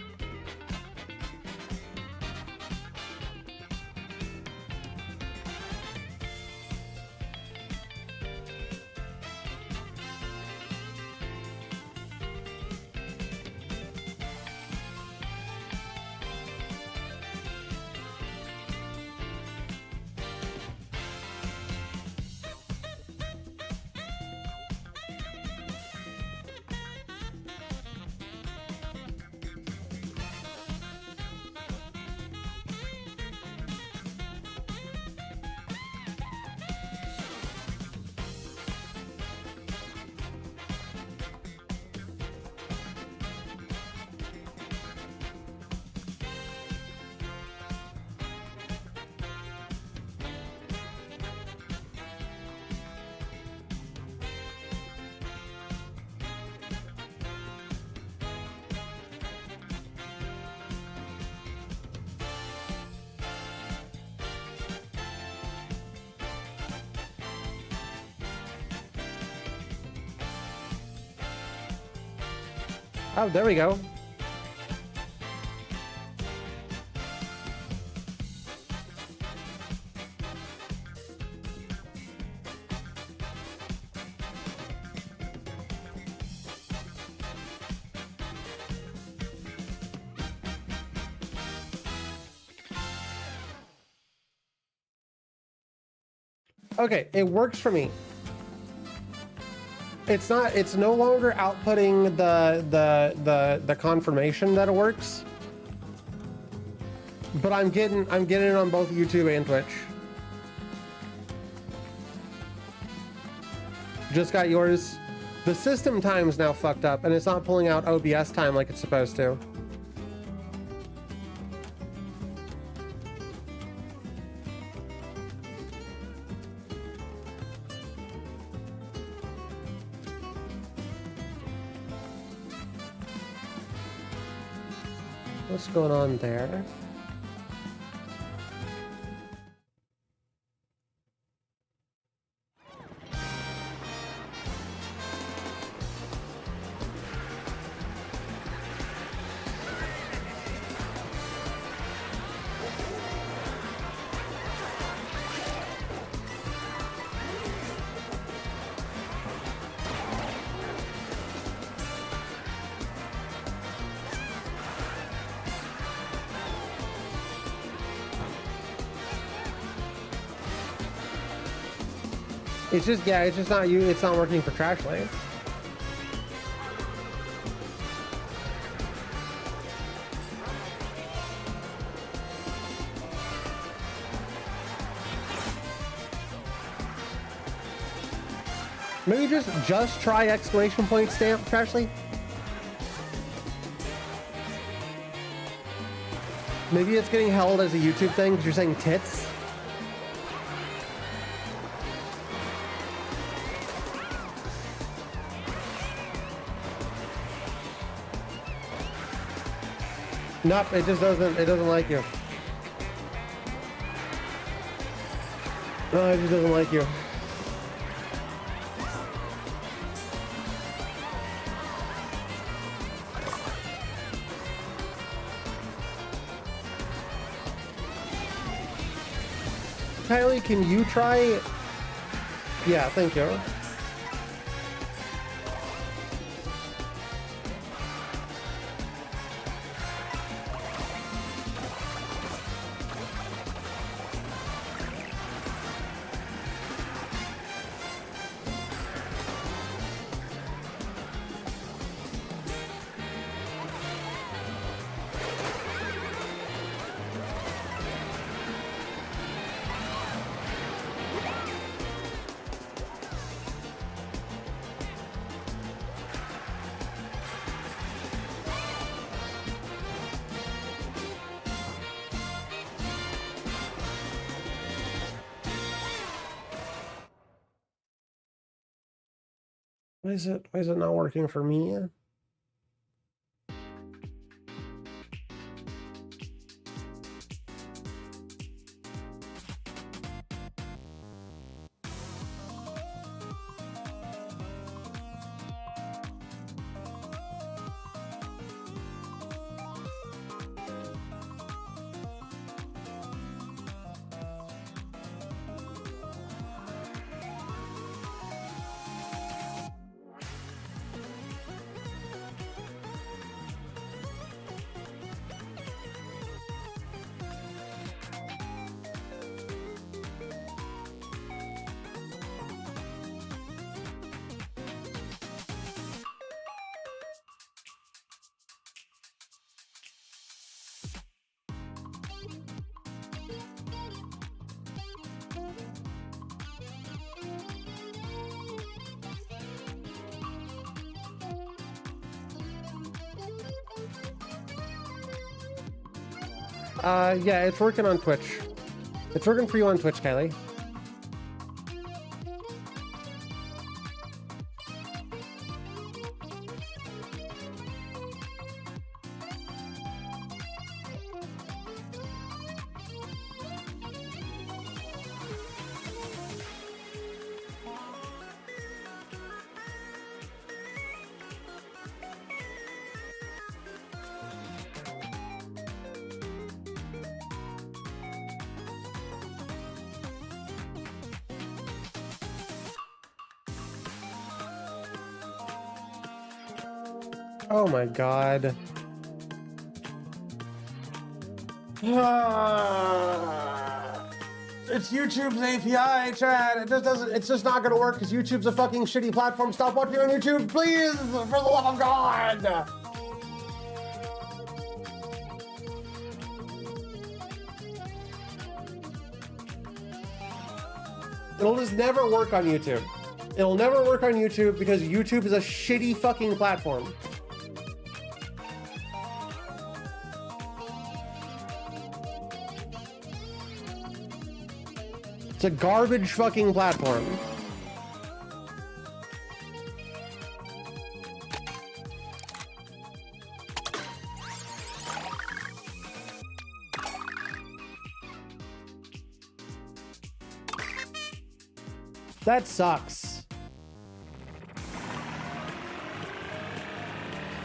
Oh, there we go. Okay, it works for me. It's no longer outputting the confirmation that it works. But I'm getting it on both YouTube and Twitch. Just got yours. The system time's now fucked up and it's not pulling out OBS time like it's supposed to. What's going on there? It's just, yeah, it's just not you. It's not working for Trash Lane. Maybe just try exclamation point stamp, Trashley. Maybe it's getting held as a YouTube thing because you're saying tits. Nope, it just doesn't like you. No, it just doesn't like you. Kylie, can you try? Yeah, thank you. Why is it not working for me? Yeah, it's working on Twitch. It's working for you on Twitch, Kylie. Oh my god. It's YouTube's API, Chad. It just doesn't. It's just not gonna work because YouTube's a fucking shitty platform. Stop watching on YouTube, please, for the love of God. It'll just never work on YouTube. It'll never work on YouTube because YouTube is a shitty fucking platform. It's a garbage fucking platform. That sucks.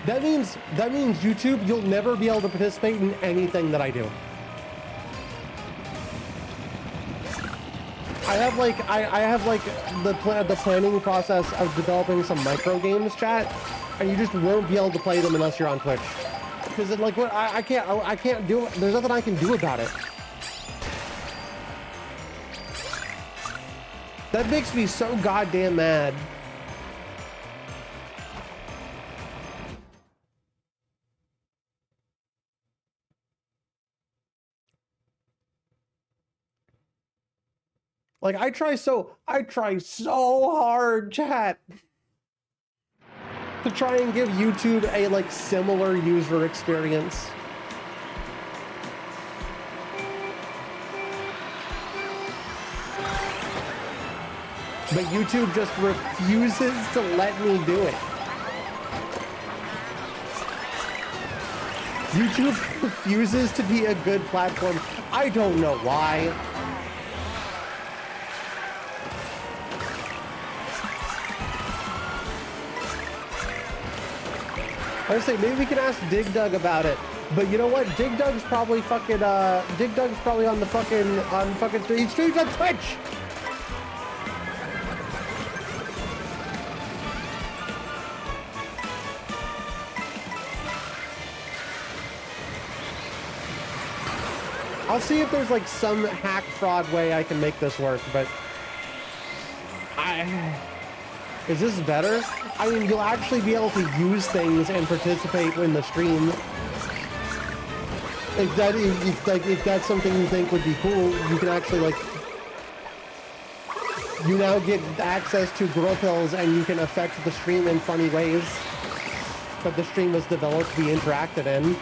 That means YouTube, you'll never be able to participate in anything that I do. I have like the planning process of developing some micro games, chat, and you just won't be able to play them unless you're on Twitch. Because like what I can't do. There's nothing I can do about it. That makes me so goddamn mad. Like I try so hard, chat, to try and give YouTube a like similar user experience. But YouTube just refuses to let me do it. YouTube refuses to be a good platform. I don't know why. I was saying maybe we can ask Dig Dug about it. But you know what? Dig Dug's probably fucking Dig Dug's probably on the fucking he streams on Twitch. I'll see if there's like some hack fraud way I can make this work, but is this better? I mean, you'll actually be able to use things and participate in the stream. If that's something you think would be cool, you can actually like, you now get access to growth hills and you can affect the stream in funny ways that the stream was developed to be interacted in.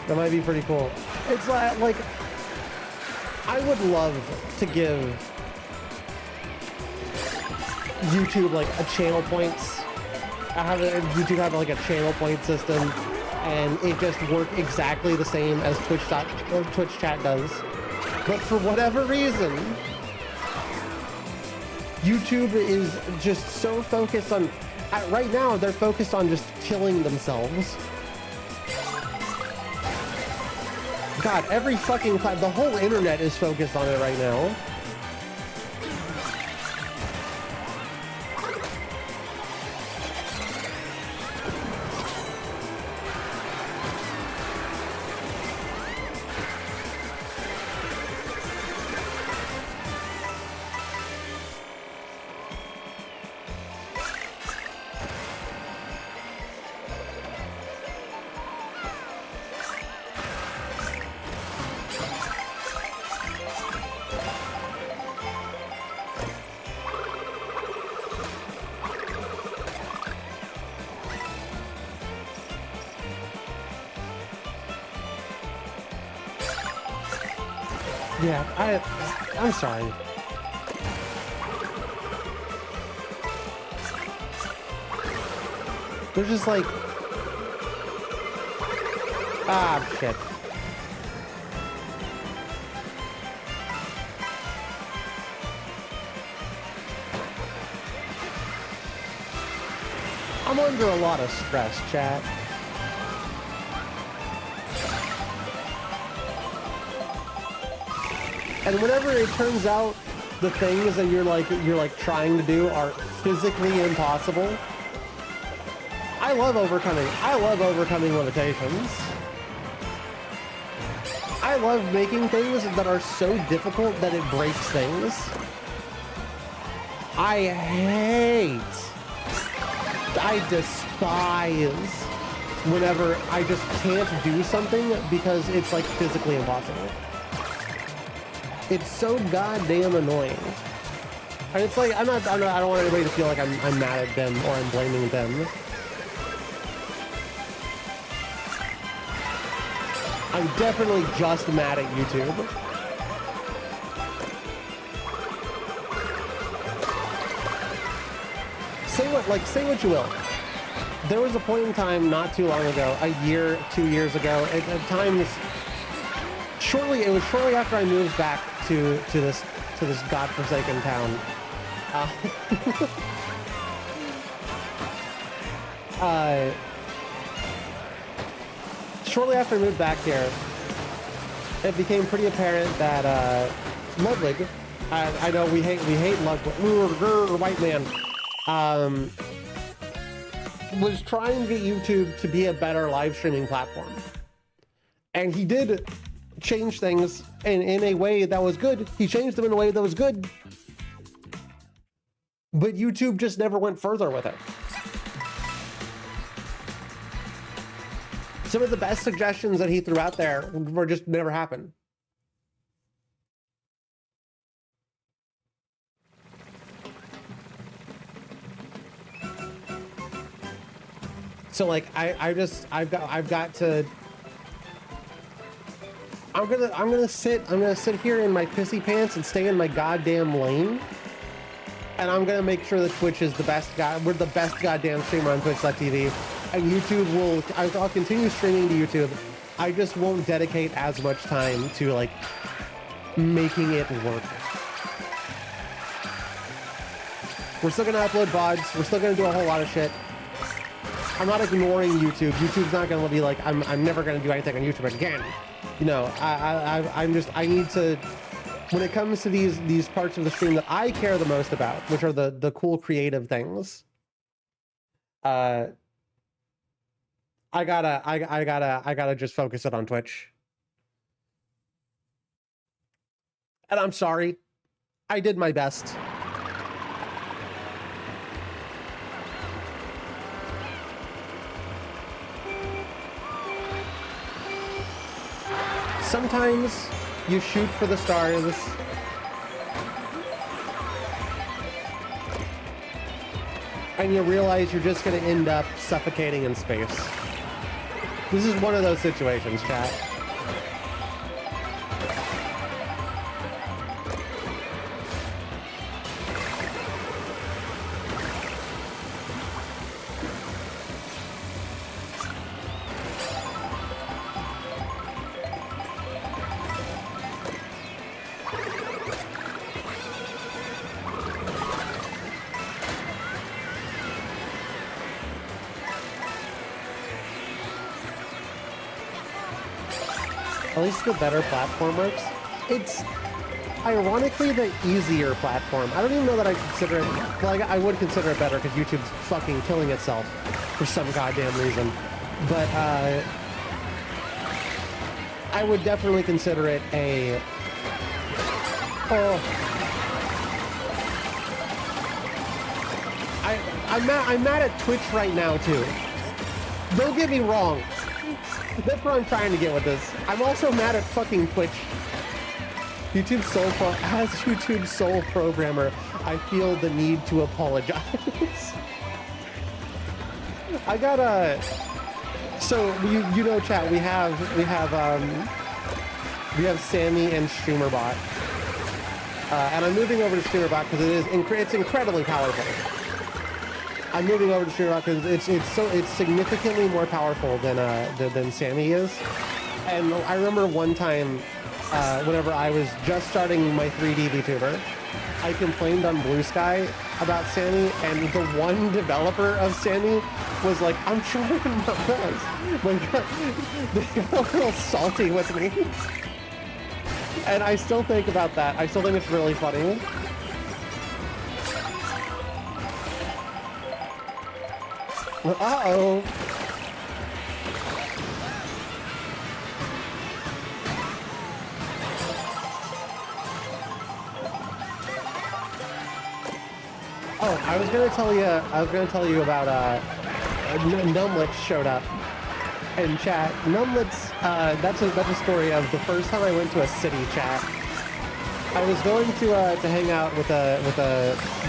That might be pretty cool. It's like I would love to give YouTube like a channel points. YouTube have like a channel point system, and it just work exactly the same as Twitch chat does. But for whatever reason, YouTube is just so focused on. Right now, they're focused on just killing themselves. God, every fucking the whole internet is focused on it right now. Yeah, I'm sorry. They're just like, shit. I'm under a lot of stress, chat. And whenever it turns out the things that you're like trying to do are physically impossible, I love overcoming limitations. I love making things that are so difficult that it breaks things. I despise whenever I just can't do something because it's like physically impossible. It's so goddamn annoying. And it's like I don't want anybody to feel like I'm mad at them or I'm blaming them. I'm definitely just mad at YouTube. Say what you will. There was a point in time not too long ago, a year, 2 years ago, at times, it was shortly after I moved back to this godforsaken town. Shortly after I moved back here, it became pretty apparent that Ludwig, I know we hate Ludwig, white man, was trying to get YouTube to be a better live streaming platform. And he did change things in a way that was good. He changed them in a way that was good. But YouTube just never went further with it. Some of the best suggestions that he threw out there were just never happened. So like I'm gonna sit here in my pissy pants and stay in my goddamn lane. And I'm gonna make sure that Twitch is the best we're the best goddamn streamer on Twitch.tv. And YouTube I'll continue streaming to YouTube. I just won't dedicate as much time to like making it work. We're still gonna upload VODs. We're still gonna do a whole lot of shit. I'm not ignoring YouTube. YouTube's not gonna be like, I'm never gonna do anything on YouTube again. You know, I need to, when it comes to these parts of the stream that I care the most about, which are the cool creative things, I gotta just focus it on Twitch. And I'm sorry. I did my best. Sometimes you shoot for the stars. And you realize you're just going to end up suffocating in space. This is one of those situations, chat. At least the better platform works. It's ironically the easier platform. I don't even know that I consider it, well, I would consider it better because YouTube's fucking killing itself for some goddamn reason. But I would definitely consider it a, I'm mad at Twitch right now too. Don't get me wrong. That's what I'm trying to get with this. I'm also mad at fucking Twitch. As YouTube's sole programmer, I feel the need to apologize. I gotta. So you know, chat. We have Sammy and StreamerBot, and I'm moving over to StreamerBot because it's incredibly powerful. I'm moving over to StreamerBot because it's significantly more powerful than Sammy is. And I remember one time, whenever I was just starting my 3D VTuber, I complained on Blue Sky about Sammy, and the one developer of Sammy was like, "I'm trying my best." Like, they got a little salty with me. And I still think about that. I still think it's really funny. Uh-oh. Oh, I was gonna tell you about Numlets showed up in chat. Numlets, that's a story of the first time I went to a city chat. I was going to hang out with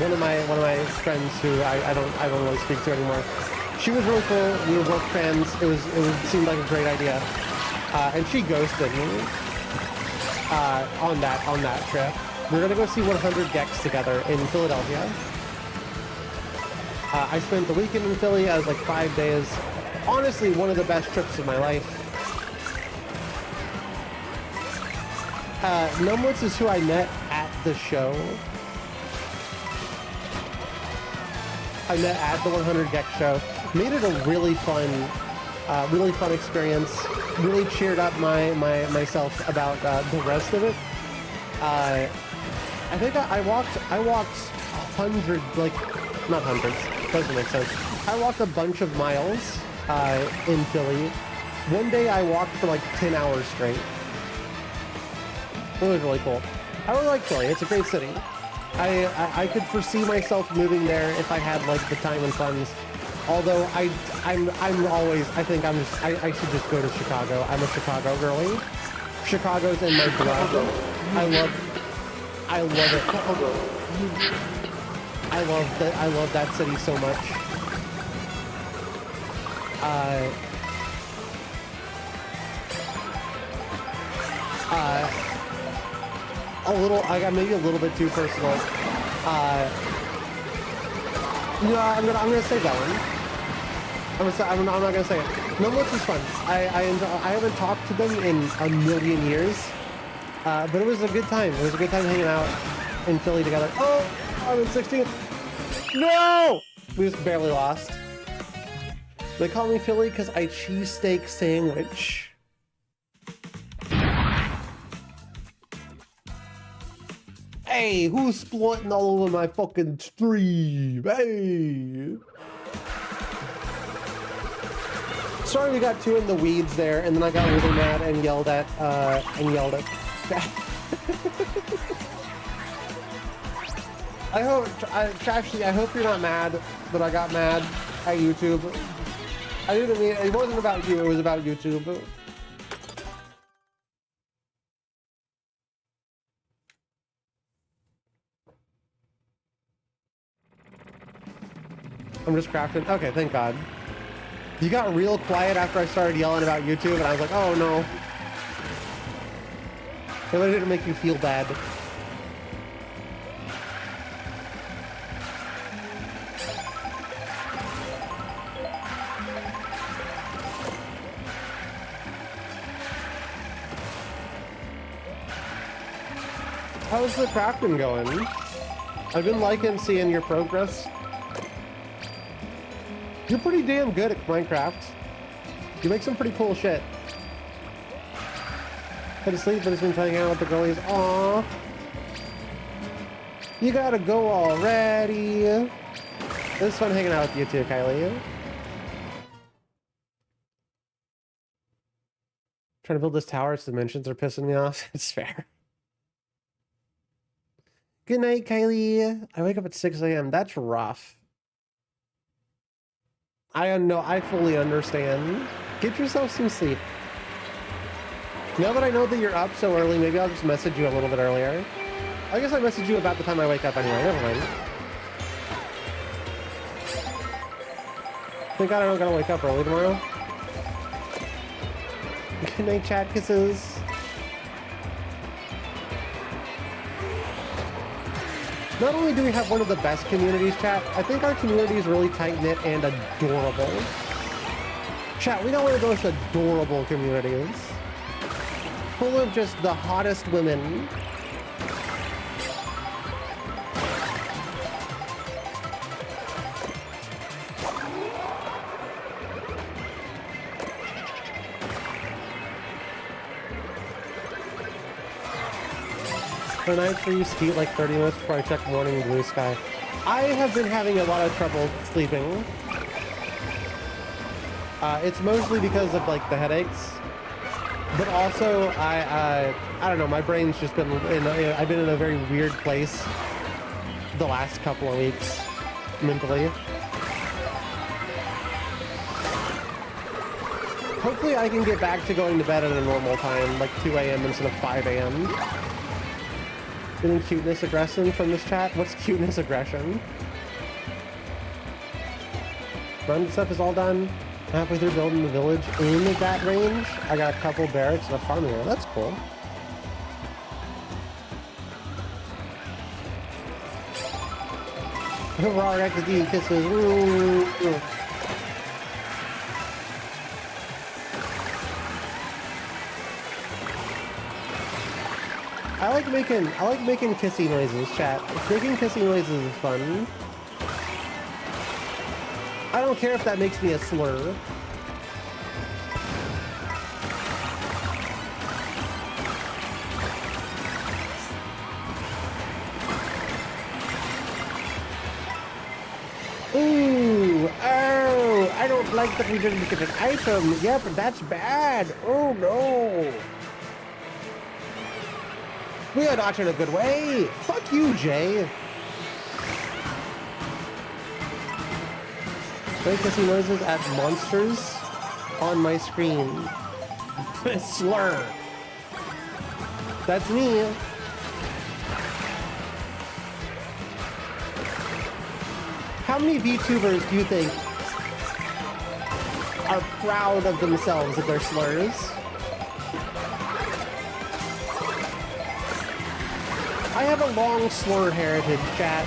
one of my friends who I don't really speak to anymore. She was really cool. We were both fans. It seemed like a great idea, and she ghosted me on that trip. We're gonna go see 100 Gex together in Philadelphia. I spent the weekend in Philly. I was like 5 days. Honestly, one of the best trips of my life. Numlets is who I met at the show. I met at the 100 Gex show. Made it a really fun experience. Really cheered up myself about the rest of it. I think I walked not hundreds. Doesn't make sense. I walked a bunch of miles in Philly. One day I walked for like 10 hours straight. It was really cool. I really like Philly. It's a great city. I could foresee myself moving there if I had like the time and funds. Although I should just go to Chicago. I'm a Chicago girly. Chicago's in my blood. I love it. I love that city so much. I got maybe a little bit too personal. I'm gonna say that one. I'm not gonna say it. Numlets is fun. I haven't talked to them in a million years, but it was a good time. It was a good time hanging out in Philly together. Oh, I'm in 16th. No, we just barely lost. They call me Philly because I cheesesteak sandwich. Hey, who's splitting all over my fucking stream? Hey! Sorry we got too in the weeds there, and then I got really mad and yelled at I hope you're not mad that I got mad at YouTube. I didn't mean, it wasn't about you, it was about YouTube. I'm just crafting. Okay, thank God. You got real quiet after I started yelling about YouTube, and I was like, oh no. I wanted to make you feel bad. How's the crafting going? I've been liking seeing your progress. You're pretty damn good at Minecraft. You make some pretty cool shit. Had to sleep, but it's been hanging out with the girlies. Aww. You gotta go already. It was fun hanging out with you too, Kylie. Trying to build this tower, its dimensions are pissing me off. It's fair. Good night, Kylie. I wake up at 6 a.m. That's rough. I know, I fully understand. Get yourself some sleep. Now that I know that you're up so early, maybe I'll just message you a little bit earlier. I guess I message you about the time I wake up anyway. Never mind. Thank God I don't gotta wake up early tomorrow. Good night, chat kisses. Not only do we have one of the best communities, chat, I think our community is really tight-knit and adorable. Chat, we got one of those adorable communities. Full of just the hottest women. For nights where you ski like 30 minutes before I check morning blue sky. I have been having a lot of trouble sleeping. It's mostly because of like the headaches, but also I don't know. My brain's just been I've been in a very weird place the last couple of weeks mentally. Hopefully I can get back to going to bed at a normal time, like 2 a.m. instead of 5 a.m. Getting cuteness aggression from this chat? What's cuteness aggression? Run stuff is all done. Halfway through building the village in that range. I got a couple barracks and a farming area. That's cool. Raw XD kisses. Ooh. I like making kissy noises, chat. Making kissy noises is fun. I don't care if that makes me a slur. Ooh, oh, I don't like that we didn't get an item. Yep, that's bad. Oh no. We are not in a good way. Fuck you, Jay. Play kissing noises at monsters on my screen. Slur. That's me. How many VTubers do you think are proud of themselves of their slurs? I have a long slur heritage, chat.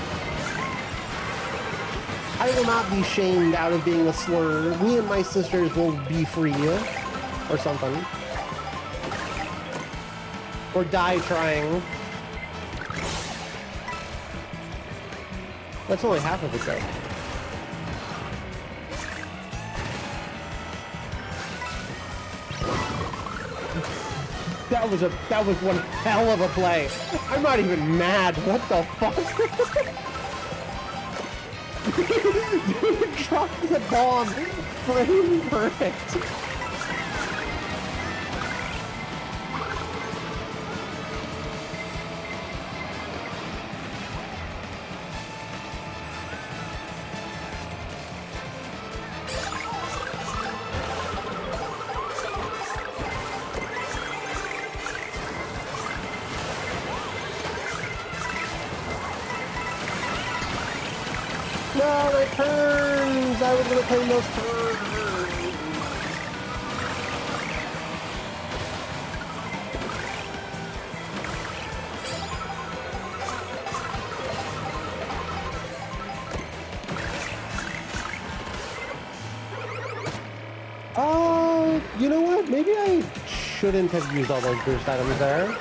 I will not be shamed out of being a slur. Me and my sisters will be free. Or something. Or die trying. That's only half of it, though. That was one hell of a play. I'm not even mad. What the fuck? Dude dropped the bomb. Frame perfect. No, my turns! I was gonna claim those turns! You know what? Maybe I shouldn't have used all those boost items there.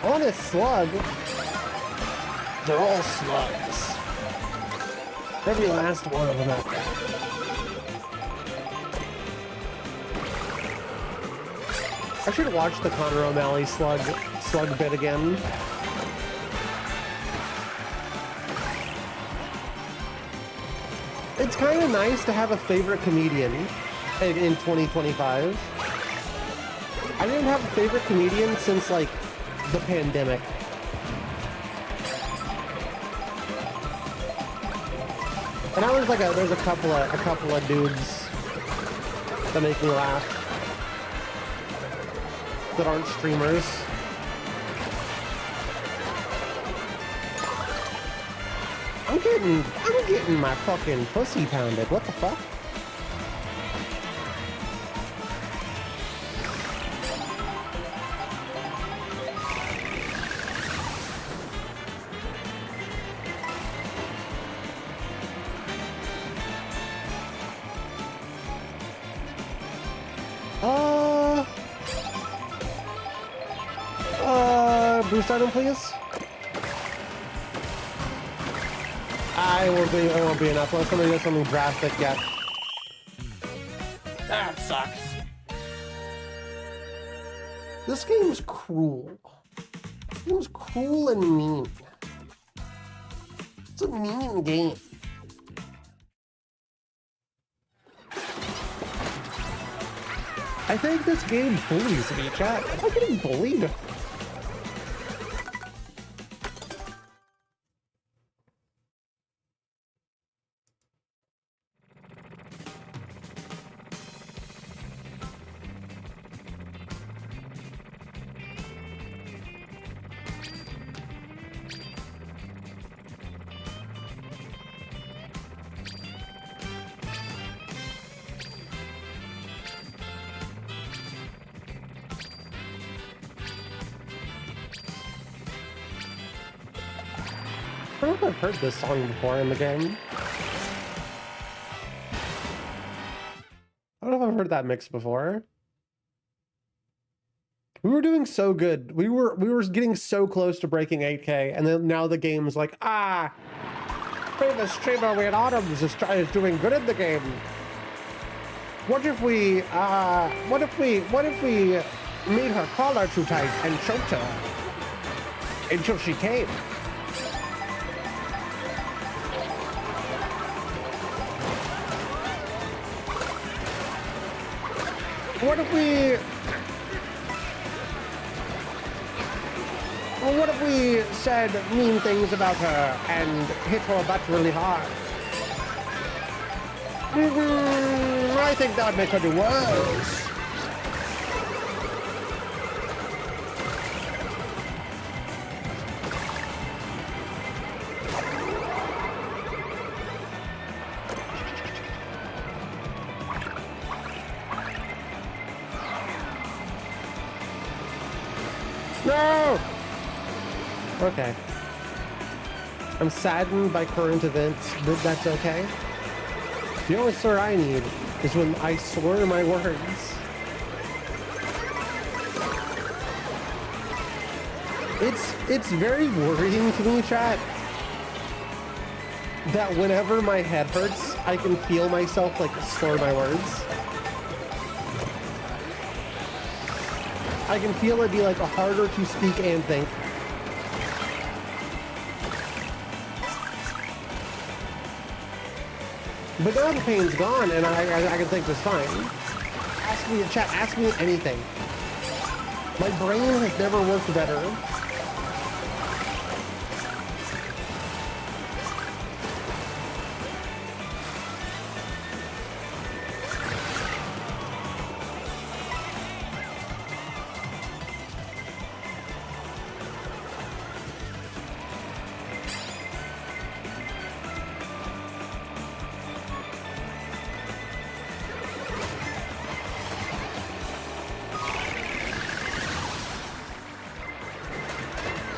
Honest slug. They're all slugs. Every last one of them out there. I should watch the Connor O'Malley slug bit again. It's kind of nice to have a favorite comedian in 2025. I didn't have a favorite comedian since like the pandemic. And I was like, there's a couple of dudes that make me laugh that aren't streamers. I'm getting my fucking pussy pounded. What the fuck? Boost item, please. It won't be enough. Unless somebody does something drastic yet. That sucks. This game's cruel. This game's cruel and mean. It's a mean game. I think this game bullies me, chat. Am I getting bullied? I don't know if I've heard this song before in the game. I don't know if I've heard that mix before. We were doing so good. We were getting so close to breaking 8K, and then now the game's like, famous streamer Wayne Autumns is doing good in the game. What if we made her collar too tight and choked her until she came? What if we said mean things about her and hit her butt really hard? I think that would make her do worse. No! Okay. I'm saddened by current events, but that's okay. The only slur I need is when I slur my words. It's very worrying to me, chat, that whenever my head hurts, I can feel myself like slur my words. I can feel it be like harder to speak and think. But now the pain's gone and I can think just fine. Ask me, chat, ask me anything. My brain has never worked better.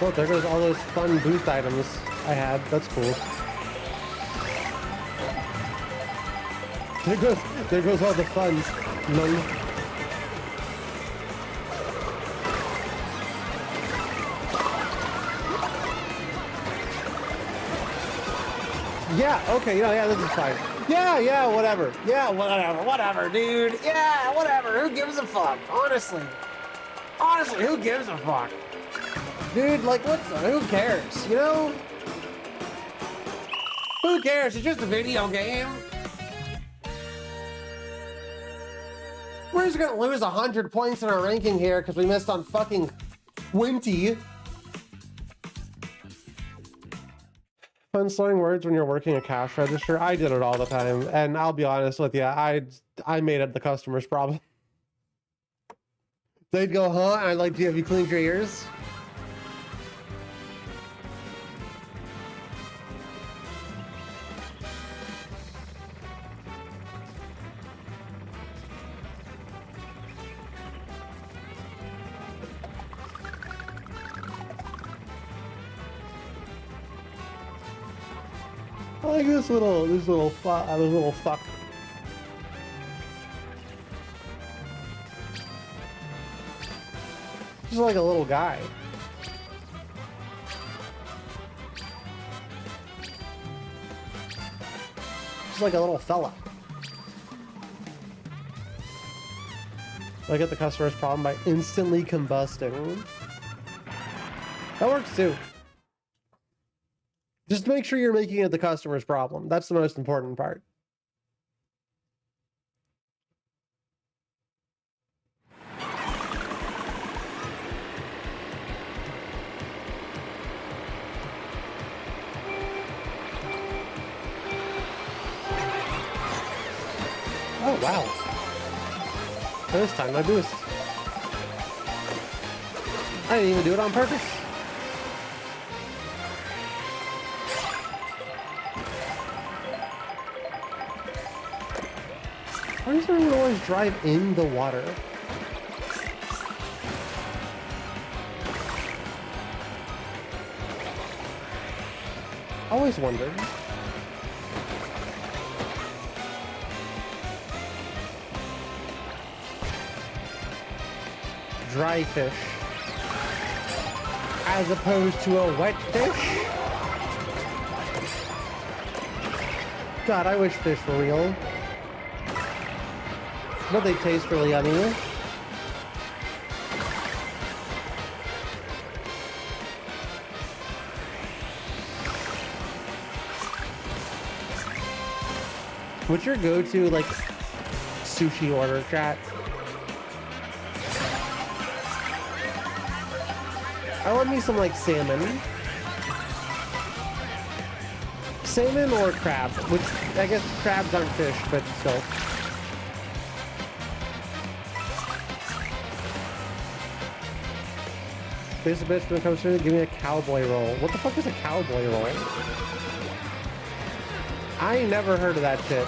Oh, there goes all those fun boost items I had. That's cool. There goes all the fun. None. Yeah, okay, yeah, this is fine. Yeah, whatever. Yeah, whatever, dude. Yeah, whatever. Who gives a fuck? Honestly, who gives a fuck? Dude, like, who cares, you know? Who cares? It's just a video game. We're just gonna lose 100 points in our ranking here because we missed on fucking 20. Fun slurring words when you're working a cash register. I did it all the time, and I'll be honest with you, I made it the customer's problem. They'd go, huh? And I'd like, have you cleaned your ears? I like this little fuck. Just like a little guy. Just like a little fella. I get the customer's problem by instantly combusting. That works too. Just make sure you're making it the customer's problem. That's the most important part. Oh, wow. This time I boost. I didn't even do it on purpose. Why does everyone always drive in the water? Always wondered. Dry fish as opposed to a wet fish. God, I wish fish were real. But they taste really yummy. What's your go-to, like, sushi order, chat? I want me some, like, salmon. Salmon or crab, which, I guess crabs aren't fish, but still. Face a bitch when it comes to it, give me a cowboy roll. What the fuck is a cowboy roll? I ain't never heard of that shit.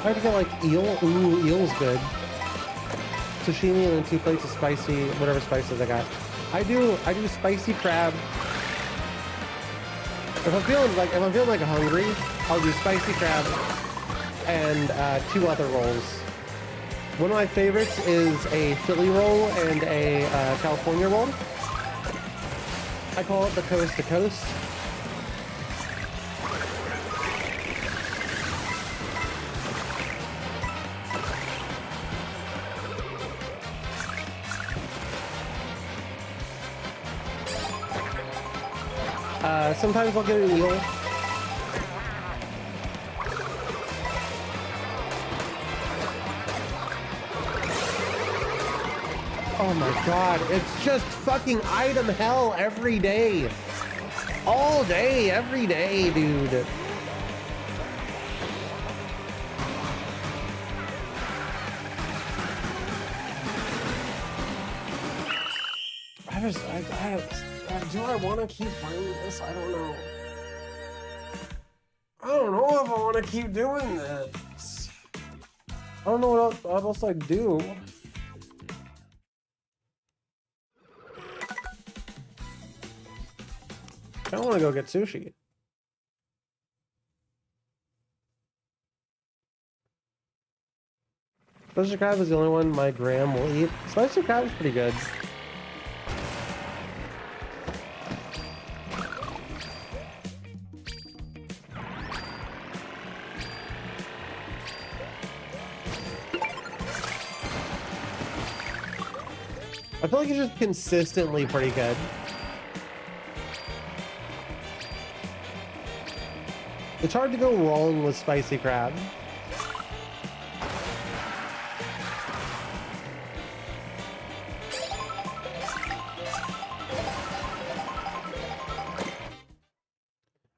I have to get like eel. Ooh, eel's good. Sashimi and then 2 plates of spicy, whatever spices I got. I do spicy crab. If I'm feeling like hungry, I'll do spicy crab and 2 other rolls. One of my favorites is a Philly roll and a California roll. I call it the coast to coast. Sometimes I'll get an eel. Oh my god, it's just fucking item hell every day. All day, every day, dude. Do I want to keep playing this? I don't know. I don't know if I want to keep doing this. I don't know what else I do. I don't want to go get sushi. Spicy crab is the only one my gram will eat. Spicy crab is pretty good. I feel like it's just consistently pretty good. It's hard to go wrong with spicy crab.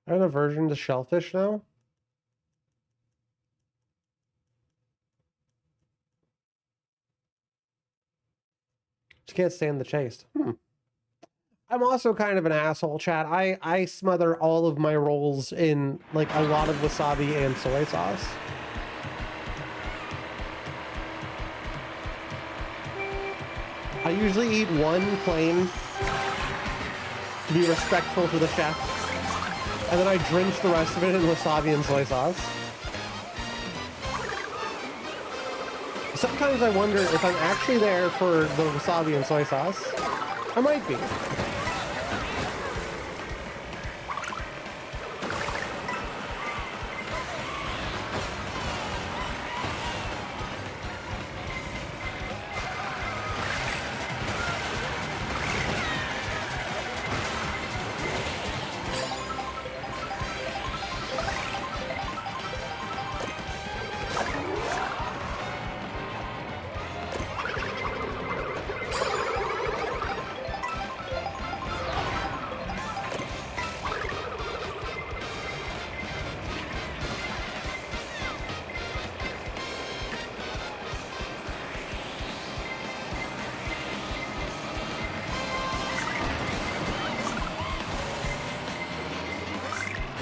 I have an aversion to shellfish now. Just can't stand the taste. I'm also kind of an asshole, chat. I smother all of my rolls in like a lot of wasabi and soy sauce. I usually eat one plain to be respectful to the chef. And then I drench the rest of it in wasabi and soy sauce. Sometimes I wonder if I'm actually there for the wasabi and soy sauce. I might be.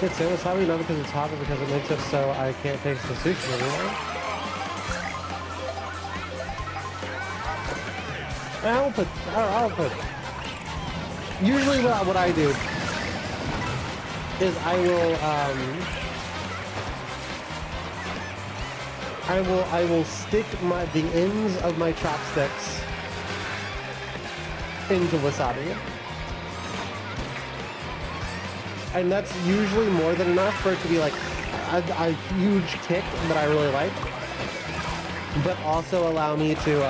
It's wasabi not because it's hot, but because it makes it so I can't taste the sushi anymore. I'll put. Usually, what I do is I will stick the ends of my chopsticks into wasabi. And that's usually more than enough for it to be like a huge kick that I really like, but also allow me to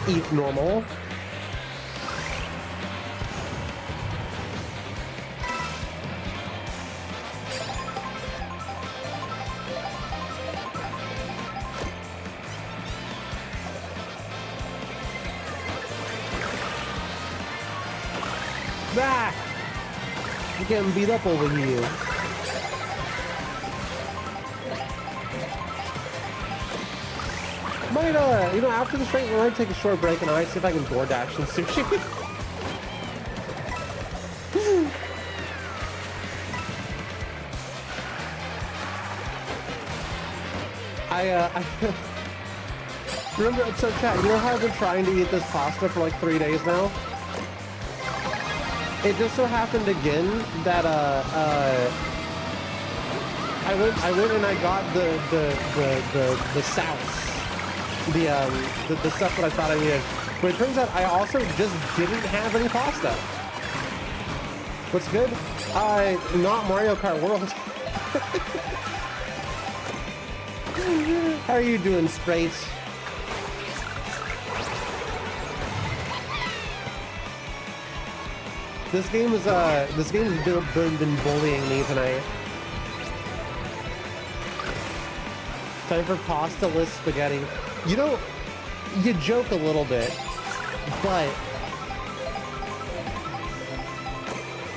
eat normal. Ah! I'm getting beat up over here. Might, after the stream, we might take a short break and I might see if I can DoorDash some sushi. I remember, so chat, you know how I've been trying to eat this pasta for like 3 days now? It just so happened again that I went and I got the sauce, the stuff that I thought I needed. But it turns out I also just didn't have any pasta. What's good? Not Mario Kart World. How are you doing, Sprite? This game is been bullying me tonight. Time for pasta-less spaghetti. You know, you joke a little bit, but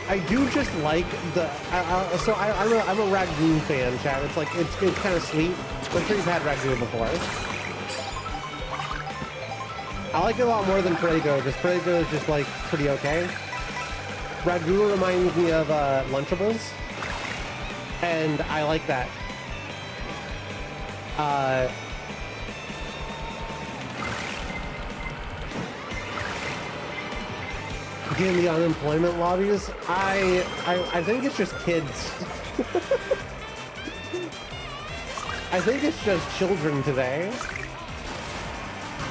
I do just like the. I'm a ragu fan, chat. It's like it's kind of sweet. I'm sure you've had ragu before. I like it a lot more than Prego, because Prego is just like pretty okay. Ragu reminds me of Lunchables, and I like that. Getting the unemployment lobbies, I think it's just kids. I think it's just children today.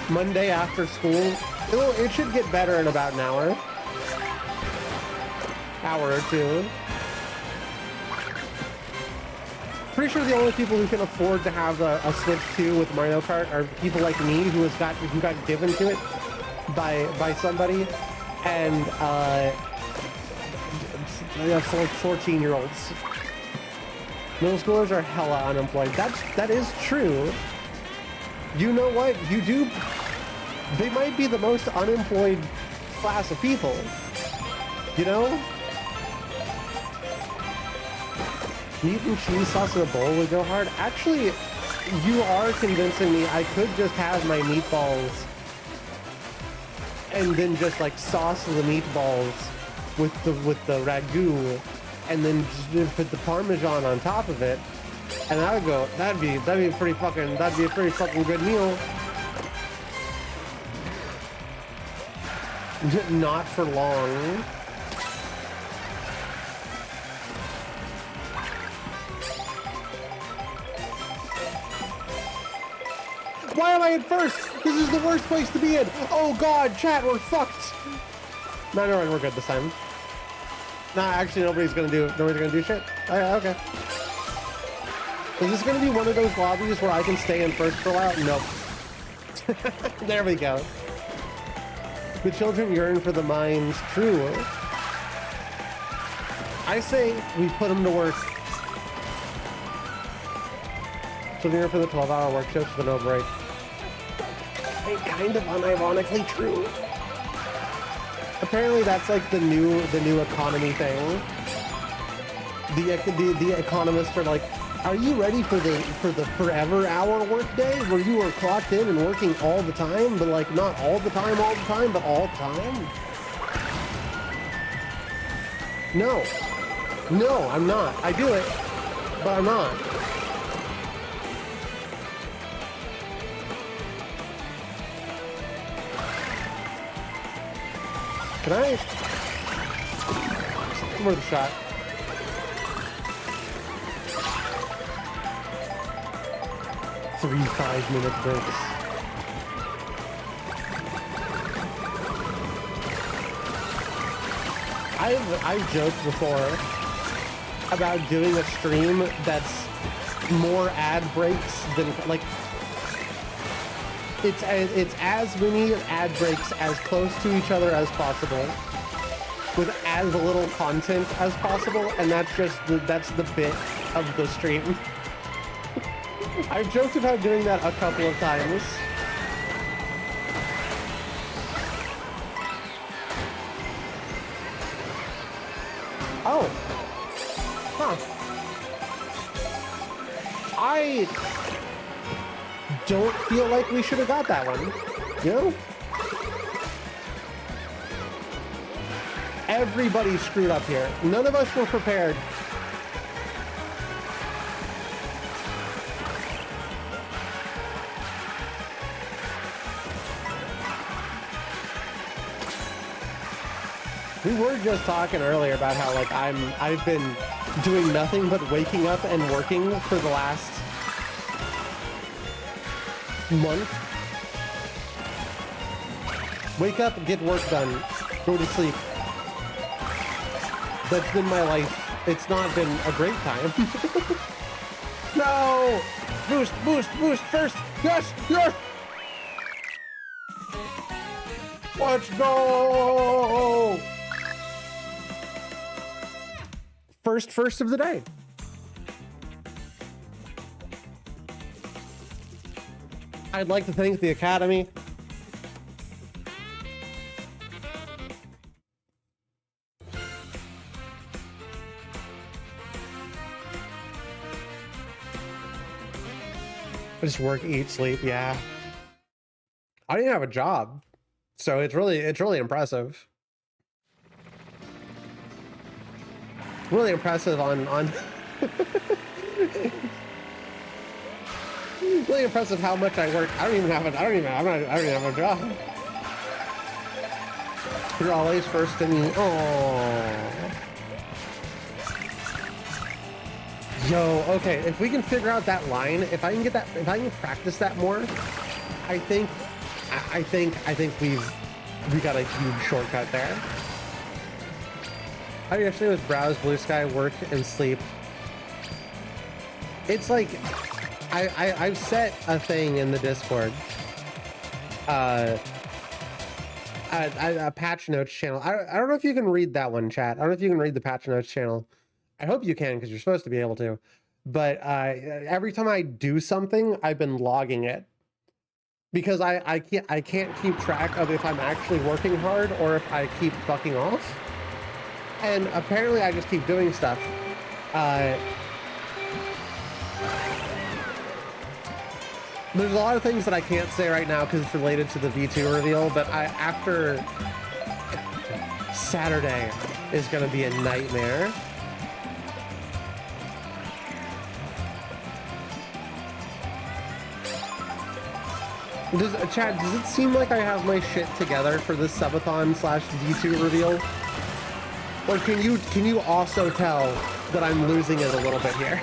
Monday after school, it should get better in about an hour or two. Pretty sure the only people who can afford to have a Switch 2 with Mario Kart are people like me who got given to it by somebody, and 14-year-olds. Middle schoolers are hella unemployed. That is true. You know what? You do. They might be the most unemployed class of people. You know? Meat and cheese sauce in a bowl would go hard. Actually, you are convincing me I could just have my meatballs and then just like sauce the meatballs with the ragu, and then just put the Parmesan on top of it, and that'd be a pretty fucking good meal. Not for long. Why am I in first? This is the worst place to be in. Oh god, chat, we're fucked. No, no, we're good this time. Nah, actually, nobody's gonna do shit. Okay. Is this gonna be one of those lobbies where I can stay in first for a while? Nope. There we go. The children yearn for the mines. True. I say we put them to work. Children yearn for the 12-hour work shifts with no break. Kind of unironically true. Apparently that's like the new economy thing. The economists are like, are you ready for the forever hour workday where you are clocked in and working all the time, but like not all the time, but all the time? No. No, I'm not. I do it, but I'm not. Can I? Worth a shot. Three 5-minute breaks. I've joked before about doing a stream that's more ad breaks than like. It's as many ad breaks as close to each other as possible, with as little content as possible, and that's the bit of the stream. I've joked about doing that a couple of times. Oh. Huh. I don't feel like we should have got that one. You know? Everybody screwed up here. None of us were prepared. We were just talking earlier about how like I've been doing nothing but waking up and working for the last month. Wake up, get work done, go to sleep. That's been my life. It's not been a great time. No! Boost, boost, boost first! Yes! Yes! Let's go! First of the day. I'd like to thank the Academy. Just work, eat, sleep, yeah. I didn't have a job, so it's really impressive. Really impressive on really impressive how much I work. I don't even have a job. You're always first to me. Oh. Yo, okay, if we can figure out that line, if I can practice that more, I think we got a huge shortcut there. How do you actually with browse, blue sky, work, and sleep? It's like I've set a thing in the Discord, a patch notes channel. I don't know if you can read that one, chat. I don't know if you can read the patch notes channel. I hope you can, because you're supposed to be able to. But every time I do something, I've been logging it, because I can't keep track of if I'm actually working hard or if I keep fucking off. And apparently I just keep doing stuff. There's a lot of things that I can't say right now because it's related to the V2 reveal, but after Saturday is going to be a nightmare. Chad, does it seem like I have my shit together for this subathon / D2 reveal? Or can you also tell that I'm losing it a little bit here?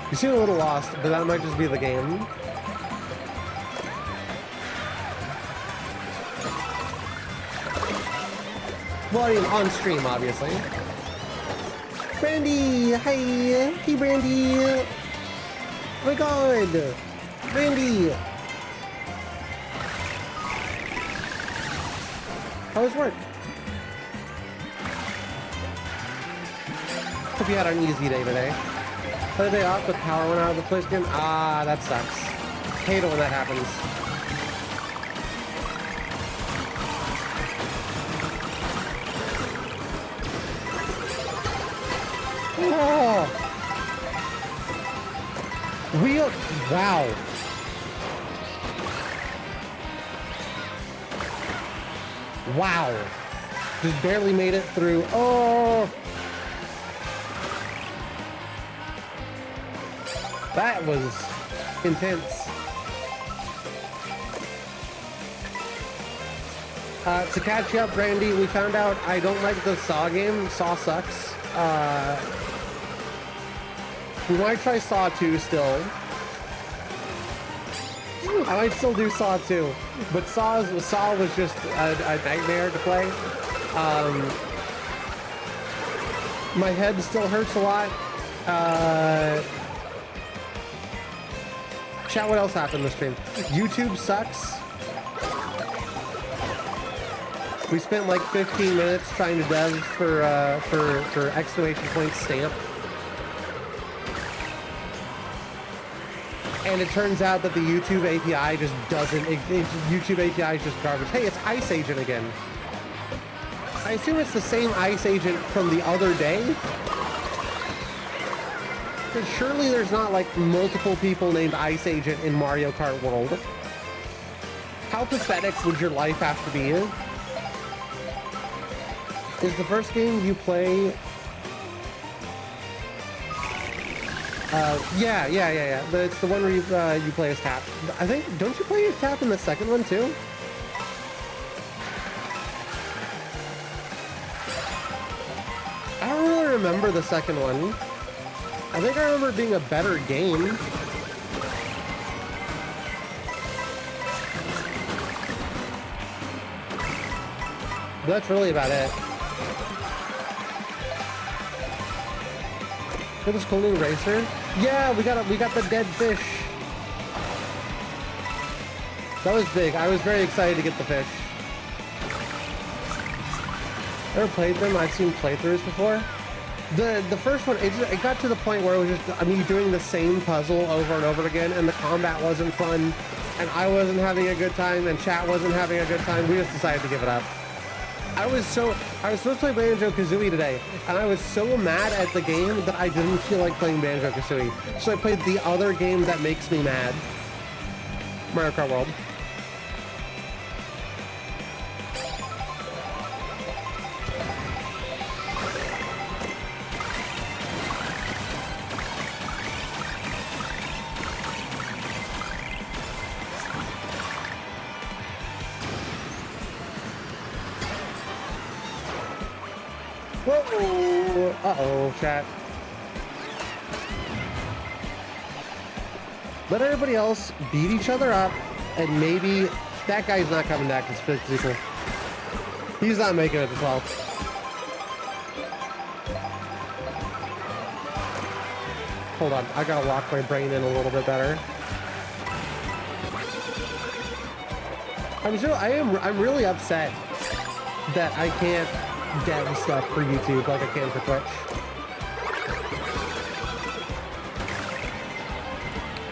You seem a little lost, but that might just be the game. Well, I mean, on stream, obviously. Brandy! Hi! Hey, Brandy! Oh my god! Brandy! How was work? Hope you had an easy day today. Had a day off, but power went out of the place again? Ah, that sucks. Hate it when that happens. Oh. Wow. Wow. Just barely made it through. Oh. That was intense. To catch you up, Randy, we found out I don't like the Saw game. Saw sucks. We might try Saw 2 still. I might still do Saw 2. But Saw was just a nightmare to play. My head still hurts a lot. Chat, what else happened this stream? YouTube sucks. We spent like 15 minutes trying to dev for exclamation point stamp. And it turns out that the YouTube API just doesn't, YouTube API is just garbage. Hey, it's Ice Agent again. I assume it's the same Ice Agent from the other day. But surely there's not like multiple people named Ice Agent in Mario Kart World. How pathetic would your life have to be? Is the first game you play... Yeah. But it's the one where you play as Tap. I think, don't you play as Tap in the second one too? I don't really remember the second one. I think I remember it being a better game. But that's really about it. For this cool new racer? Yeah, we got the dead fish. That was big. I was very excited to get the fish. Never played them. I've seen playthroughs before. The first one, it got to the point where it was just me doing the same puzzle over and over again, and the combat wasn't fun, and I wasn't having a good time, and chat wasn't having a good time. We just decided to give it up. I was supposed to play Banjo-Kazooie today, and I was so mad at the game that I didn't feel like playing Banjo-Kazooie. So I played the other game that makes me mad. Mario Kart World. Whoa! Uh-oh, chat. Let everybody else beat each other up, and maybe that guy's not coming back as physical. He's not making it to 12. Hold on, I gotta lock my brain in a little bit better. I'm really upset that I can't dev stuff for YouTube like I can for Twitch.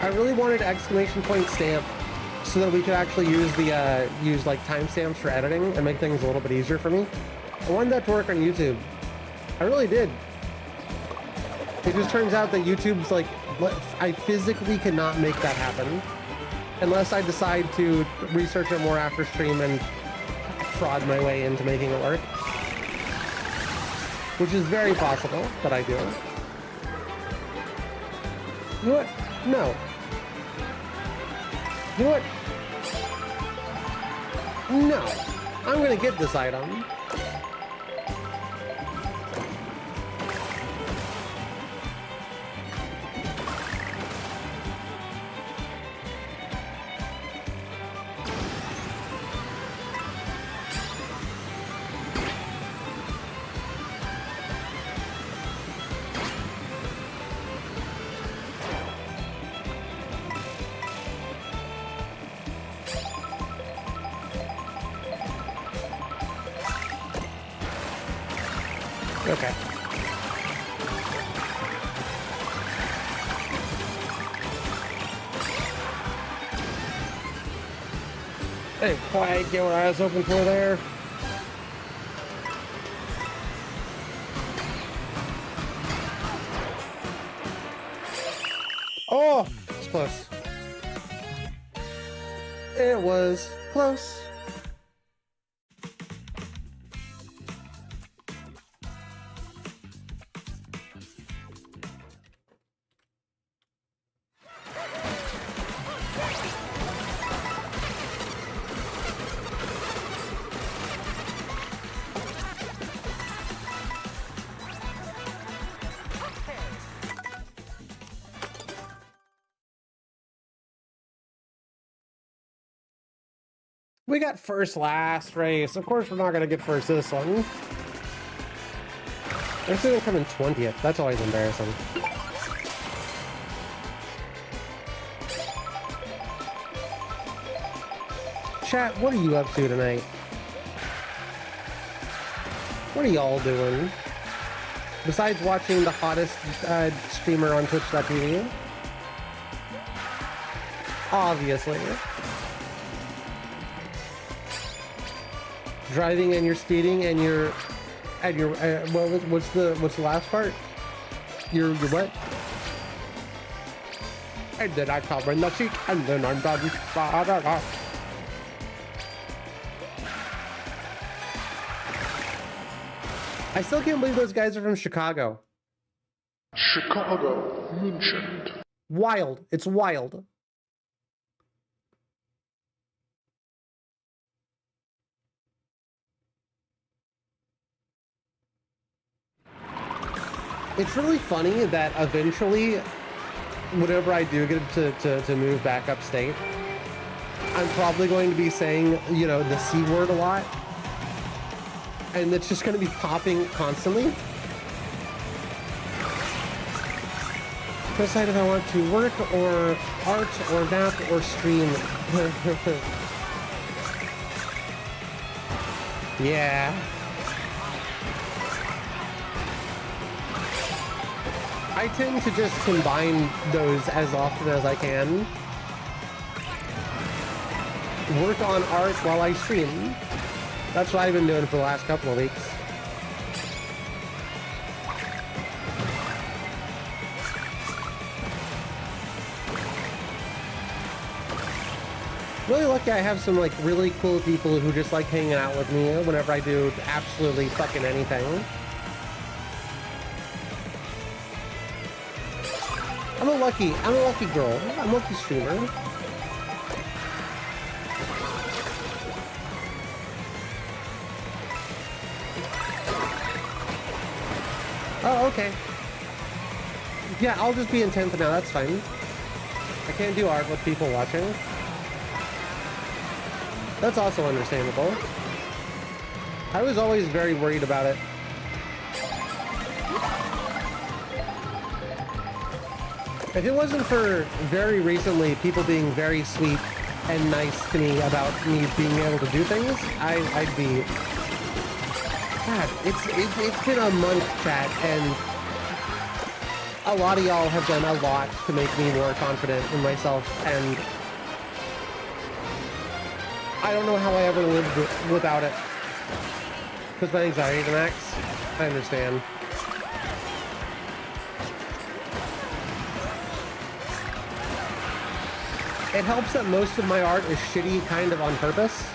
I really wanted exclamation point stamp so that we could actually use the use like timestamps for editing and make things a little bit easier for me. I wanted that to work on YouTube. I really did. It just turns out that YouTube's like, I physically cannot make that happen. Unless I decide to research it more after stream and fraud my way into making it work. Which is very possible that I do. You know what? No. You know what? No. I'm gonna get this item. Okay. Hey, quiet, get your eyes open for there. Oh, it's close. It was close. We got first last race. Of course, we're not going to get first this one. They're still going to come in 20th. That's always embarrassing. Chat, what are you up to tonight? What are y'all doing? Besides watching the hottest streamer on Twitch.tv? Obviously. Driving and you're speeding and you're well, what's the last part? You're what? And then I cover in the seat and then I'm done. I still can't believe those guys are from Chicago. Chicago mentioned. Wild. It's wild. It's really funny that eventually, whenever I do get to move back upstate, I'm probably going to be saying, you know, the C word a lot. And it's just going to be popping constantly. Decide if I want to work or art or nap or stream. Yeah. I tend to just combine those as often as I can. Work on art while I stream. That's what I've been doing for the last couple of weeks. Really lucky I have some like really cool people who just like hanging out with me whenever I do absolutely fucking anything. I'm a lucky girl. I'm a lucky streamer. Oh, okay. Yeah, I'll just be in 10th now, that's fine. I can't do art with people watching. That's also understandable. I was always very worried about it. If it wasn't for very recently people being very sweet and nice to me about me being able to do things, I'd be... God, it's been a month, chat, and a lot of y'all have done a lot to make me more confident in myself, and I don't know how I ever lived without it. Because my anxiety to max. I understand. it helps that most of my art is shitty kind of on purpose.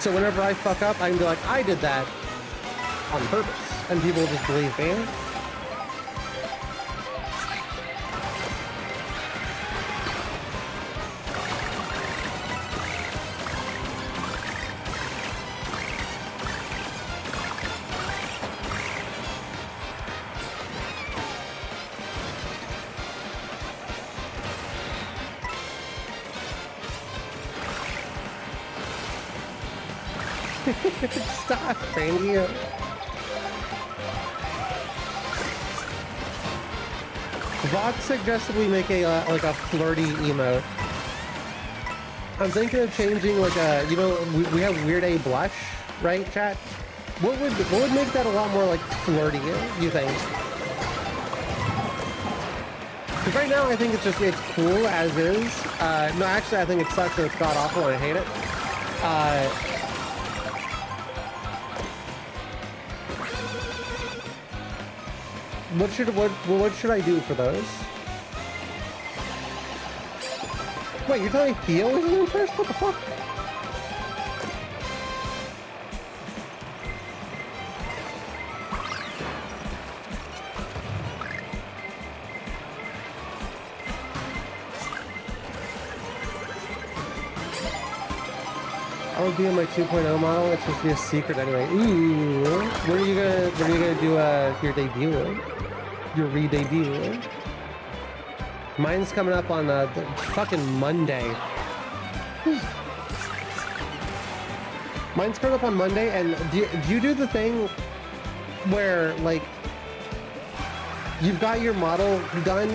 So whenever I fuck up, I can be like, I did that on purpose. And people will just believe me. Stop, Randy. Vox suggested we make a like a flirty emote. I'm thinking of changing like a, you know, we have Weird A blush, right, chat? What would make that a lot more like flirty? You think? Because right now I think it's cool as is. No, actually I think it sucks and it's god awful and I hate it. What should I do for those? Wait, you're telling me Theo is in first? What the fuck? I would be in my 2.0 model. It's supposed to be a secret anyway. Ooh, when are you gonna do your debut? Your re-debut? Mine's coming up on the fucking Monday. Mine's coming up on Monday, and do you do the thing where like you've got your model done,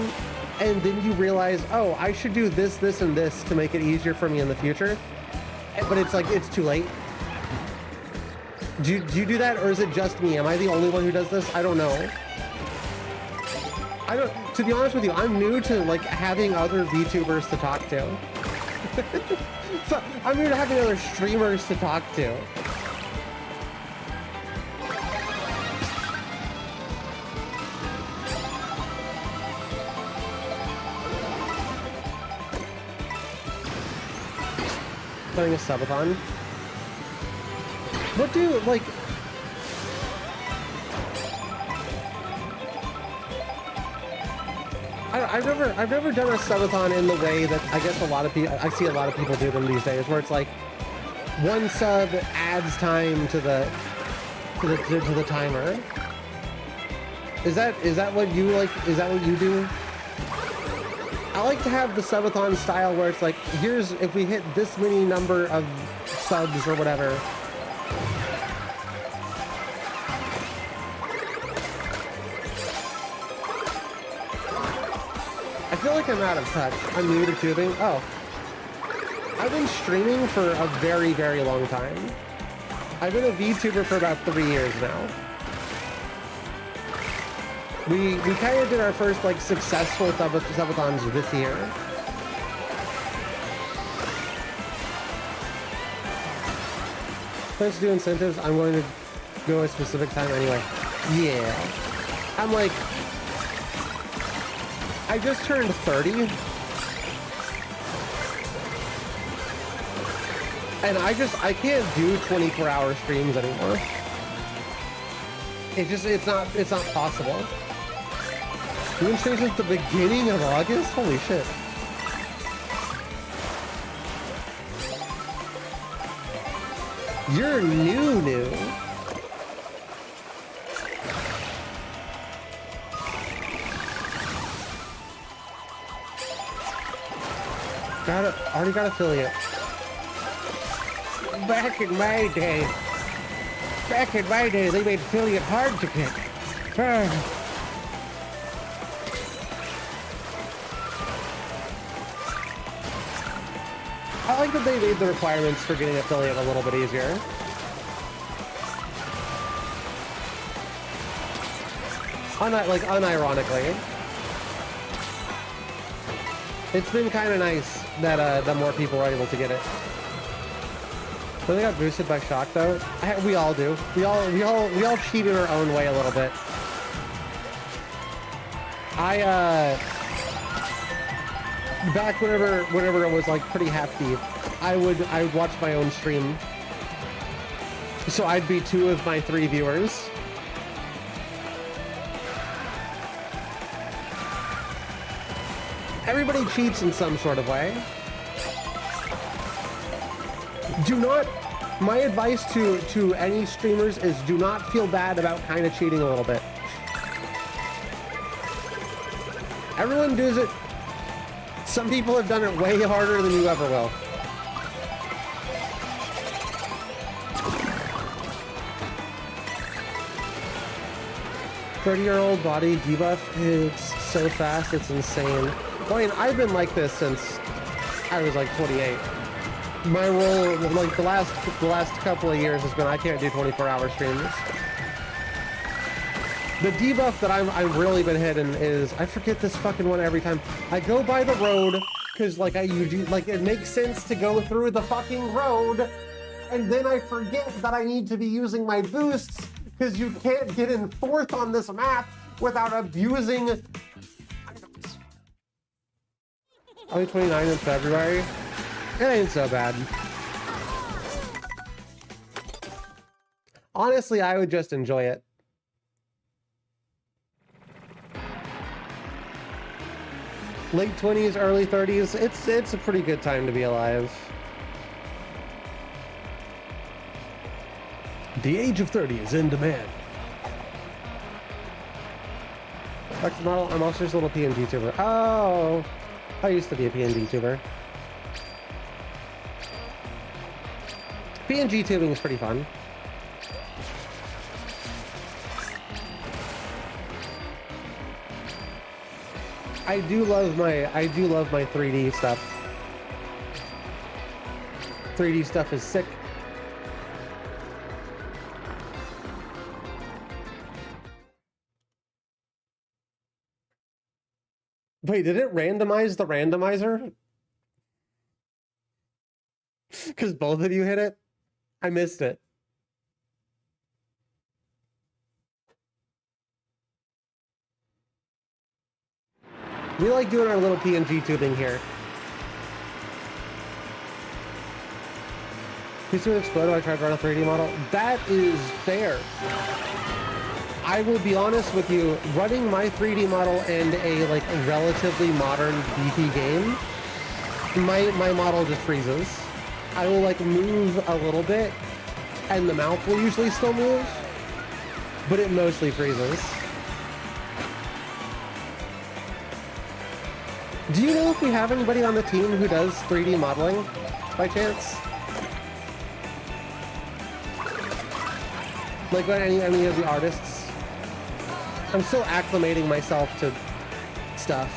and then you realize, oh, I should do this, this, and this to make it easier for me in the future? But it's like, it's too late. Do you do that, or is it just me? Am I the only one who does this? I don't know. To be honest with you, I'm new to like having other VTubers to talk to. So, I'm new to having other streamers to talk to. Playing a subathon. What do, like... I've never done a subathon in the way that I guess I see a lot of people do them these days, where it's like one sub adds time to the timer. Is that what you like? Is that what you do? I like to have the subathon style where it's like, here's, if we hit this many number of subs or whatever. I feel like I'm out of touch. I'm new to tubing. Oh. I've been streaming for a very, very long time. I've been a VTuber for about 3 years now. We kind of did our first like successful subathons this year. Plans to do incentives. I'm going to go a specific time anyway. Yeah. I'm like, I just turned 30. And I can't do 24-hour streams anymore. It's not possible. You've been streaming since the beginning of August? Holy shit. You're new. Already got affiliate. Back in my day, they made affiliate hard to get. I like that they made the requirements for getting affiliate a little bit easier. Unironically. It's been kind of nice that more people are able to get it. But they got boosted by shock though. We all do. We all cheat in our own way a little bit. back whenever it was like pretty hefty, I would watch my own stream. So I'd be 2 of my 3 viewers. Everybody cheats in some sort of way. My advice to any streamers is do not feel bad about kind of cheating a little bit. Everyone does it. Some people have done it way harder than you ever will. "30-year-old body debuff, it's so fast, it's insane." I mean, I've been like this since I was like 28. My role, like the last couple of years, has been I can't do 24-hour streams. The debuff that I've really been hitting is, I forget this fucking one every time. I go by the road because like it makes sense to go through the fucking road, and then I forget that I need to be using my boosts because you can't get in 4th on this map without abusing. Only 29 in February. It ain't so bad. Honestly, I would just enjoy it. Late 20s, early 30s, it's a pretty good time to be alive. The age of 30 is in demand. Model, I'm also just a little PNG tuber. Oh, I used to be a PNG tuber. PNG tubing is pretty fun. I do love my 3D stuff. 3D stuff is sick. Wait, did it randomize the randomizer? Because both of you hit it? I missed it. We like doing our little PNG tubing here. Please do an explode when I tried to run a 3D model. That is fair. I will be honest with you, running my 3D model and a like relatively modern beefy game, my model just freezes. I will like move a little bit and the mouth will usually still move, but it mostly freezes. Do you know if we have anybody on the team who does 3D modeling by chance? Like any of the artists? I'm still acclimating myself to stuff.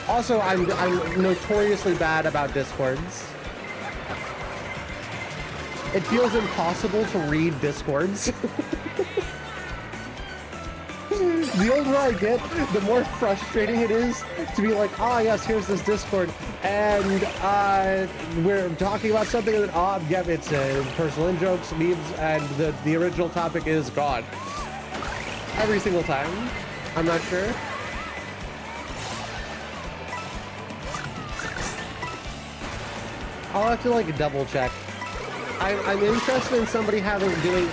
Also, I'm notoriously bad about Discords. It feels impossible to read Discords. The older I get, the more frustrating it is to be like, ah, yes, here's this Discord, and we're talking about something, and then, yep, it's personal in-jokes, memes, and the original topic is God. Every single time. I'm not sure. I'll have to, like, double check. I'm interested in somebody doing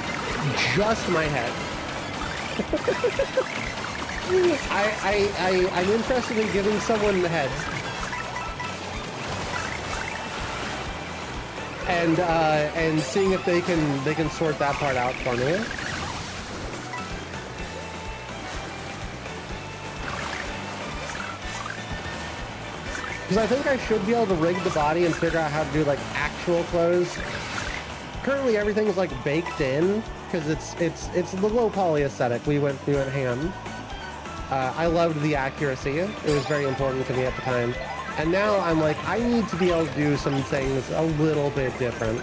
just my head. I'm interested in giving someone the head. And seeing if they can sort that part out for me. Because I think I should be able to rig the body and figure out how to do like actual clothes. Currently everything is like baked in because it's the low poly aesthetic. We went ham. I loved the accuracy. It was very important to me at the time. And now I'm like, I need to be able to do some things a little bit different.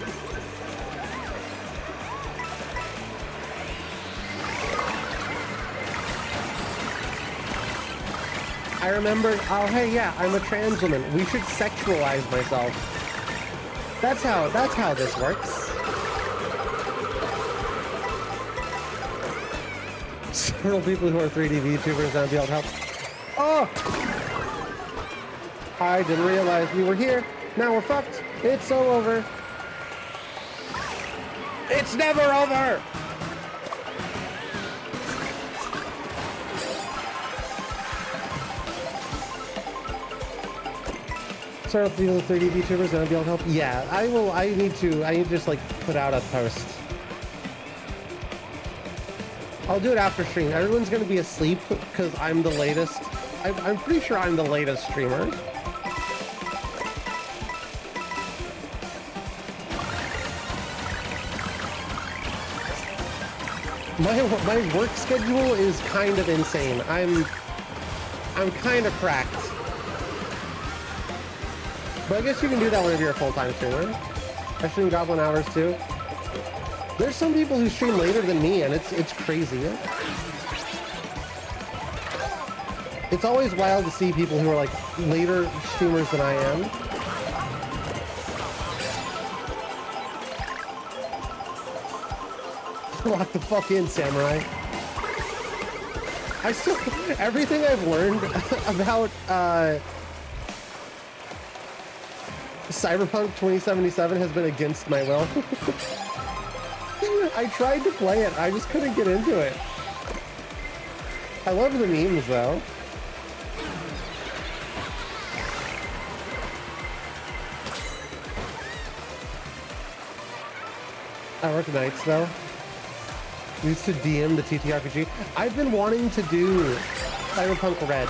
I remember, oh hey, yeah, I'm a trans woman. We should sexualize myself. That's how this works. Several people who are 3D VTubers now be able to help. Oh! I didn't realize we were here. Now we're fucked. It's so over. It's never over! Start up the 30 VTubers and I'll be able to help. Yeah, I will. I need to just like put out a post. I'll do it after stream. Everyone's gonna be asleep because I'm the latest. I'm pretty sure I'm the latest streamer. My work schedule is kind of insane. I'm kind of cracked. But I guess you can do that whenever you're a full-time streamer. I stream Goblin Hours too. There's some people who stream later than me, and it's crazy. It's always wild to see people who are like later streamers than I am. Lock the fuck in, Samurai. I still everything I've learned about Cyberpunk 2077 has been against my will. I tried to play it, I just couldn't get into it. I love the memes though. I work nights though. Used to DM the TTRPG. I've been wanting to do Cyberpunk Red.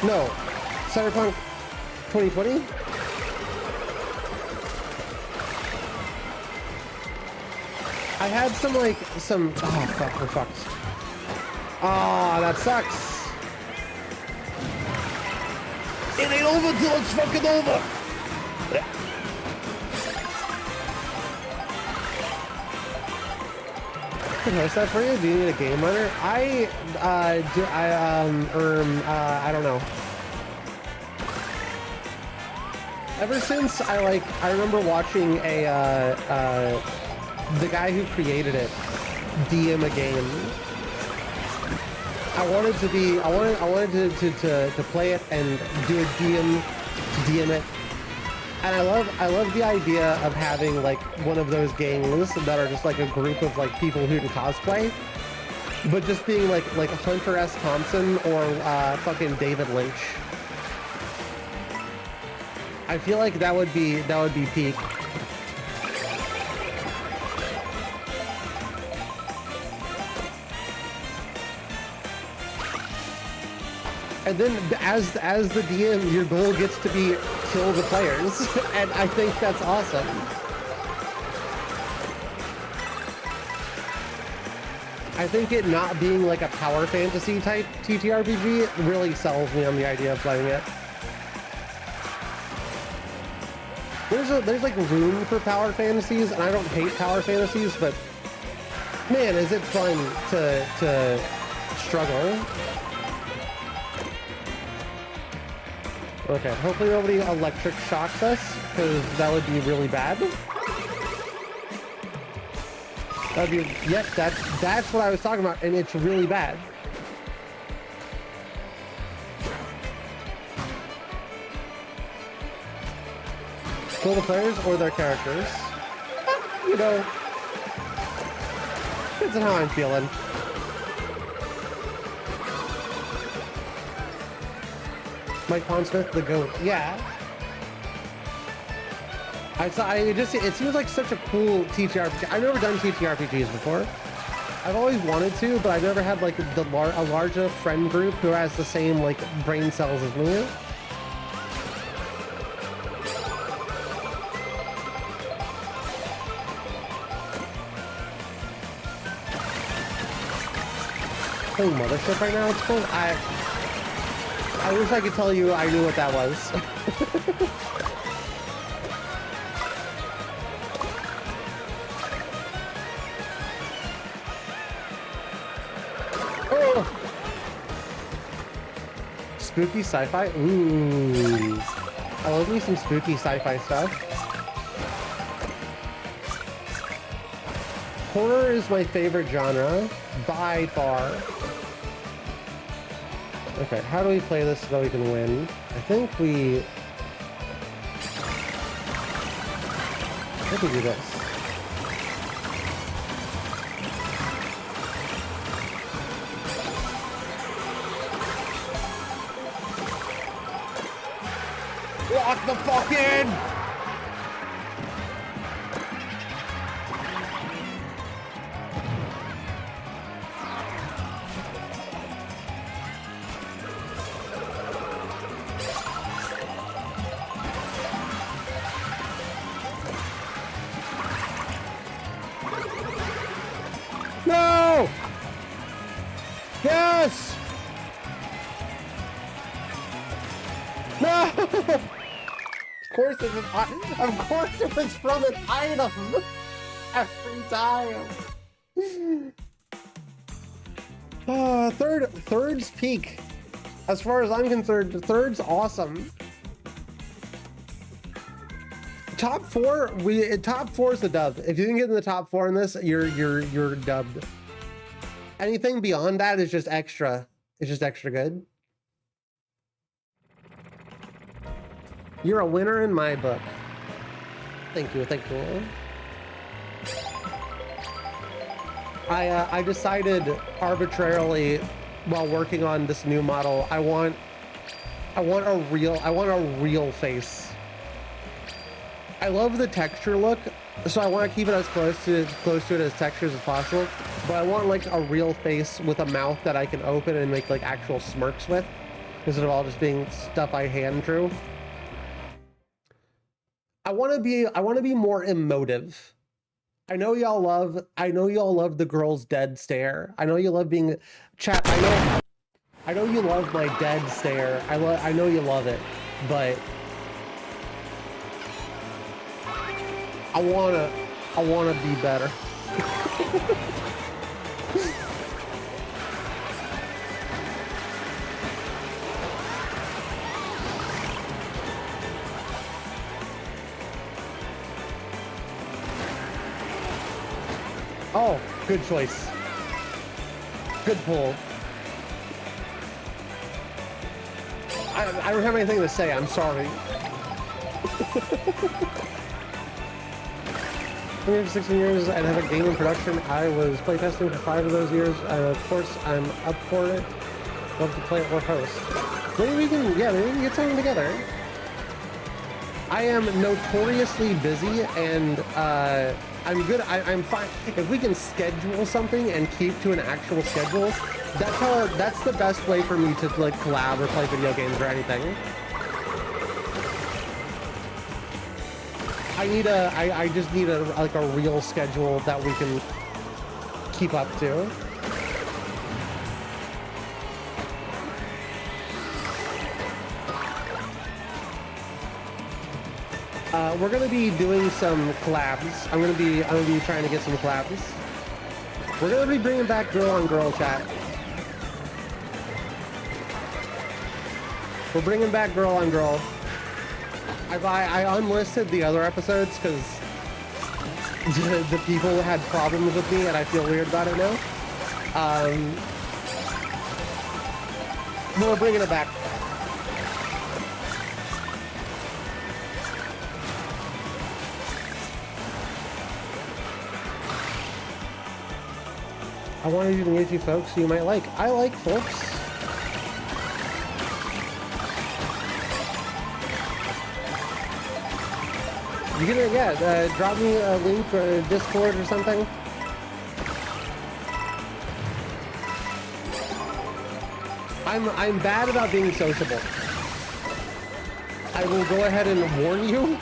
No, Cyberpunk 2020? I had some, oh fuck, we're fucked. Ah, that sucks. It ain't over till it's fucking over. Can I host that for you? Do you need a game runner? I don't know. Ever since I remember watching the guy who created it DM a game. I wanted to play it and do a DM it. And I love the idea of having like one of those gangs that are just like a group of like people who can cosplay, but just being like Hunter S. Thompson or fucking David Lynch. I feel like that would be peak. And then as the DM, your goal gets to be kill the players, and I think that's awesome. I think it not being like a power fantasy type TTRPG really sells me on the idea of playing it. There's like room for power fantasies, and I don't hate power fantasies, but man, is it fun to struggle. Okay, hopefully nobody electric shocks us, because that would be really bad. That'd be, yep, that's what I was talking about, and it's really bad. Kill the players or their characters. You know, depends on how I'm feeling. Mike Pondsmith, the GOAT. Yeah. It seems like such a cool TTRPG. I've never done TTRPGs before. I've always wanted to, but I've never had like a large enough friend group who has the same like brain cells as me. Playing Mothership right now, it's cool. I wish I could tell you I knew what that was. Oh! Spooky sci-fi? Ooh. I love me some spooky sci-fi stuff. Horror is my favorite genre, by far. Okay, how do we play this so that we can win? I think we do this. Lock the fuck in! No! Yes! No! Of course it was from an item every time. Third's peak. As far as I'm concerned, third's awesome. Top four is the dub. If you can get in the top four in this, you're dubbed. Anything beyond that is just extra. It's just extra good. You're a winner in my book. Thank you, thank you. I decided arbitrarily while working on this new model, I want a real face. I love the texture look, so I want to keep it as close to it as textures as possible. But I want like a real face with a mouth that I can open and make like actual smirks with, instead of all just being stuff I hand drew. I want to be more emotive. I know y'all love the girl's dead stare. I know you love being chat. I know you love my dead stare. I know you love it, but I wanna be better. Oh, good choice. Good pull. I don't have anything to say, I'm sorry. For 16 years and have a game in production. I was playtesting for 5 of those years. Of course, I'm up for it. Love to play it or host. Maybe we can get something together. I am notoriously busy and I'm good. I'm fine. If we can schedule something and keep to an actual schedule, that's the best way for me to like collab or play video games or anything. I just need a real schedule that we can keep up to. We're gonna be doing some collabs. I'm gonna be trying to get some collabs. We're gonna be bringing back girl on girl chat. We're bringing back girl on girl. I unlisted the other episodes because the people had problems with me and I feel weird about it now. But we're bringing it back. I wanted you to meet a few folks you might like. I like folks. You can, drop me a link or a Discord or something. I'm bad about being sociable. I will go ahead and warn you.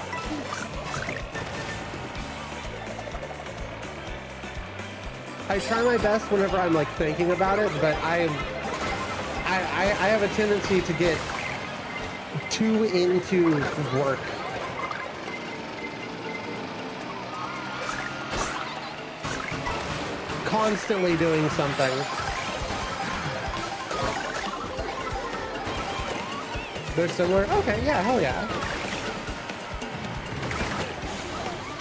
I try my best whenever I'm like thinking about it, but I have a tendency to get too into work. Constantly doing something. They're similar? Okay, yeah, hell yeah.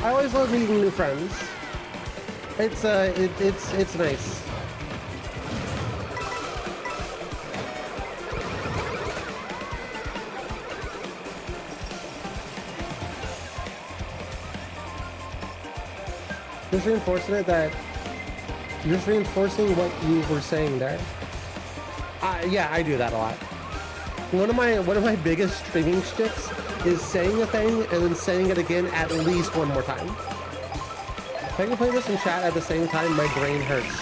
I always love meeting new friends. It's nice. Just reinforcing it that... Just reinforcing what you were saying there. Yeah, I do that a lot. One of my biggest streaming shticks is saying a thing and then saying it again at least one more time. If I can play this in chat at the same time, my brain hurts.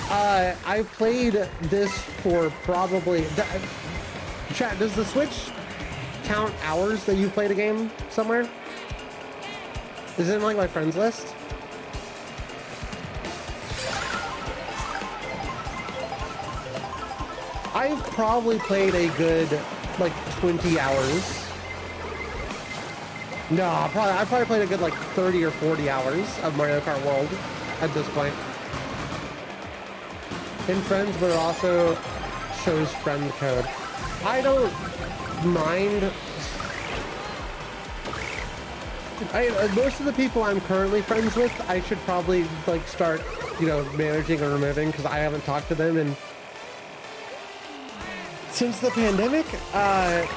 I played this for probably... Chat, does the Switch count hours that you played a game somewhere? Is it in like my friends list? I've probably played a good, like, 20 hours. No, I probably played a good, like, 30 or 40 hours of Mario Kart World at this point. In friends, but it also shows friend code. I don't mind. Most of the people I'm currently friends with, I should probably, like, start, you know, managing or removing, because I haven't talked to them in... Since the pandemic, and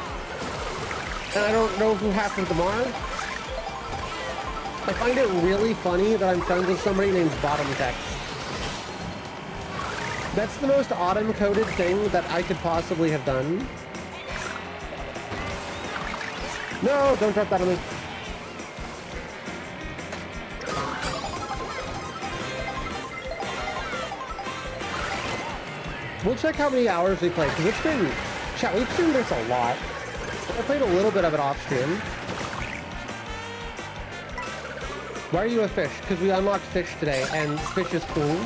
I don't know who half of them are. I find it really funny that I'm friends with somebody named Bottom Text. That's the most autumn-coded thing that I could possibly have done. No, don't drop that on me. We'll check how many hours we played, because it's been... Chat, we've streamed this a lot. I played a little bit of it off stream. Why are you a fish? Because we unlocked fish today, and fish is cool.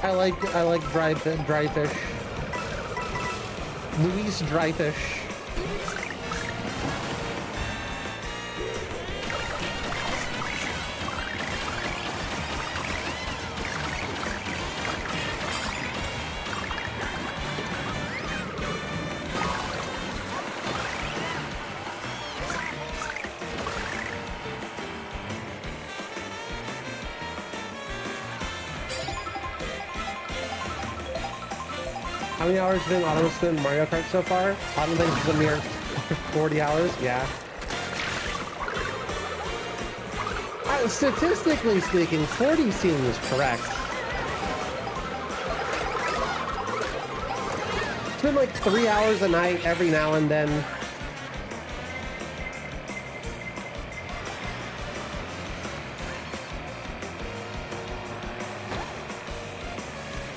I like dry fish. Luis dry fish. How many hours did Autumn spend Mario Kart so far? Autumn thinks it's a mere 40 hours. Yeah. Statistically speaking, 40 seems correct. It's been like 3 hours a night every now and then.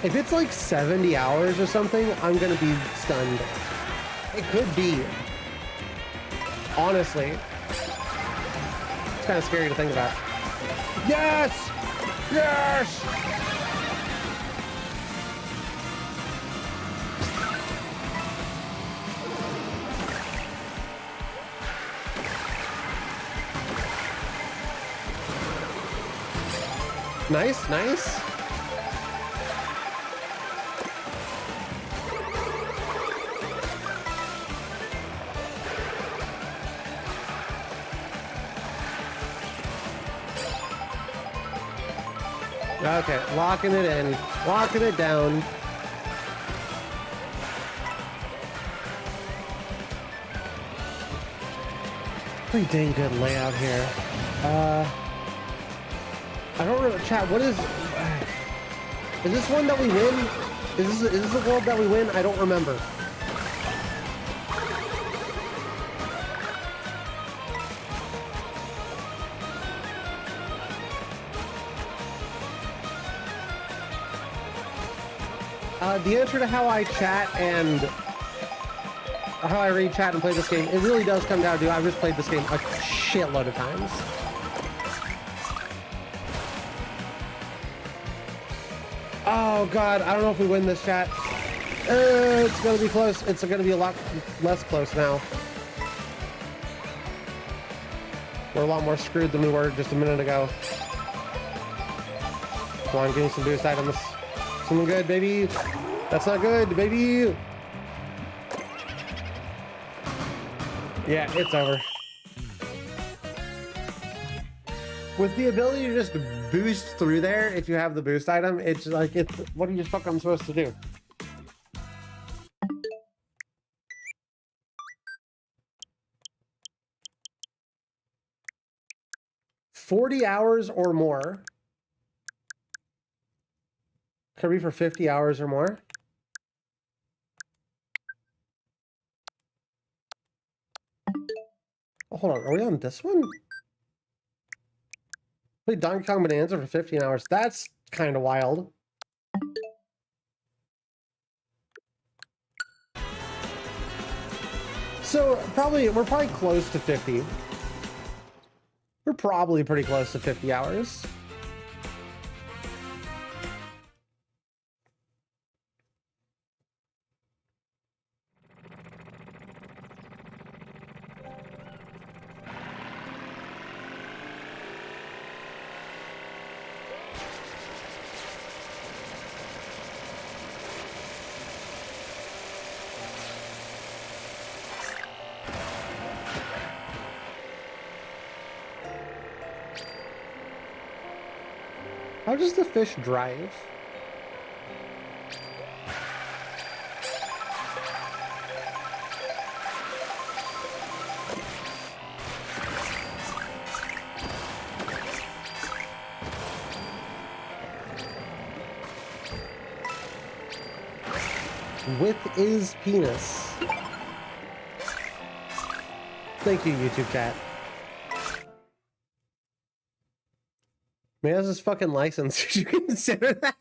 If it's like 70 hours or something, I'm gonna be stunned. It could be. Honestly. It's kind of scary to think about. Yes! Yes! Nice, nice. Okay, locking it in, locking it down. Pretty dang good layout here. I don't remember, chat, what is this one that we win? Is this the world that we win? I don't remember. The answer to how I chat and how I read chat and play this game, it really does come down to I've just played this game a shitload of times. Oh god, I don't know if we win this chat. It's gonna be close. It's gonna be a lot less close now. We're a lot more screwed than we were just a minute ago. Come on, give me some boost items. Something good, baby. That's not good, baby. Yeah, it's over. With the ability to just boost through there, if you have the boost item, it's like, it's what do you fuck I'm supposed to do? $40 hours or more. Kirby for 50 hours or more. Oh, hold on, are we on this one? Wait, Donkey Kong Bonanza for 15 hours. That's kind of wild. So we're probably close to 50. We're probably pretty close to 50 hours. How does the fish drive? With is penis. Thank you, YouTube chat. Man, that's his fucking license. Did you consider that?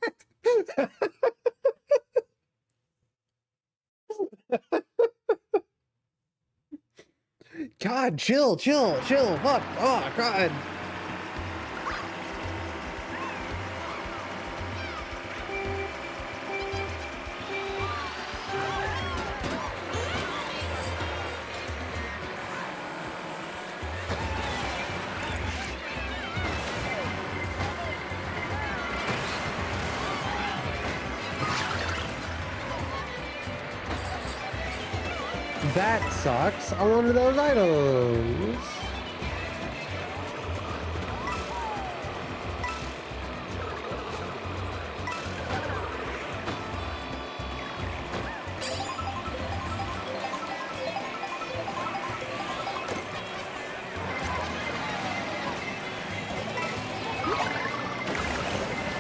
God, chill. Fuck. Oh, God. That sucks. I wanted those items.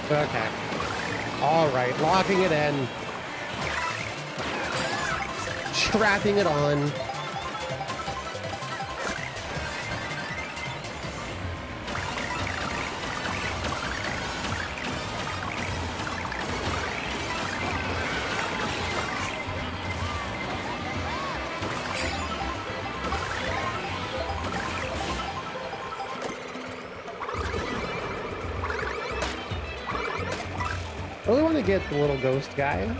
Okay. All right, locking it in. Strapping it on. I really want to get the little ghost guy.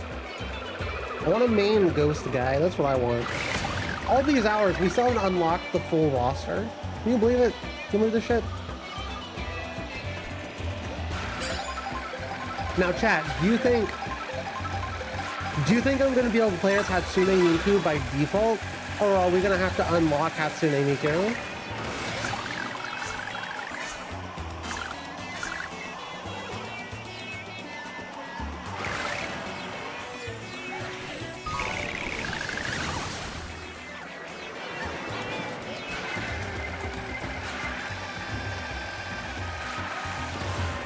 I want a main ghost guy. That's what I want. All these hours, we still haven't unlocked the full roster. Can you believe it? Can you believe this shit? Now, chat, do you think I'm going to be able to play as Hatsune Miku by default? Or are we going to have to unlock Hatsune Miku?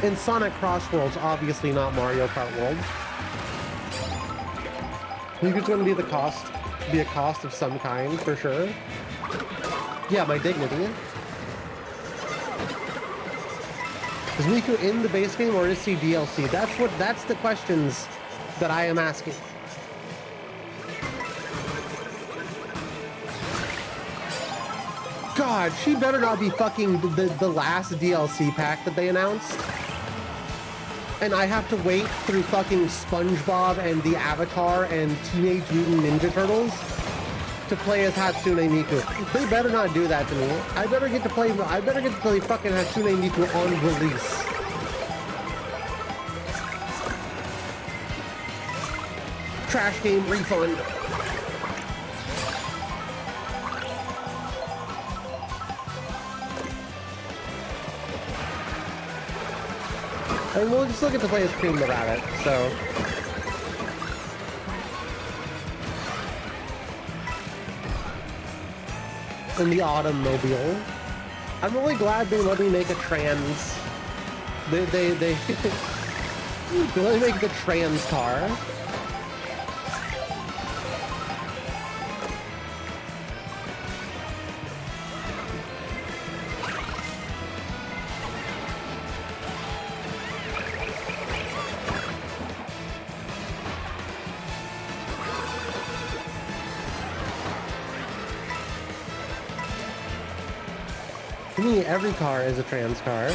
In Sonic Cross Worlds, obviously not Mario Kart World. I think it's going to be a cost of some kind, for sure. Yeah, my dignity. Is Miku in the base game or is he DLC? That's the questions that I am asking. God, she better not be fucking the last DLC pack that they announced. And I have to wait through fucking SpongeBob and the Avatar and Teenage Mutant Ninja Turtles to play as Hatsune Miku. They better not do that to me. I better get to play fucking Hatsune Miku on release. Trash game refund. And we'll just get to play as Cream the Rabbit, so. In the Automobile. I'm really glad they let me make a trans. They Will they make the trans car? To me, every car is a trans car.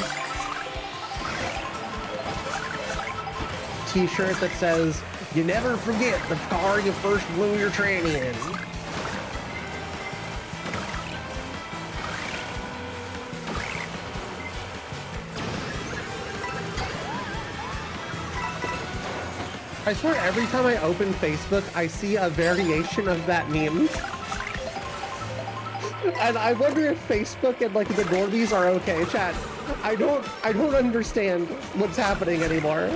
T-shirt that says, "You never forget the car you first blew your tranny in." I swear every time I open Facebook, I see a variation of that meme. And I wonder if Facebook and like the normies are okay, chat. I don't understand what's happening anymore.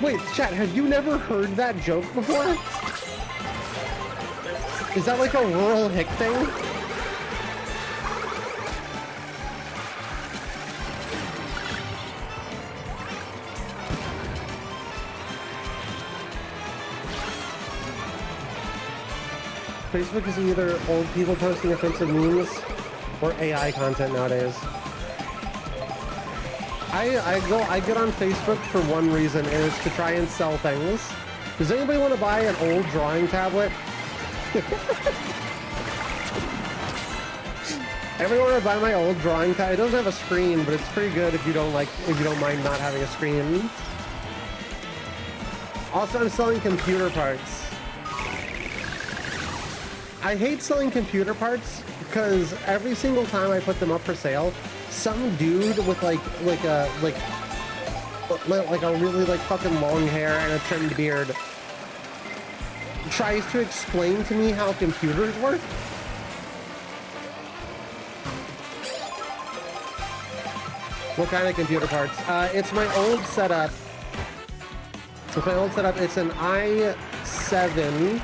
Wait, chat, have you never heard that joke before? Is that like a rural hick thing? Facebook is either old people posting offensive memes or AI content nowadays. I get on Facebook for one reason, and it's to try and sell things. Does anybody want to buy an old drawing tablet? Everyone want to buy my old drawing tablet? It doesn't have a screen, but it's pretty good if you don't mind not having a screen. Also, I'm selling computer parts. I hate selling computer parts because every single time I put them up for sale, some dude with like a really like fucking long hair and a trimmed beard tries to explain to me how computers work. What kind of computer parts? It's my old setup. It's an i7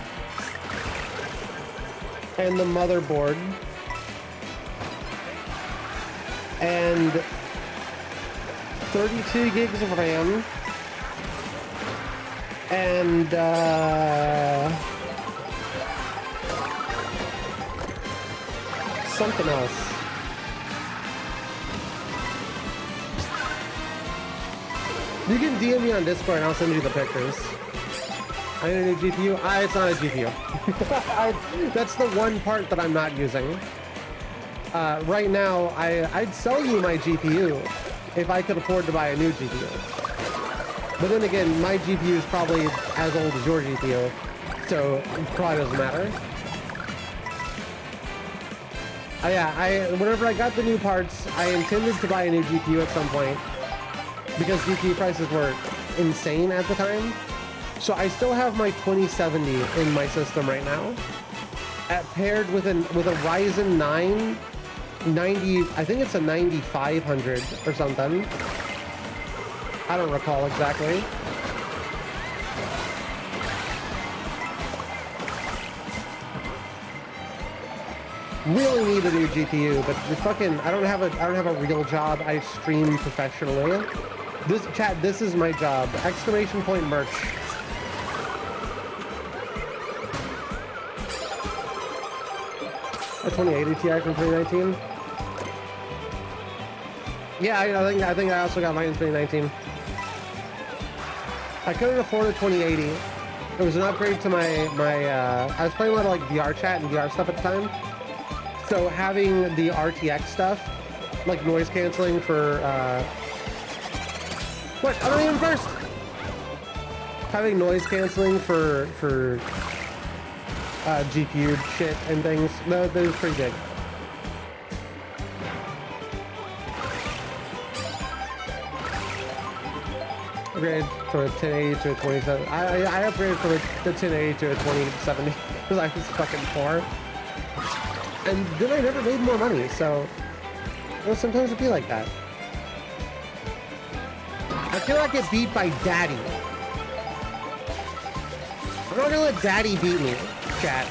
and the motherboard. And 32 gigs of RAM. And something else. You can DM me on Discord and I'll send you the pictures. I need a new GPU. It's not a GPU. That's the one part that I'm not using. Right now, I'd sell you my GPU if I could afford to buy a new GPU. But then again, my GPU is probably as old as your GPU, so it probably doesn't matter. Whenever I got the new parts, I intended to buy a new GPU at some point because GPU prices were insane at the time. So I still have my 2070 in my system right now, paired with a Ryzen 9 90. I think it's a 9500 or something. I don't recall exactly. Really need a new GPU, but I don't have a real job. I stream professionally. This is my job. Exclamation point merch. A 2080 Ti from 2019. Yeah, I think I also got mine in 2019. I couldn't afford a 2080. It was an upgrade to my I was playing a lot of like VR chat and VR stuff at the time. So having the RTX stuff, like noise canceling for what? I'm not even first. Having noise canceling for GPU shit and things. That was pretty big. Upgraded from a 1080 to a 2070. I upgraded from the 1080 to a 2070 because I was fucking poor. And then I never made more money, so You know, sometimes it be like that. I cannot get beat by Daddy. I'm not gonna let Daddy beat me, chat.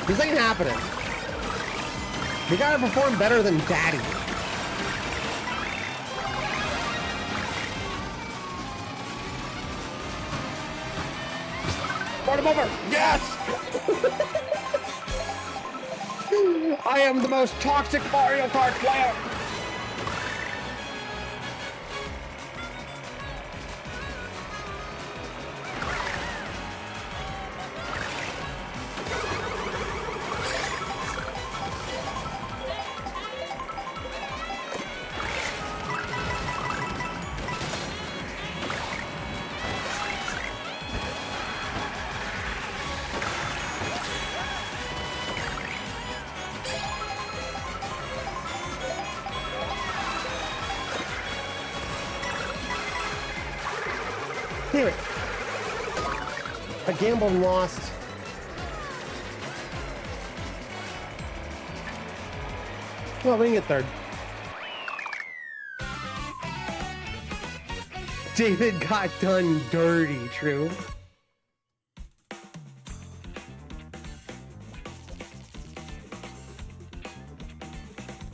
This ain't happening. We gotta perform better than Daddy. Start him over! Yes! I am the most toxic Mario Kart player! Damn it. I gambled and lost. Well, we can get third. David got done dirty, true.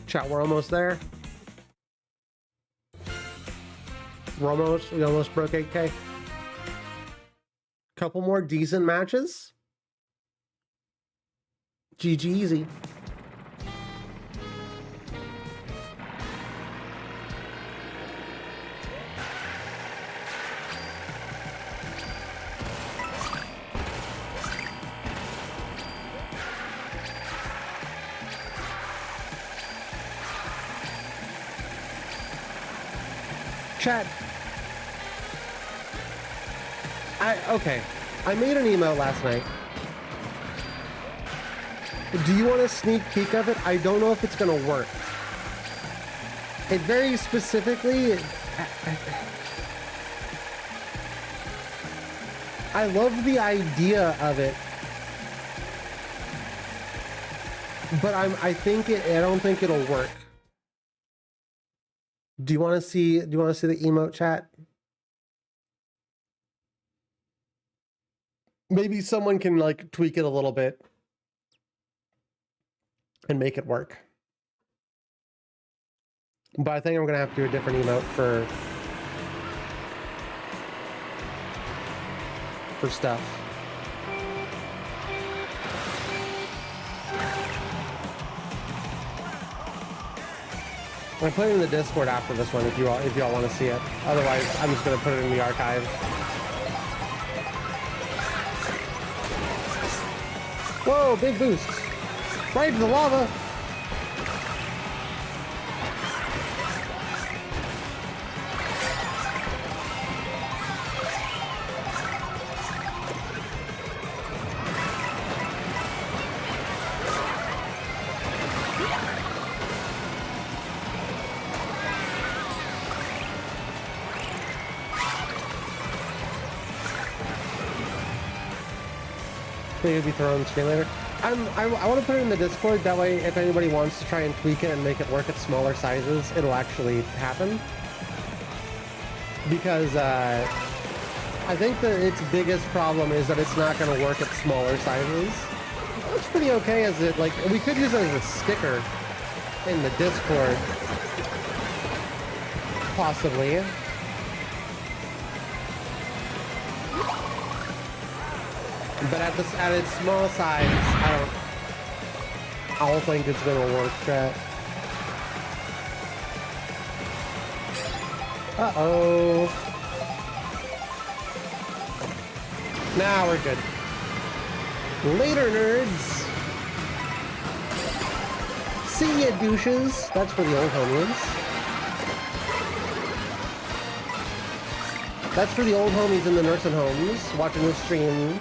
Chat, we're almost there. We almost broke 8K. Couple more decent matches. GG easy. Chat. Okay. I made an email last night. Do you want a sneak peek of it? I don't know if it's gonna work. It very specifically... I love the idea of it. But I don't think it'll work. Do you want to see the emote, chat? Maybe someone can like tweak it a little bit and make it work. But I think I'm gonna have to do a different emote for stuff. I'm putting it in the Discord after this one if y'all want to see it. Otherwise, I'm just gonna put it in the archive. Whoa, big boost. Right into the lava. It would be thrown on the screen later. I want to put it in the Discord, that way if anybody wants to try and tweak it and make it work at smaller sizes, it'll actually happen. Because I think that its biggest problem is that it's not going to work at smaller sizes. It looks pretty okay as it, like, we could use it as a sticker in the Discord. Possibly. But at its small size, I don't think it's gonna work, chat. Uh-oh. Nah, we're good. Later, nerds. See ya, douches. That's for the old homies. That's for the old homies in the nursing homes watching this stream.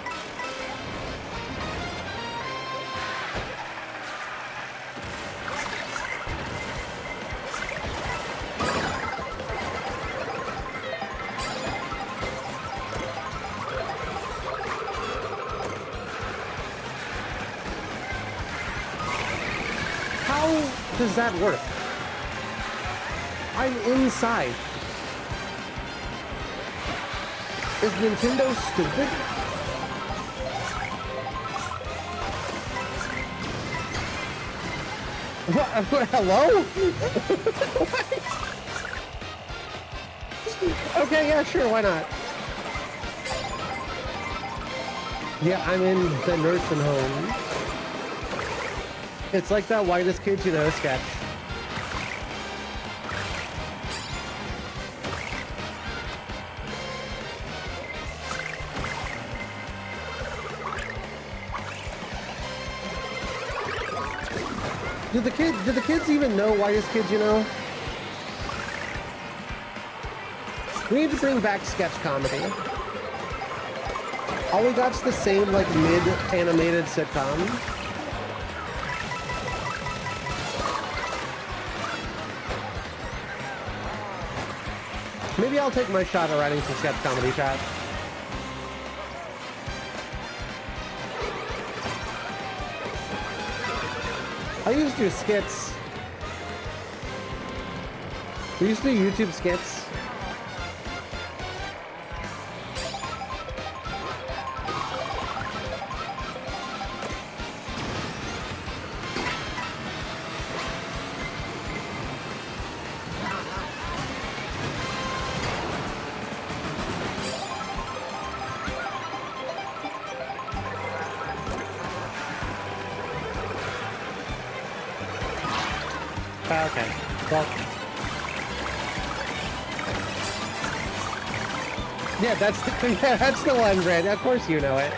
Does that work? I'm inside. Is Nintendo stupid? What? Hello? Okay, yeah, sure, why not? Yeah, I'm in the nursing home. It's like that Whitest Kids You Know sketch. Do the kids even know Whitest Kids You Know? We need to bring back sketch comedy. All we got's the same, like, mid-animated sitcom. Maybe I'll take my shot at writing some sketch comedy, chat. I used to do skits. We used to do YouTube skits. Okay. Well. Yeah, that's the one, Brad. Of course you know it.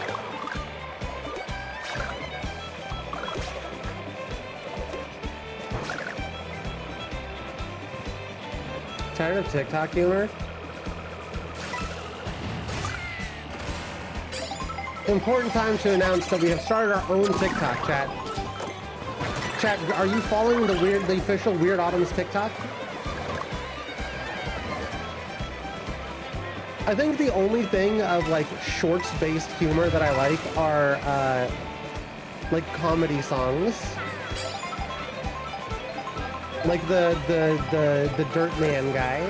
Tired of TikTok humor? Important time to announce that we have started our own TikTok, chat. Chat, are you following the official Weird Autumn's TikTok? I think the only thing of like shorts-based humor that I like are like comedy songs, like the Dirt Man guy.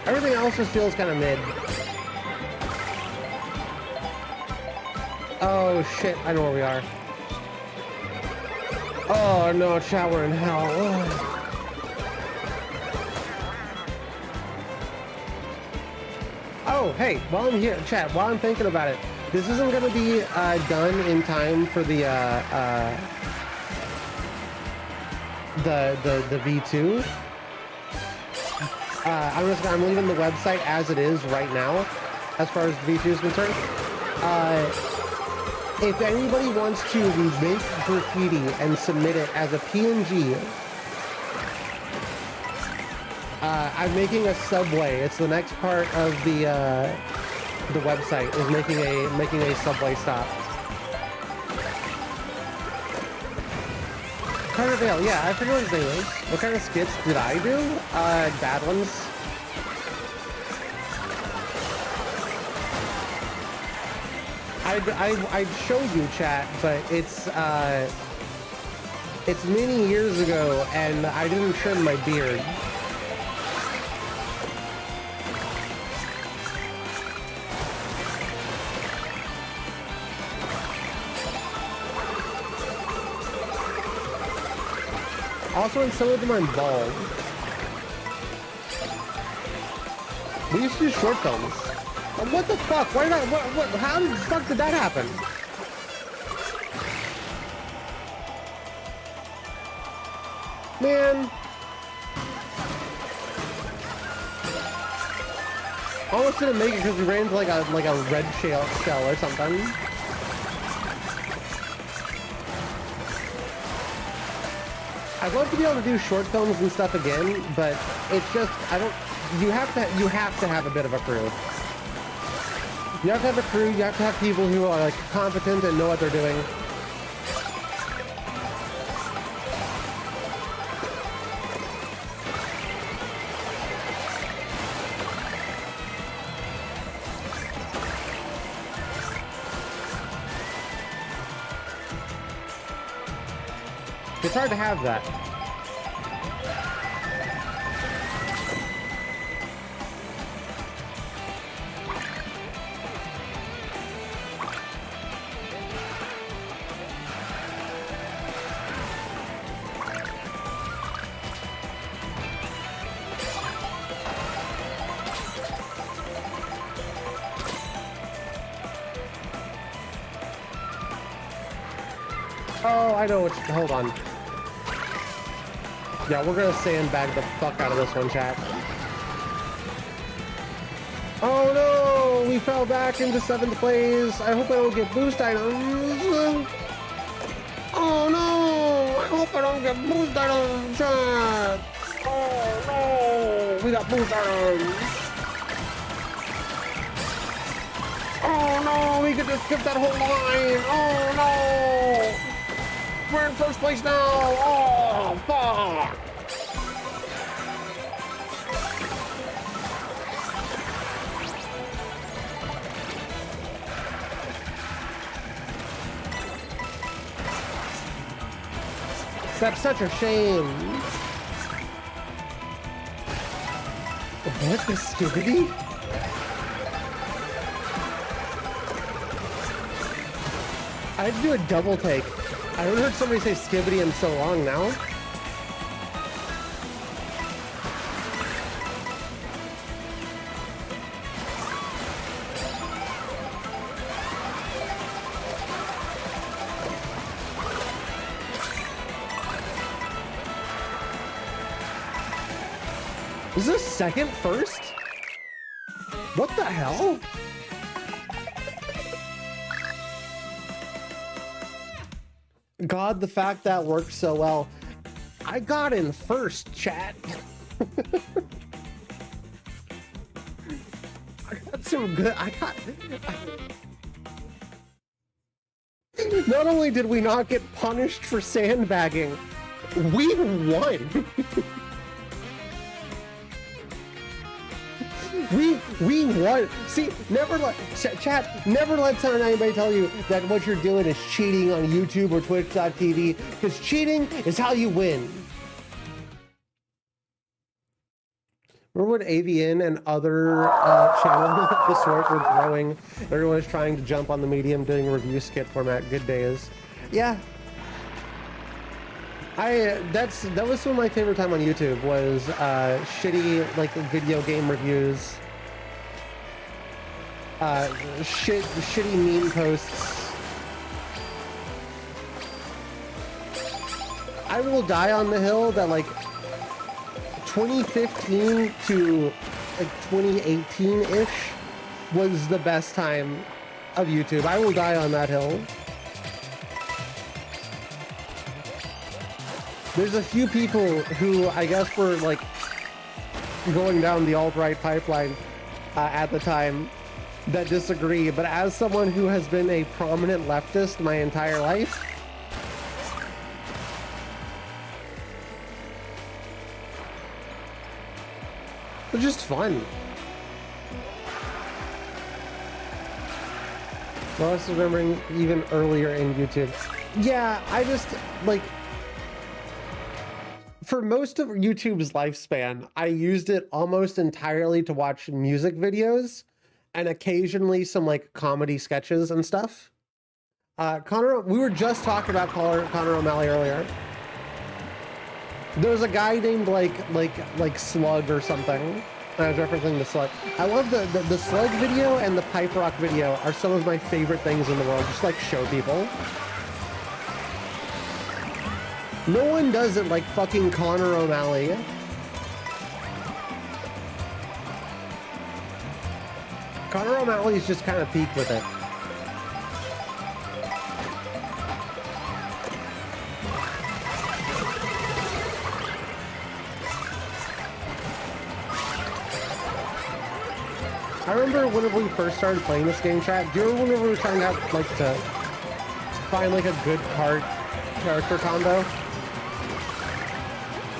Everything else just feels kind of mid. Oh shit, I know where we are. Oh no, chat, we're in hell. Ugh. Oh, hey, while I'm here, chat, while I'm thinking about it, this isn't gonna be done in time for the V2. I'm leaving the website as it is right now, as far as the V2 is concerned. If anybody wants to make graffiti and submit it as a PNG, I'm making a subway. It's the next part of the website is making a subway stop. Carter Vale, yeah, I forget what his name is. What kind of skits did I do? Bad ones. I'd show you, chat, but it's many years ago, and I didn't trim my beard. Also, in some of them, I'm bald. We used to do short films. What the fuck? Why did how the fuck did that happen? Man. Almost didn't make it because we ran into like a red shell or something. I'd love to be able to do short films and stuff again, but it's just you have to have a bit of a crew. You have to have a crew, you have to have people who are like competent and know what they're doing. It's hard to have that. Oh, I know what. Hold on. Yeah, we're gonna sandbag the fuck out of this one, chat. Oh no! We fell back into 7th place. I hope I don't get boost items. Oh no! I hope I don't get boost items, chat. Oh no! We got boost items. Oh no! We could just skip that whole line. Oh no! We're in 1st place now! Oh, fuck! That's such a shame. What the Skibbity? I had to do a double take. I haven't heard somebody say Skibbity in so long now. Is this second first? What the hell? God, the fact that worked so well. I got in first, chat. I got some good. Not only did we not get punished for sandbagging, we won. We won. See, never let chat. Never let anybody tell you that what you're doing is cheating on YouTube or Twitch.tv, because cheating is how you win. Remember when AVN and other channels of the sort were growing? Everyone was trying to jump on the medium, doing review skit format. Good days. Yeah. That was some of my favorite time on YouTube was shitty like video game reviews. Shitty meme posts. I will die on the hill that like 2015 to like 2018-ish was the best time of YouTube. I will die on that hill. There's a few people who I guess were like going down the alt-right pipeline at the time that disagree, but as someone who has been a prominent leftist my entire life, it's just fun. Well, I was remembering even earlier in YouTube. Yeah, I just like, for most of YouTube's lifespan, I used it almost entirely to watch music videos and occasionally some like comedy sketches and stuff. Connor, we were just talking about Connor O'Malley earlier. There was a guy named like Slug or something. I was referencing the Slug. I love the Slug video and the Pipe Rock video are some of my favorite things in the world. Just like show people. No one does it like fucking Connor O'Malley. Connor O'Malley's just kind of peaked with it. I remember whenever we first started playing this game, chat. Do you remember whenever we were trying to have, like, to find like a good card character combo?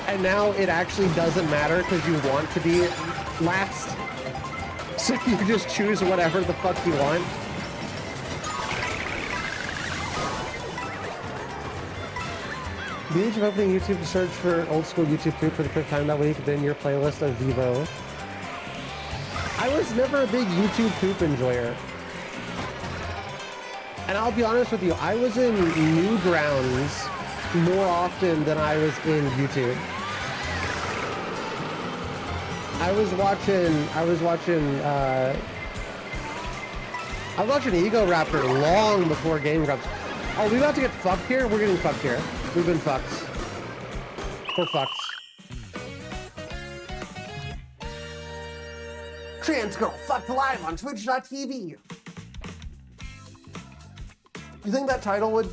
And now it actually doesn't matter because you want to be last. So you just choose whatever the fuck you want. The age of opening YouTube to search for old school YouTube poop for the fifth time that week, then your playlist of Vivo. I was never a big YouTube poop enjoyer. And I'll be honest with you, I was in Newgrounds more often than I was in YouTube. I was watching Ego Raptor long before Game Grumps. Oh, we about to get fucked here? We're getting fucked here. We've been fucked. We're fucked. Trans girl fucked live on Twitch.tv. You think that title would...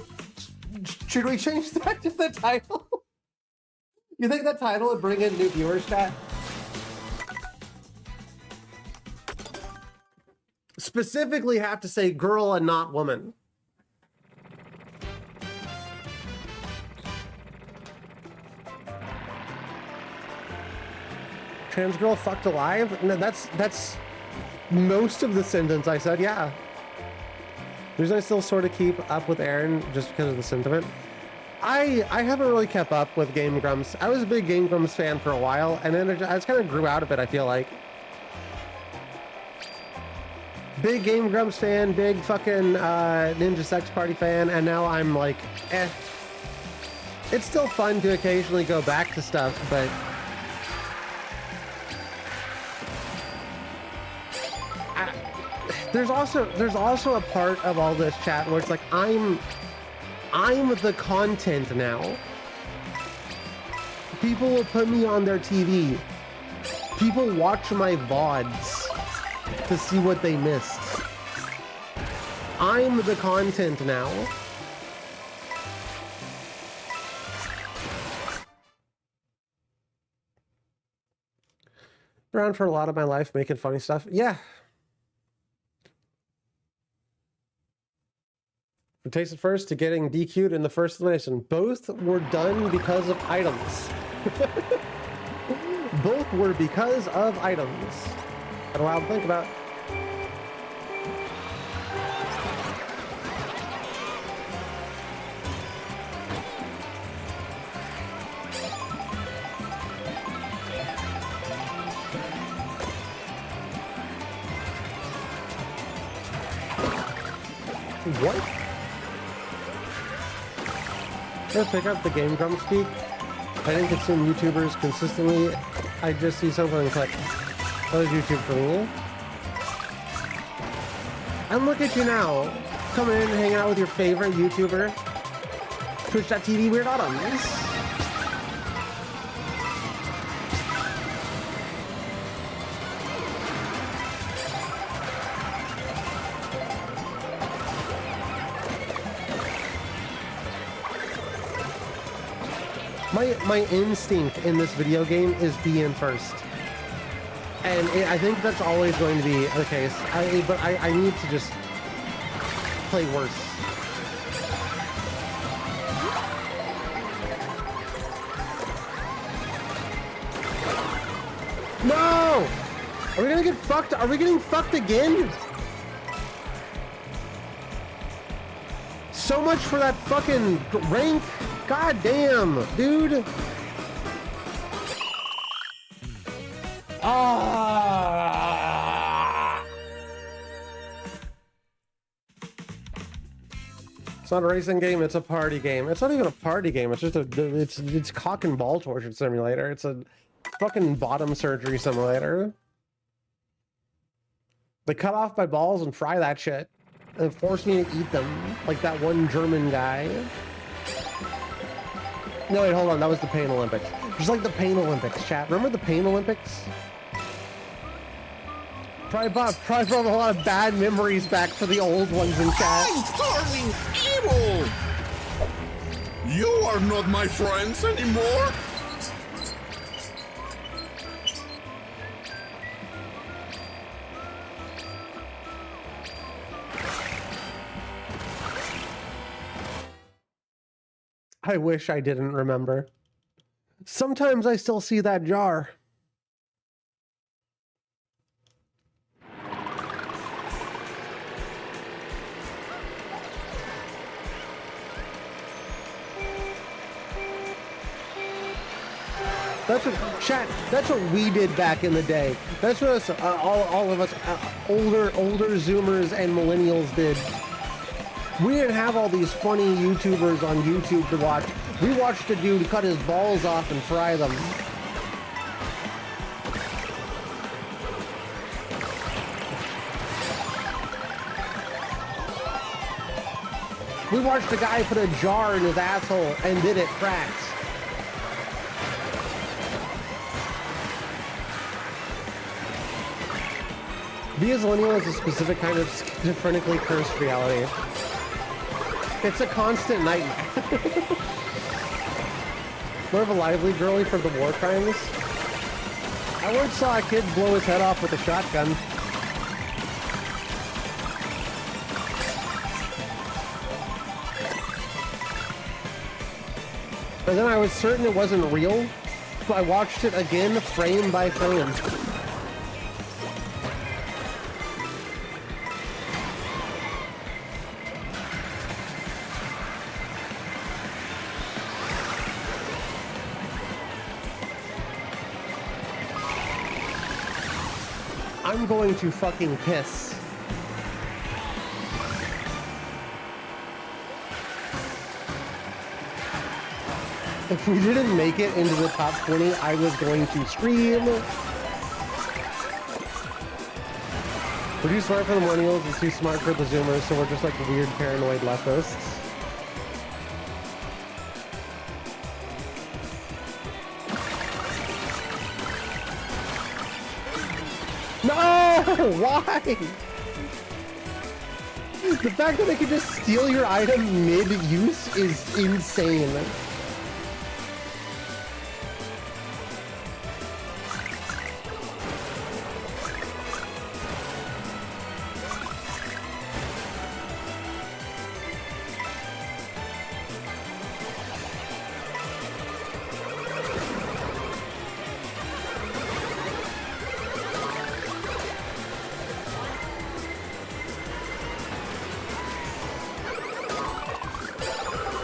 Should we change that to the title? You think that title would bring in new viewers, chat? Specifically have to say girl and not woman. Trans girl fucked alive? No, that's most of the sentence I said, yeah. The reason I still sort of keep up with Aaron just because of the sentiment. I haven't really kept up with Game Grumps. I was a big Game Grumps fan for a while, and then I just kind of grew out of it, I feel like. Big Game Grumps fan, big fucking Ninja Sex Party fan, and now I'm like, eh. It's still fun to occasionally go back to stuff, but... There's also a part of all this chat where it's like I'm the content now. People will put me on their TV. People watch my VODs to see what they missed. I'm the content now. Around for a lot of my life making funny stuff. Yeah. From Taste It First to getting DQ'd in the first elimination. Both were done because of items. Both were because of items. Got a while to think about. What? Let's pick up the Game Grumps speak. I didn't consume YouTubers consistently. I just see something and click. That was YouTube for me. And look at you now. Coming in and hanging out with your favorite YouTuber. Twitch.tv Weird Autumns. My instinct in this video game is be in first. And I think that's always going to be the case. But I need to just play worse. No! Are we gonna get fucked? Are we getting fucked again? So much for that fucking rank. God damn, dude. Ah. It's not a racing game, it's a party game. It's not even a party game, it's just it's cock and ball torture simulator. It's a fucking bottom surgery simulator. They cut off my balls and fry that shit and force me to eat them like that one German guy. No, wait, hold on. That was the Pain Olympics. Just like the Pain Olympics, chat. Remember the Pain Olympics? Probably brought a lot of bad memories back for the old ones in chat. I'm turning evil! You are not my friends anymore! I wish I didn't remember. Sometimes I still see that jar. That's what, chat, that's what we did back in the day. That's what us, all of us older Zoomers and millennials did. We didn't have all these funny YouTubers on YouTube to watch. We watched a dude cut his balls off and fry them. We watched a guy put a jar in his asshole and then it cracks. Zillennial is a specific kind of schizophrenically cursed reality. It's a constant nightmare. More of a lively girly for the war crimes. I once saw a kid blow his head off with a shotgun. And then I was certain it wasn't real, so I watched it again frame by frame. I'm going to fucking piss. If we didn't make it into the top 20, I was going to scream. We're too smart for the millennials and too smart for the Zoomers, so we're just like weird paranoid leftists. No! Why? The fact that they can just steal your item mid-use is insane.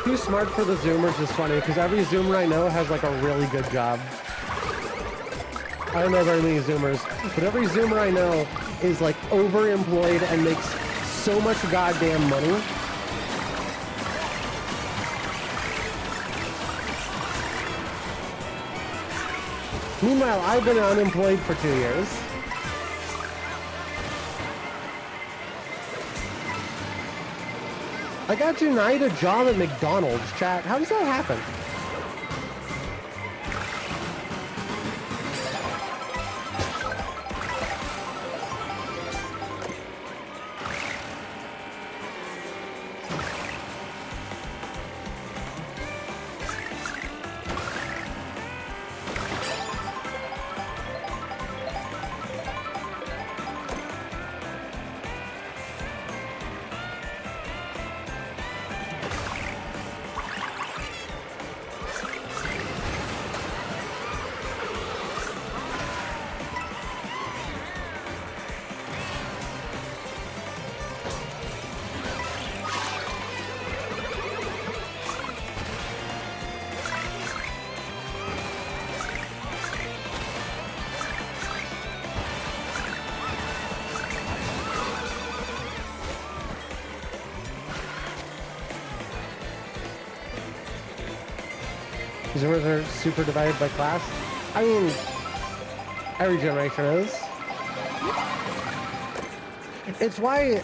Too smart for the Zoomers is funny because every Zoomer I know has like a really good job. I don't know very many Zoomers, but every Zoomer I know is like overemployed and makes so much goddamn money. Meanwhile, I've been unemployed for 2 years. I got denied a job at McDonald's, chat. How does that happen? Zoomers are super divided by class. I mean, every generation is. It's why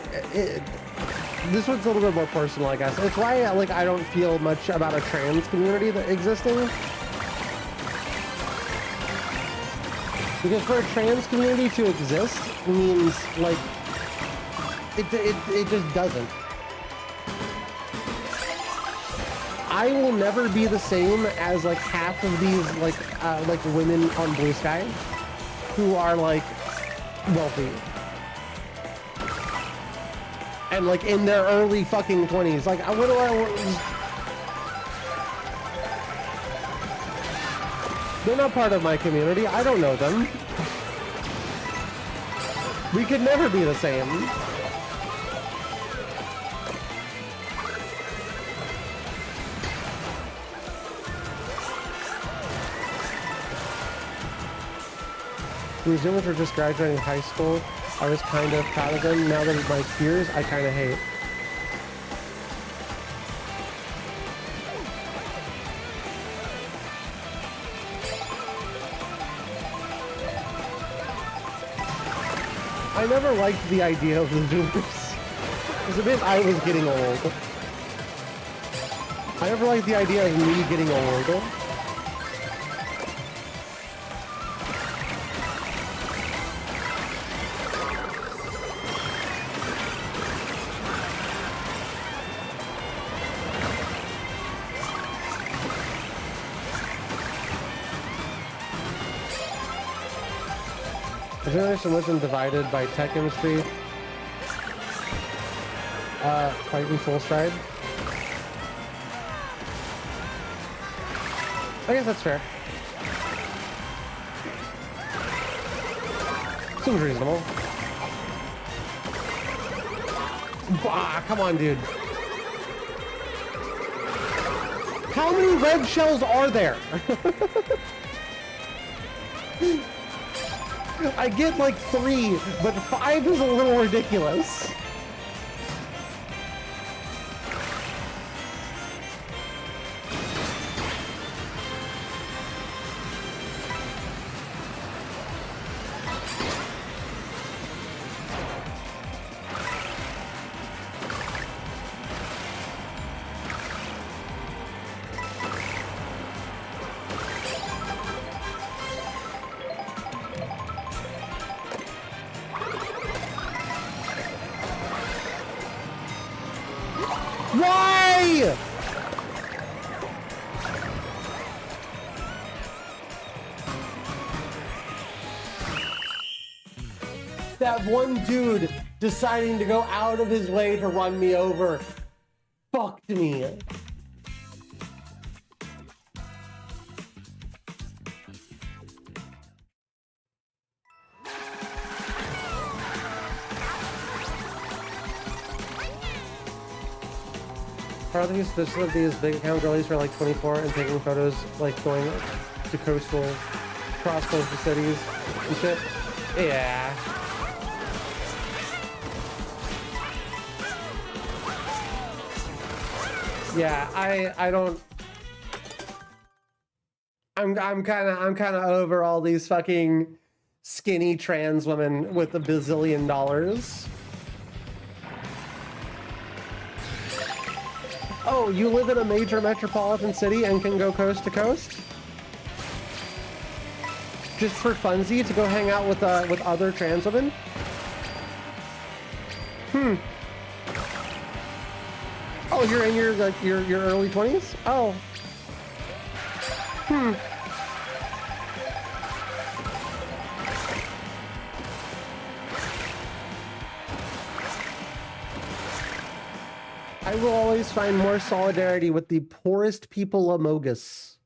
this one's a little bit more personal, I guess. It's why like I don't feel much about a trans community that existing. Because for a trans community to exist means like it just doesn't. I will never be the same as like half of these like women on Blue Sky who are like wealthy and like in their early fucking 20s. Like what do I want? They're not part of my community. I don't know them. We could never be the same. These Zoomers were just graduating high school. I was kind of proud of them. Now that my peers, I kind of hate. I never liked the idea of the Zoomers. Because it meant I was getting old. I never liked the idea of me getting old. The generation wasn't divided by tech industry. Quite in full stride. I guess that's fair. Seems reasonable. Bah, come on, dude. How many red shells are there? I get like 3, but 5 is a little ridiculous. Why? That one dude deciding to go out of his way to run me over fucked me. Part of these these big account girlies who are like 24 and taking photos like going to cross coastal cities and shit. Yeah. Yeah, I don't. I'm kind of over all these fucking skinny trans women with $1 bazillion. Oh, you live in a major metropolitan city and can go coast to coast? Just for funsies to go hang out with other trans women? Hmm. Oh, you're in your early 20s? Oh. Hmm. I will always find more solidarity with the poorest people among us.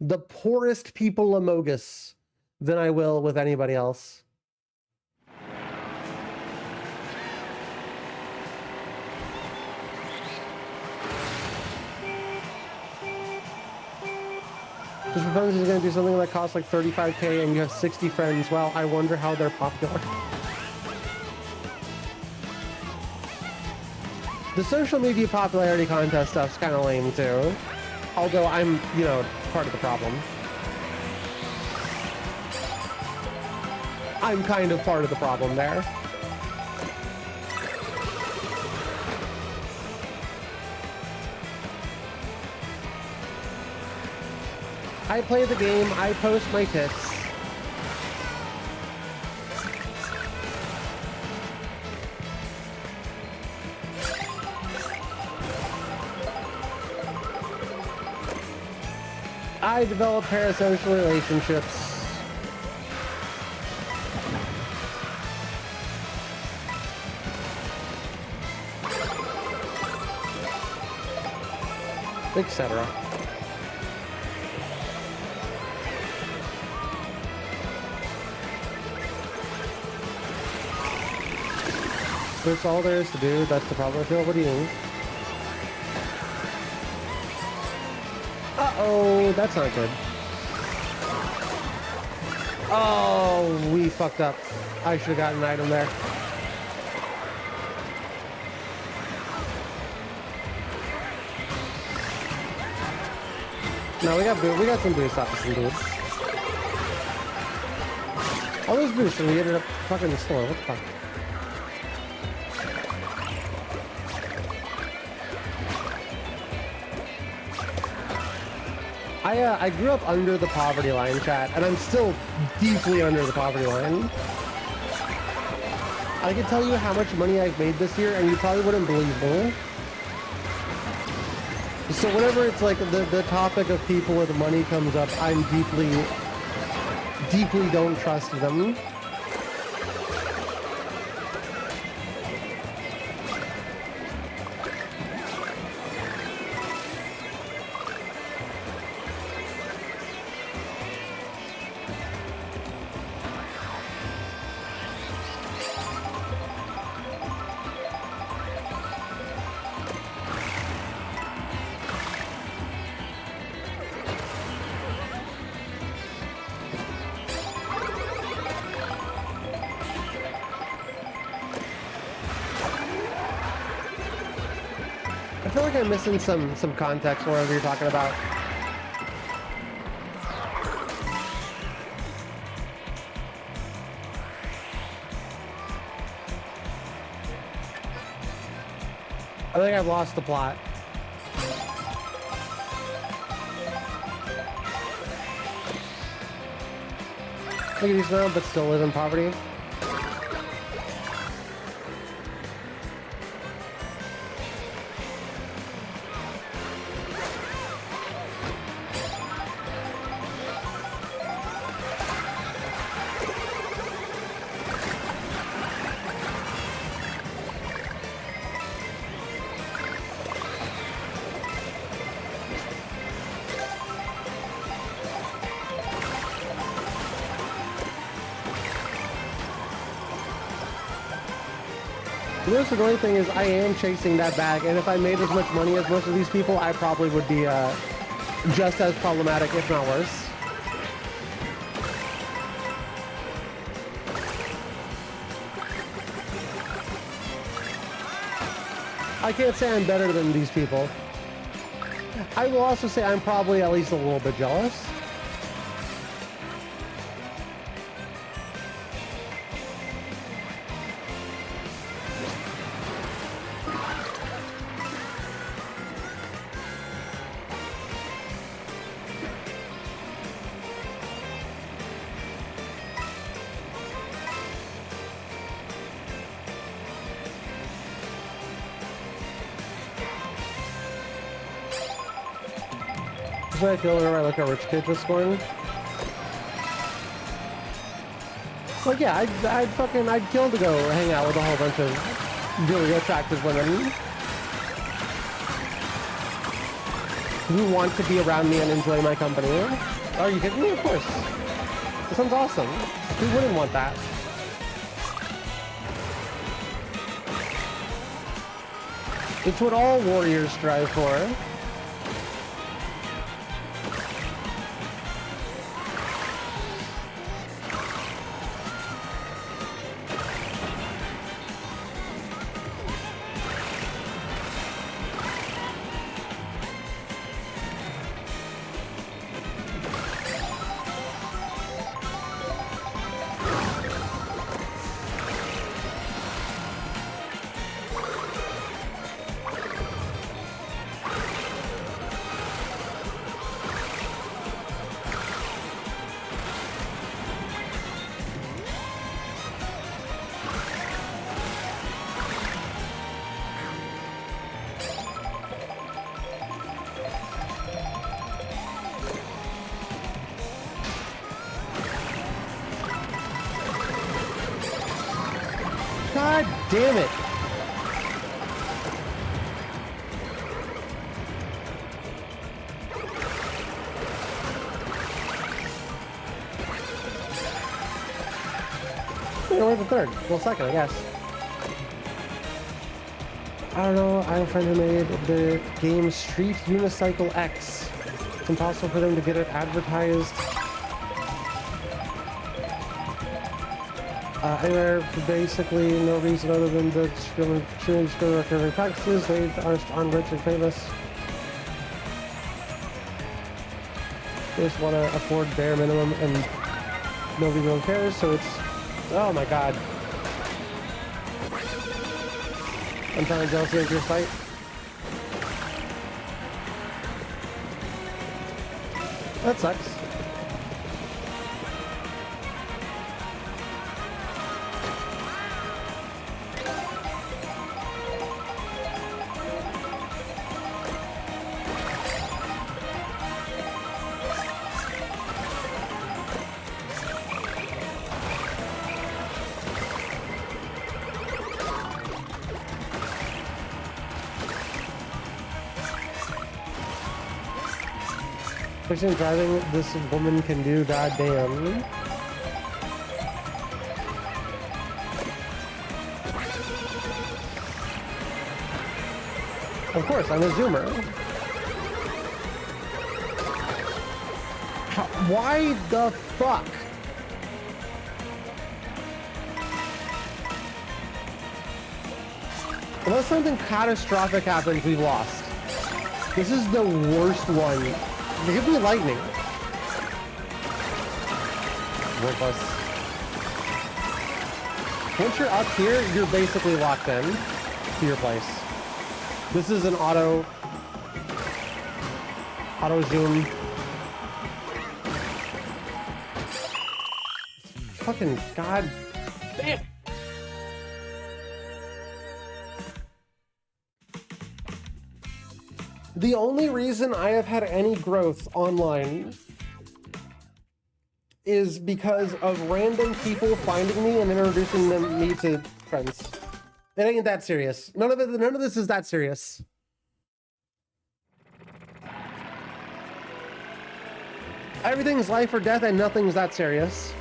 The poorest people among us than I will with anybody else. Just proposes he's going to do something that costs like $35K and you have 60 friends. Well, I wonder how they're popular. The social media popularity contest stuff's kind of lame too. Although I'm, you know, part of the problem. I'm kind of part of the problem there. I play the game, I post my tits. I develop parasocial relationships. Etc. That's all there is to do. That's the problem. What do you mean? Uh-oh, that's not good. Oh, we fucked up. I should have gotten an item there. No, we got some boosts off of some boosts. All those boosts and we ended up fucking the store. What the fuck? I grew up under the poverty line, chat, and I'm still deeply under the poverty line. I can tell you how much money I've made this year, and you probably wouldn't believe me. So whenever it's like the topic of people with money comes up, I'm deeply don't trust them. I feel like I'm missing some context whatever you're talking about. I think I've lost the plot. Look at these now, but still live in poverty. The most annoying thing is I am chasing that bag, and if I made as much money as most of these people, I probably would be just as problematic, if not worse. I can't say I'm better than these people. I will also say I'm probably at least a little bit jealous. That's what I feel whenever I look at rich kids with scoring. Like, yeah, I'd kill to go hang out with a whole bunch of really attractive women who want to be around me and enjoy my company. Are you kidding me? Of course. This sounds awesome. Who wouldn't want that? It's what all warriors strive for. God damn it. Where's the third? Well, second, I guess. I don't know. I have a friend who made the game Street Unicycle X. It's impossible for them to get it advertised Anywhere for basically no reason other than the discriminatory practices. They aren't rich and famous. They just want to afford bare minimum and nobody really cares, so it's... Oh my god. I'm trying to jealousy of your fight. That sucks. Person driving this woman can do, goddamn. Of course, I'm a zoomer. Why the fuck? Unless something catastrophic happens, we've lost. This is the worst one. Give me lightning. Worthless. Once you're up here, you're basically locked in to your place. This is an auto zoom. Fucking god damn. The only reason I have had any growth online is because of random people finding me and introducing me to friends. It ain't that serious. None of this is that serious. Everything's life or death and nothing's that serious.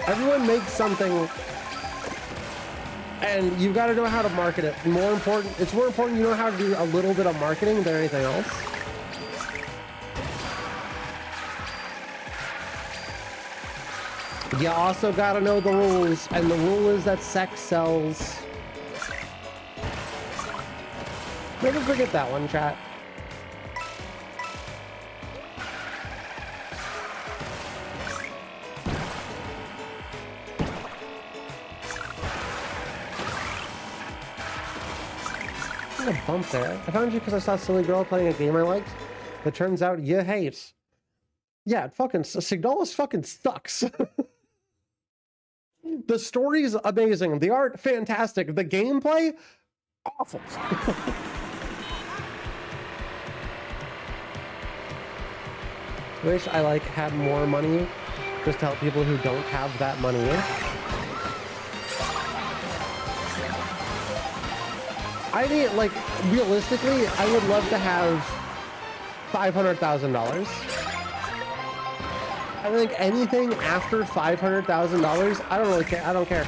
Everyone makes something, and you've got to know how to market it. It's more important you know how to do a little bit of marketing than anything else. You also got to know the rules, and the rule is that sex sells. Never forget that one, chat. A bump there. I found you because I saw a silly girl playing a game I liked. It turns out you hate. Yeah, it fucking Signalis fucking sucks. The story's amazing. The art, fantastic. The gameplay, awful. Wish I had more money just to help people who don't have that money. I need, realistically, I would love to have $500,000. I think anything after $500,000, I don't really care. I don't care.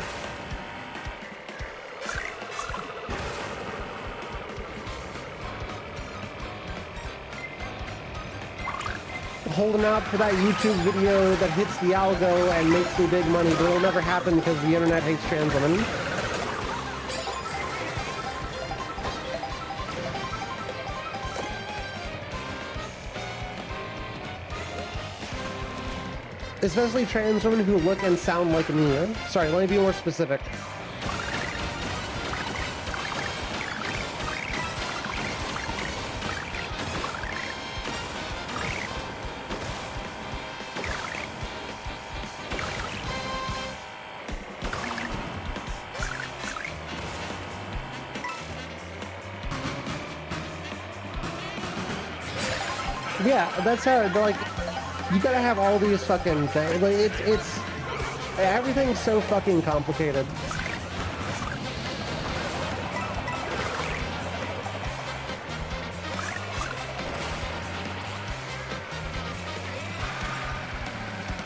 Holding out for that YouTube video that hits the algo and makes me big money, but it'll never happen because the internet hates trans women. Especially trans women who look and sound like me. Sorry, let me be more specific. Yeah, that's how, you gotta have all these fucking things. It's everything's so fucking complicated.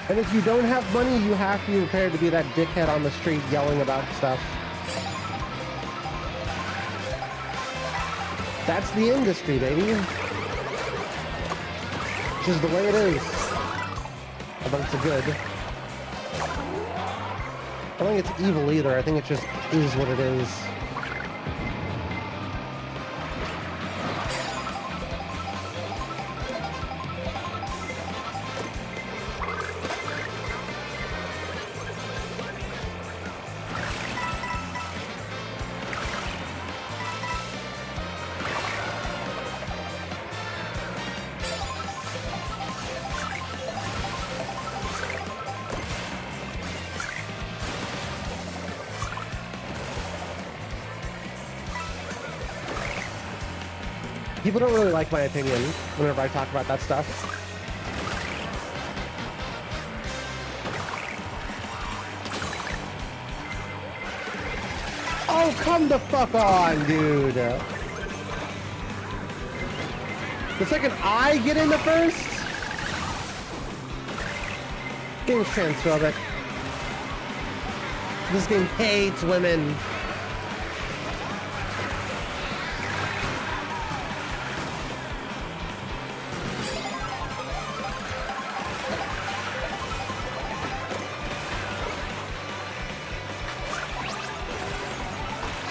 And if you don't have money, you have to be prepared to be that dickhead on the street yelling about stuff. That's the industry, baby. just the way it is. But it's a good. I don't think it's evil either. I think it just is what it is. People don't really like my opinion whenever I talk about that stuff. Oh, come the fuck on, dude. The second I get in the first, game's transphobic. This game hates women.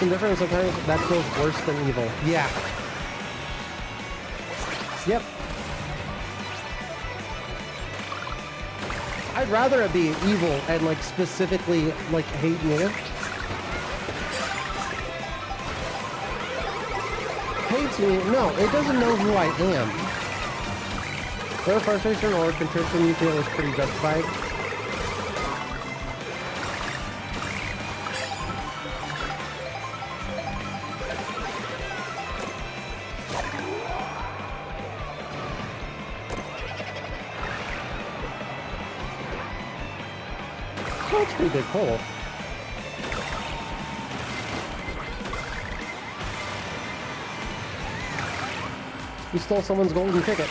Different, sometimes that feels worse than evil. Yeah. Yep. I'd rather it be evil and like specifically like hate me. Hates me? No, it doesn't know who I am. Their frustration or contrition you feel is pretty justified. That's a pretty big hole. You stole someone's golden ticket.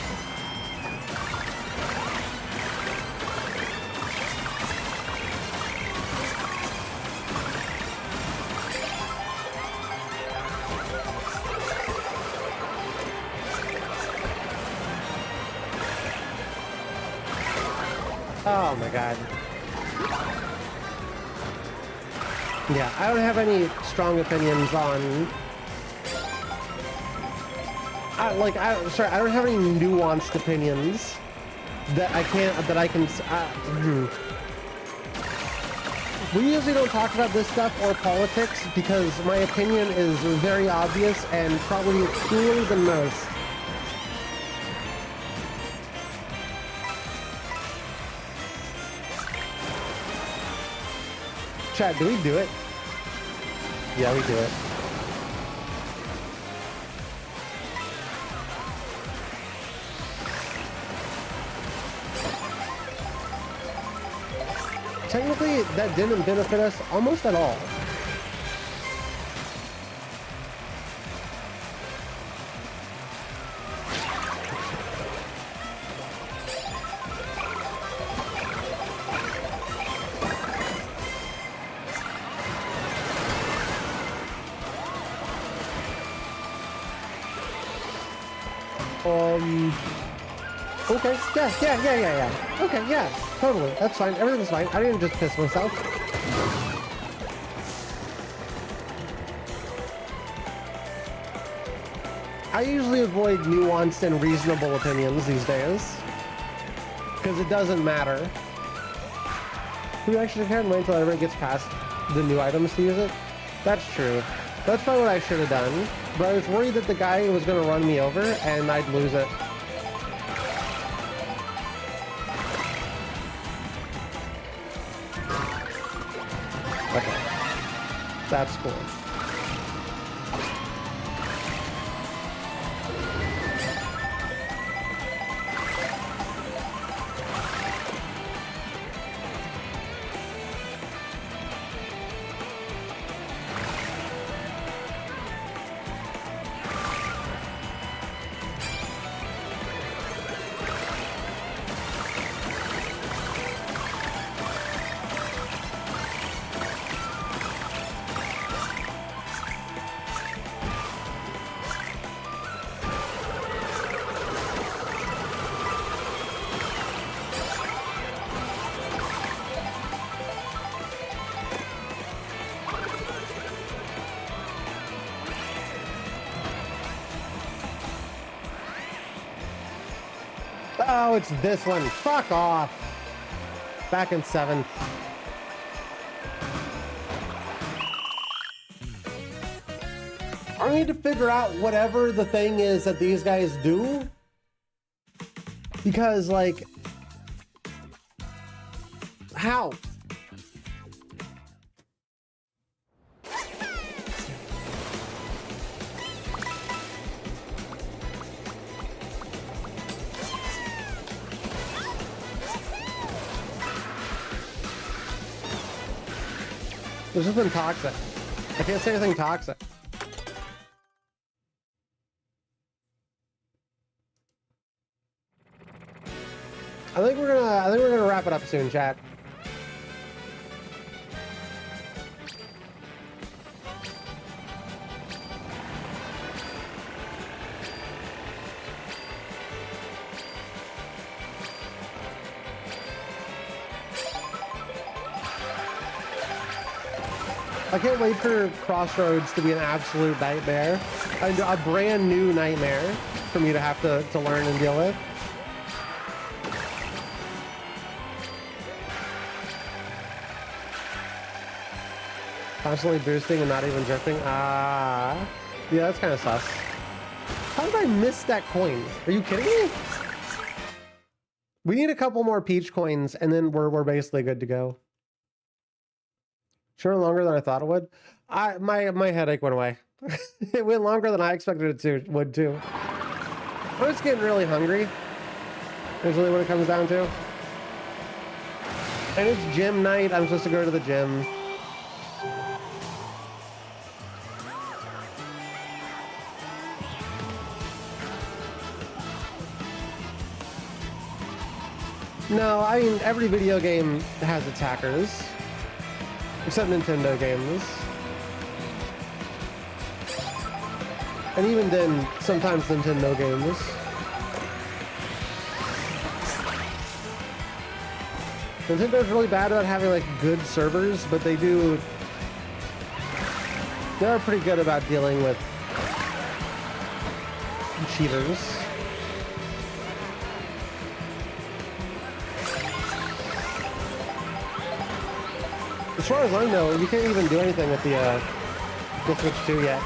Oh my god. Yeah, I don't have any strong opinions on... I don't have any nuanced opinions that I can... We usually don't talk about this stuff or politics because my opinion is very obvious and probably clearer than most. Chat, do we do it? Yeah, we do it. Technically, that didn't benefit us almost at all. Okay, yeah. Okay, yeah, totally. That's fine. Everything's fine. I didn't just piss myself. I usually avoid nuanced and reasonable opinions these days. Because it doesn't matter. We actually can't wait until everyone gets past the new items to use it. That's true. That's probably what I should have done. But I was worried that the guy was going to run me over and I'd lose it. Okay. That's cool. Oh, it's this one. Fuck off. Back in 7th. I need to figure out whatever the thing is that these guys do. Because, like... How? There's nothing toxic. I can't say anything toxic. I think we're gonna wrap it up soon, chat. I can't wait for Crossroads to be an absolute nightmare. A brand new nightmare for me to have to learn and deal with. Constantly boosting and not even drifting. Ah. Yeah, that's kind of sus. How did I miss that coin? Are you kidding me? We need a couple more Peach coins and then we're basically good to go. Sure, longer than I thought it would. My headache went away. It went longer than I expected it would too. I'm just getting really hungry. That's really what it comes down to. And it's gym night. I'm supposed to go to the gym. No, I mean, every video game has its hackers. Except Nintendo games. And even then, sometimes Nintendo games. Nintendo's really bad about having, like, good servers, but they are pretty good about dealing with cheaters. As far as I know, you can't even do anything with the Switch 2 yet.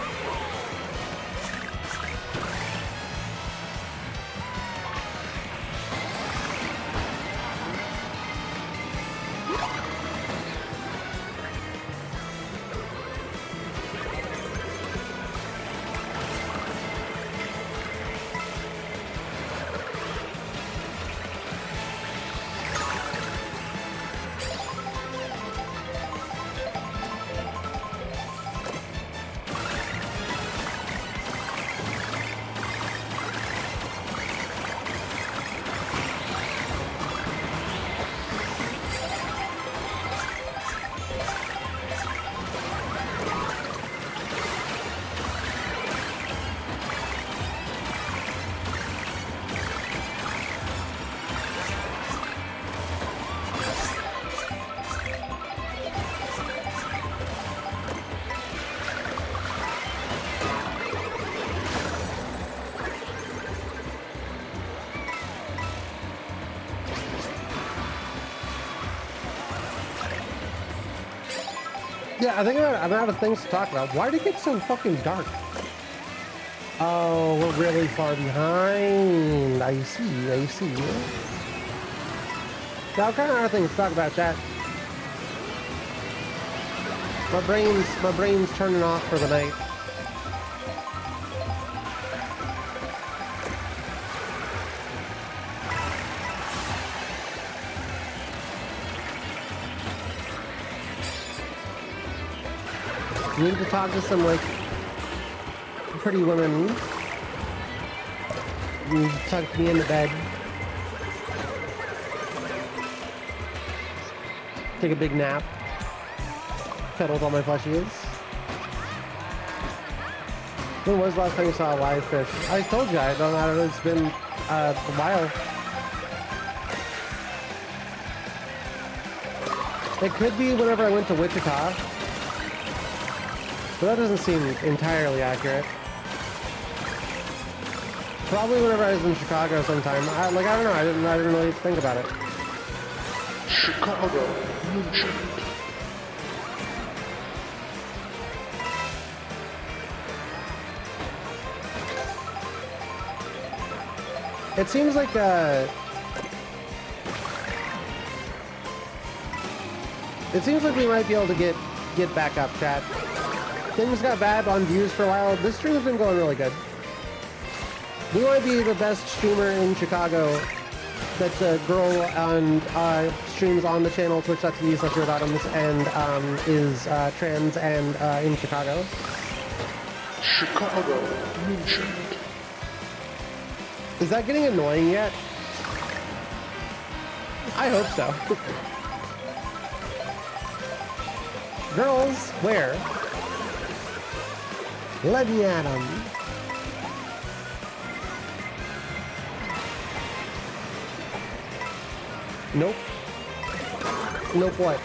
Yeah, I think I'm out of things to talk about. Why did it get so fucking dark? Oh, we're really far behind. I see. Now, I'm kind of out of things to talk about, chat. My brain's turning off for the night. Need to talk to some, like, pretty women. You tucked me into bed. Take a big nap. Cuddle with all my plushies. When was the last time you saw a live fish? I told you, I don't know, it's been a while. It could be whenever I went to Wichita. But that doesn't seem entirely accurate. Probably whenever I was in Chicago sometime. I don't know. I didn't really think about it. Chicago mentioned. It seems like we might be able to get back up, chat. Things got bad on views for a while. This stream's been going really good. We might be the best streamer in Chicago that's a girl and streams on the channel twitch.tv/RealBottoms and is trans and in Chicago. Chicago mentioned. Is that getting annoying yet? I hope so. Girls, where? Let me at 'em. Nope. Nope what?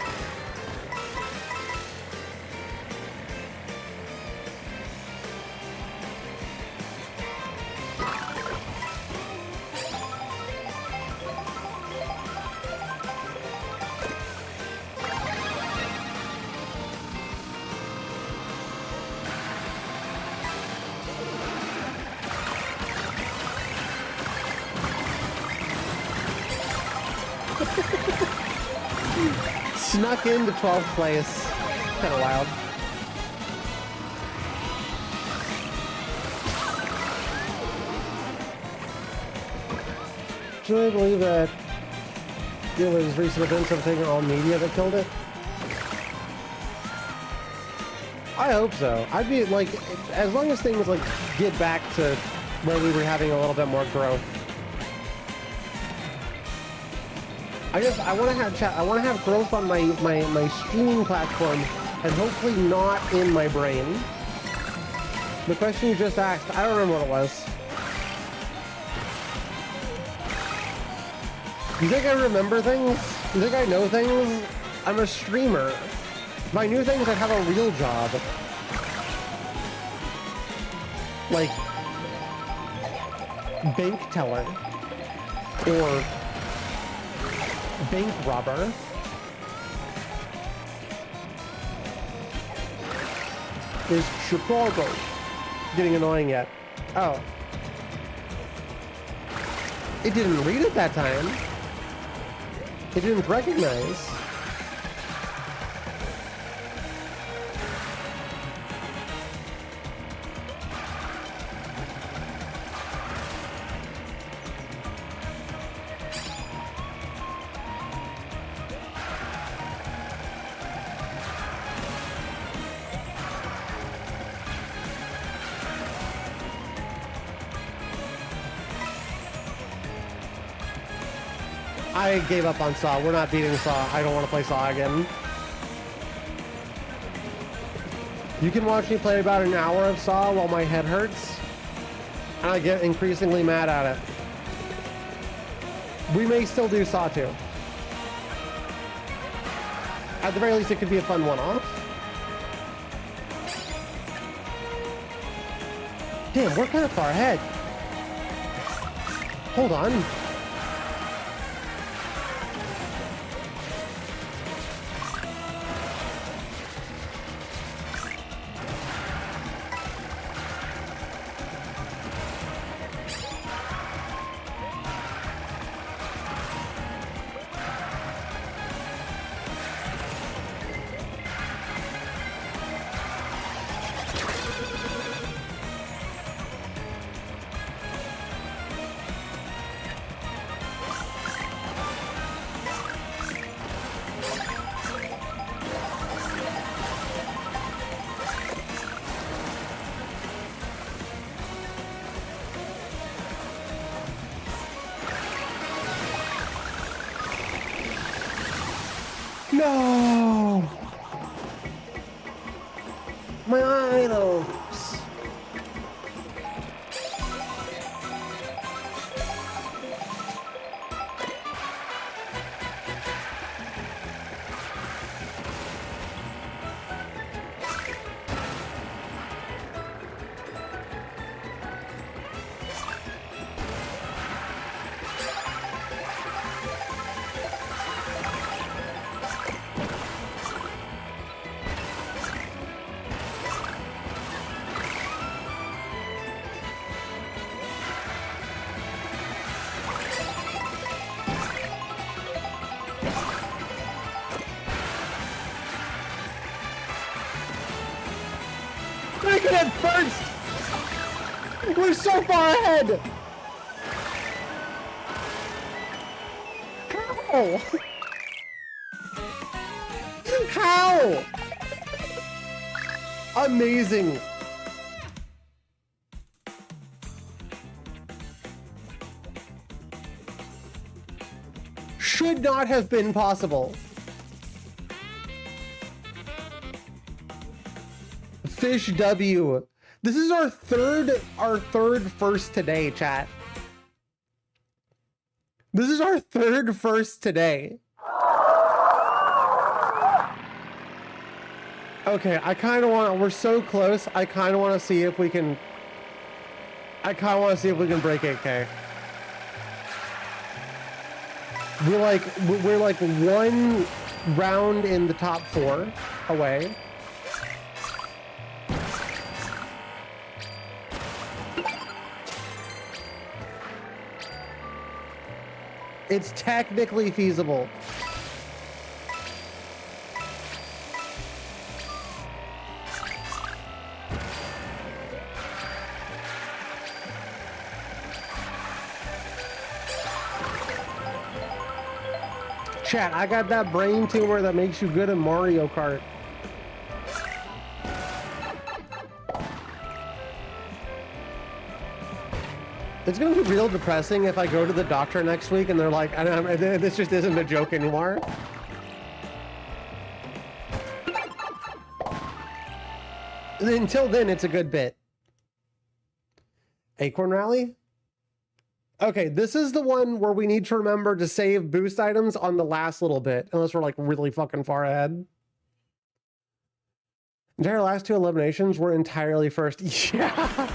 Snuck into 12th place. Kind of wild. Do you really believe that it was recent events overtaking all media that killed it? I hope so. I'd be like, as long as things like get back to where we were having a little bit more growth. I want to have chat. I want to have growth on my streaming platform, and hopefully not in my brain. The question you just asked, I don't remember what it was. You think I remember things? You think I know things? I'm a streamer. If I knew things, I'd have a real job. Like bank teller or bank robber. Is Chicago getting annoying yet? Oh. It didn't read it that time. It didn't recognize. I gave up on Saw. We're not beating Saw. I don't want to play Saw again. You can watch me play about an hour of Saw while my head hurts, and I get increasingly mad at it. We may still do Saw 2. At the very least, it could be a fun one-off. Damn, we're kind of far ahead. Hold on. No! My idols! We're so far ahead! How? How? Amazing. Should not have been possible. Fish W. This is our third first today, chat. This is our third first today. Okay, I kind of want to, we're so close. I kind of want to see if we can, break 8K. We're like one round in the top 4 away. It's technically feasible. Chat, I got that brain tumor that makes you good in Mario Kart. It's gonna be real depressing if I go to the doctor next week and they're like, this just isn't a joke anymore. Until then, it's a good bit. Acorn Rally? Okay, this is the one where we need to remember to save boost items on the last little bit, unless we're like really fucking far ahead. Entire last 2 eliminations were entirely first. Yeah.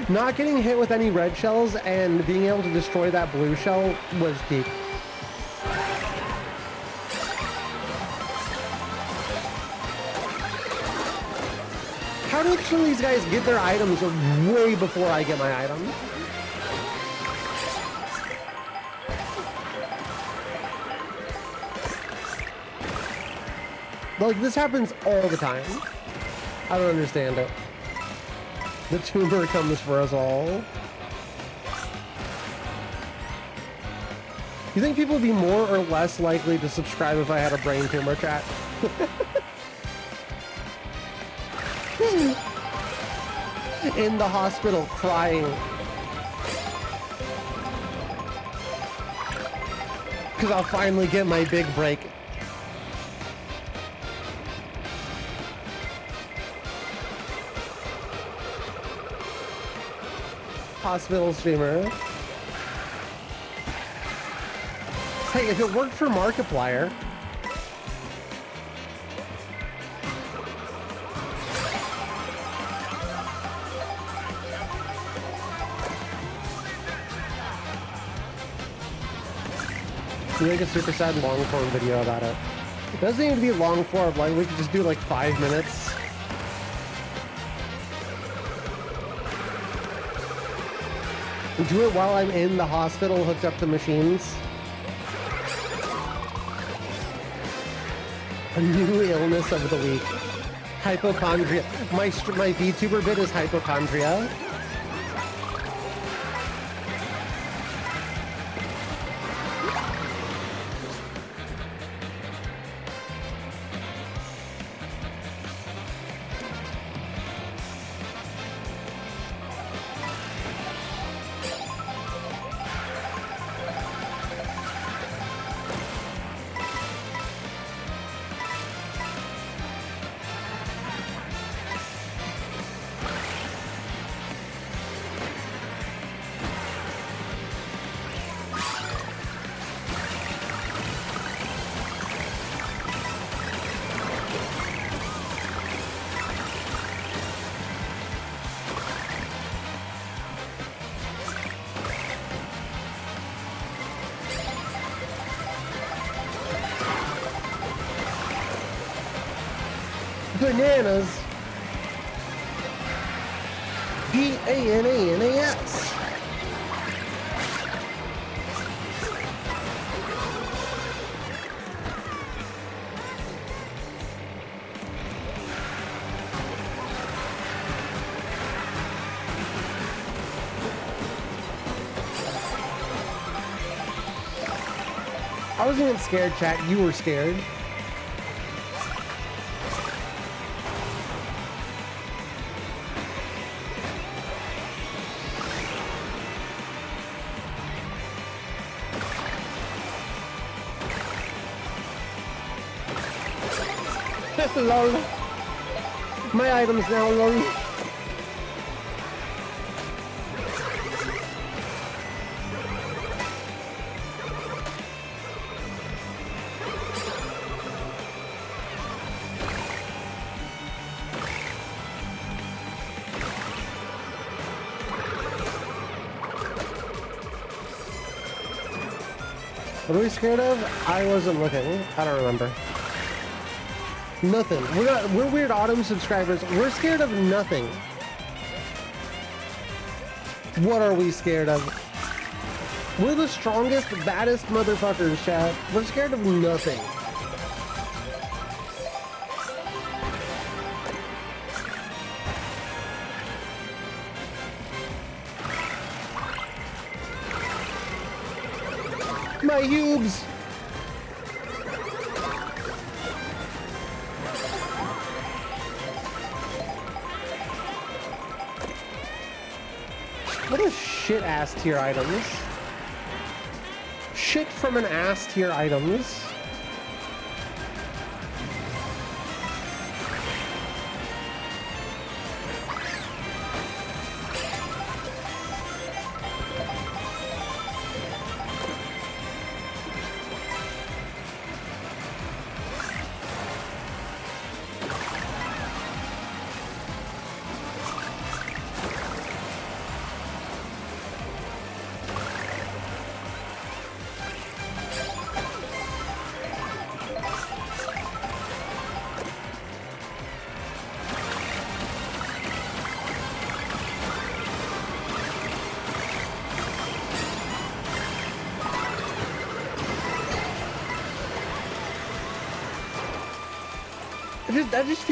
Not getting hit with any red shells and being able to destroy that blue shell was peak. How do some of these guys get their items way before I get my item? Like, this happens all the time. I don't understand it. The tumor comes for us all. You think people would be more or less likely to subscribe if I had a brain tumor, chat? In the hospital crying because I'll finally get my big break. Hospital streamer. Hey, if it worked for Markiplier. We make a super sad long form video about it. It doesn't need to be long form, like we could just do like 5 minutes. Do it while I'm in the hospital hooked up to machines. A new illness of the week. Hypochondria. My VTuber bit is hypochondria. Bananas. B-A-N-A-N-A-S. wasn't even scared, chat. You were scared. Lol. My items now, lol. What are we scared of? I wasn't looking. I don't remember. Nothing. We're Weird Autumn subscribers. We're scared of nothing. What are we scared of? We're the strongest, baddest motherfuckers, chat. We're scared of nothing. My hubes! What a shit ass tier items. Shit from an ass tier items.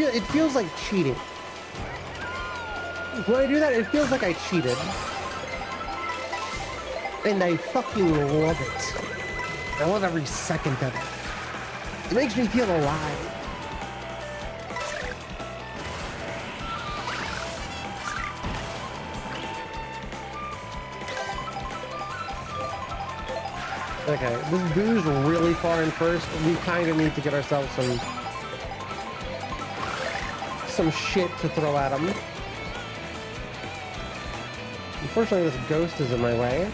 It feels like cheating. When I do that, it feels like I cheated. And I fucking love it. I love every second of it. It makes me feel alive. Okay, this boo's really far in first. We kind of need to get ourselves some shit to throw at him. Unfortunately, this ghost is in my way.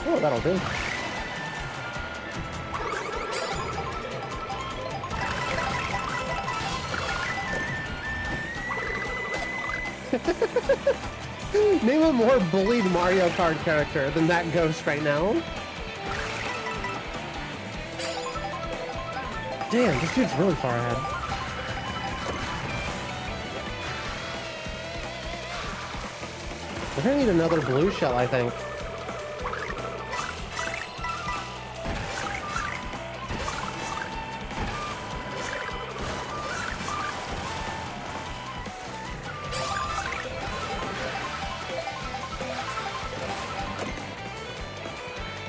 Oh, that'll do. Name a more bullied Mario Kart character than that ghost right now. Damn, this dude's really far ahead. We're gonna need another blue shell, I think.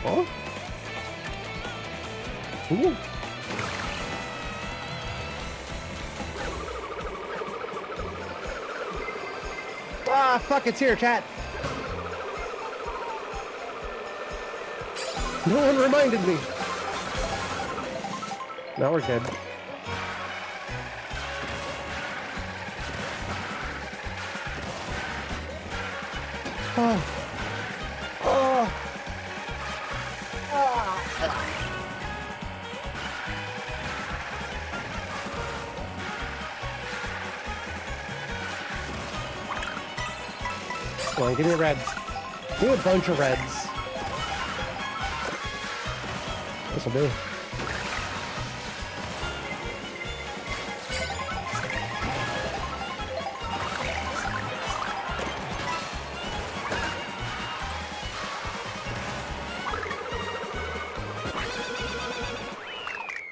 Oh? Ooh. Ah, fuck, it's here, chat. No one reminded me. Now we're good. Oh. Oh. Come on, give me a red. Give me a bunch of reds. This'll do.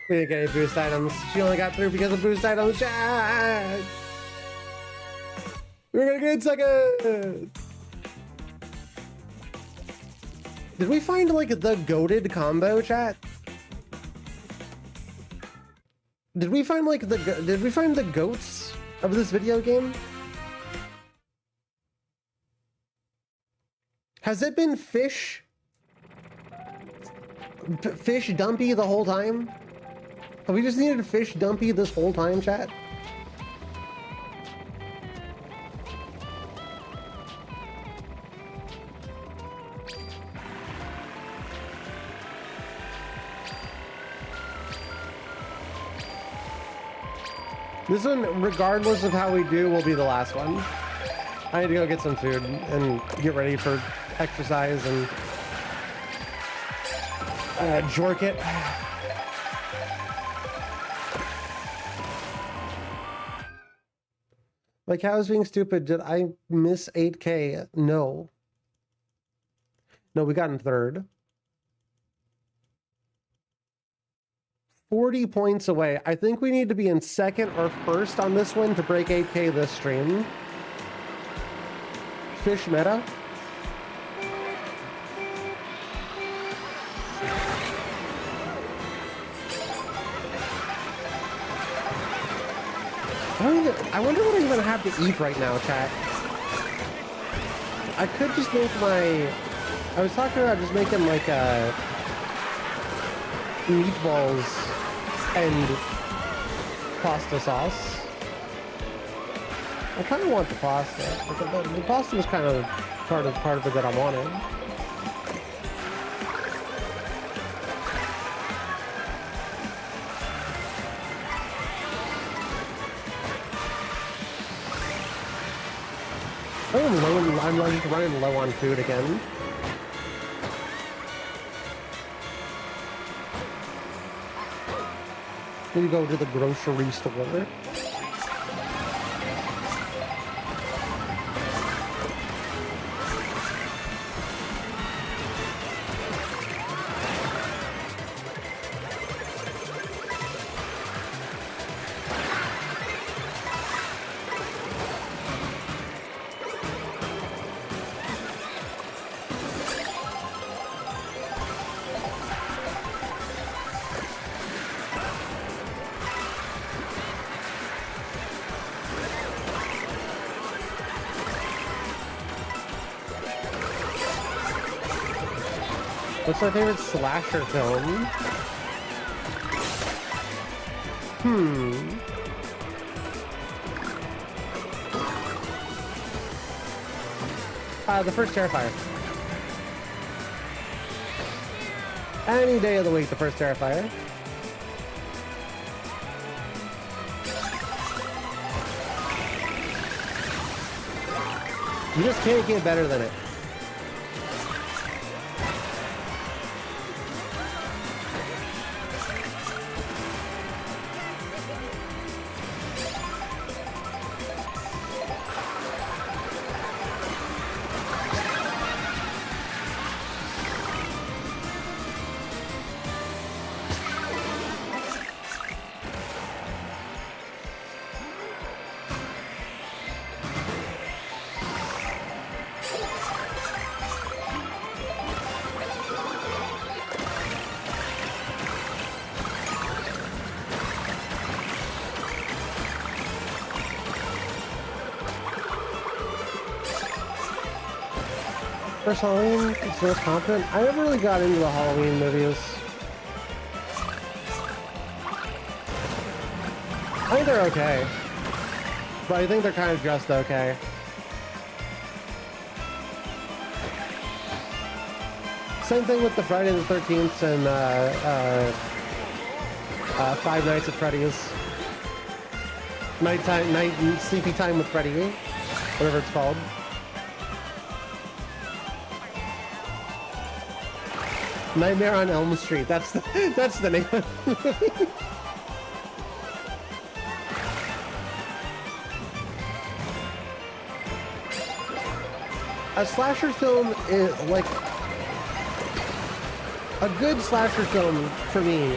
We didn't get any boost items. She only got through because of boost items. Chat! We're gonna get in second! Did we find like the goated combo, chat? Did we find like the goats of this video game? Has it been fish dumpy the whole time? Have we just needed fish dumpy this whole time, chat? This one, regardless of how we do, will be the last one. I need to go get some food and get ready for exercise and jork it. Like, I was being stupid. Did I miss 8K? No. No, we got in third. 40 points away. I think we need to be in second or first on this one to break 8K this stream. Fish meta. I wonder what I even have to eat right now, chat. I could just make my... I was talking about just making like meatballs and pasta sauce. I kind of want the pasta. The pasta was kind of part of it that I wanted. I'm running low on food again. Need to go to the grocery store. What's my favorite slasher film? The first Terrifier. Any day of the week, the first Terrifier. You just can't get better than it. First Halloween, it's most confident. I never really got into the Halloween movies. I think they're okay. But I think they're kind of just okay. Same thing with the Friday the 13th and Five Nights at Freddy's. Sleepy Time with Freddy, whatever it's called. Nightmare on Elm Street. That's the name of the movie. A slasher film is like a good slasher film for me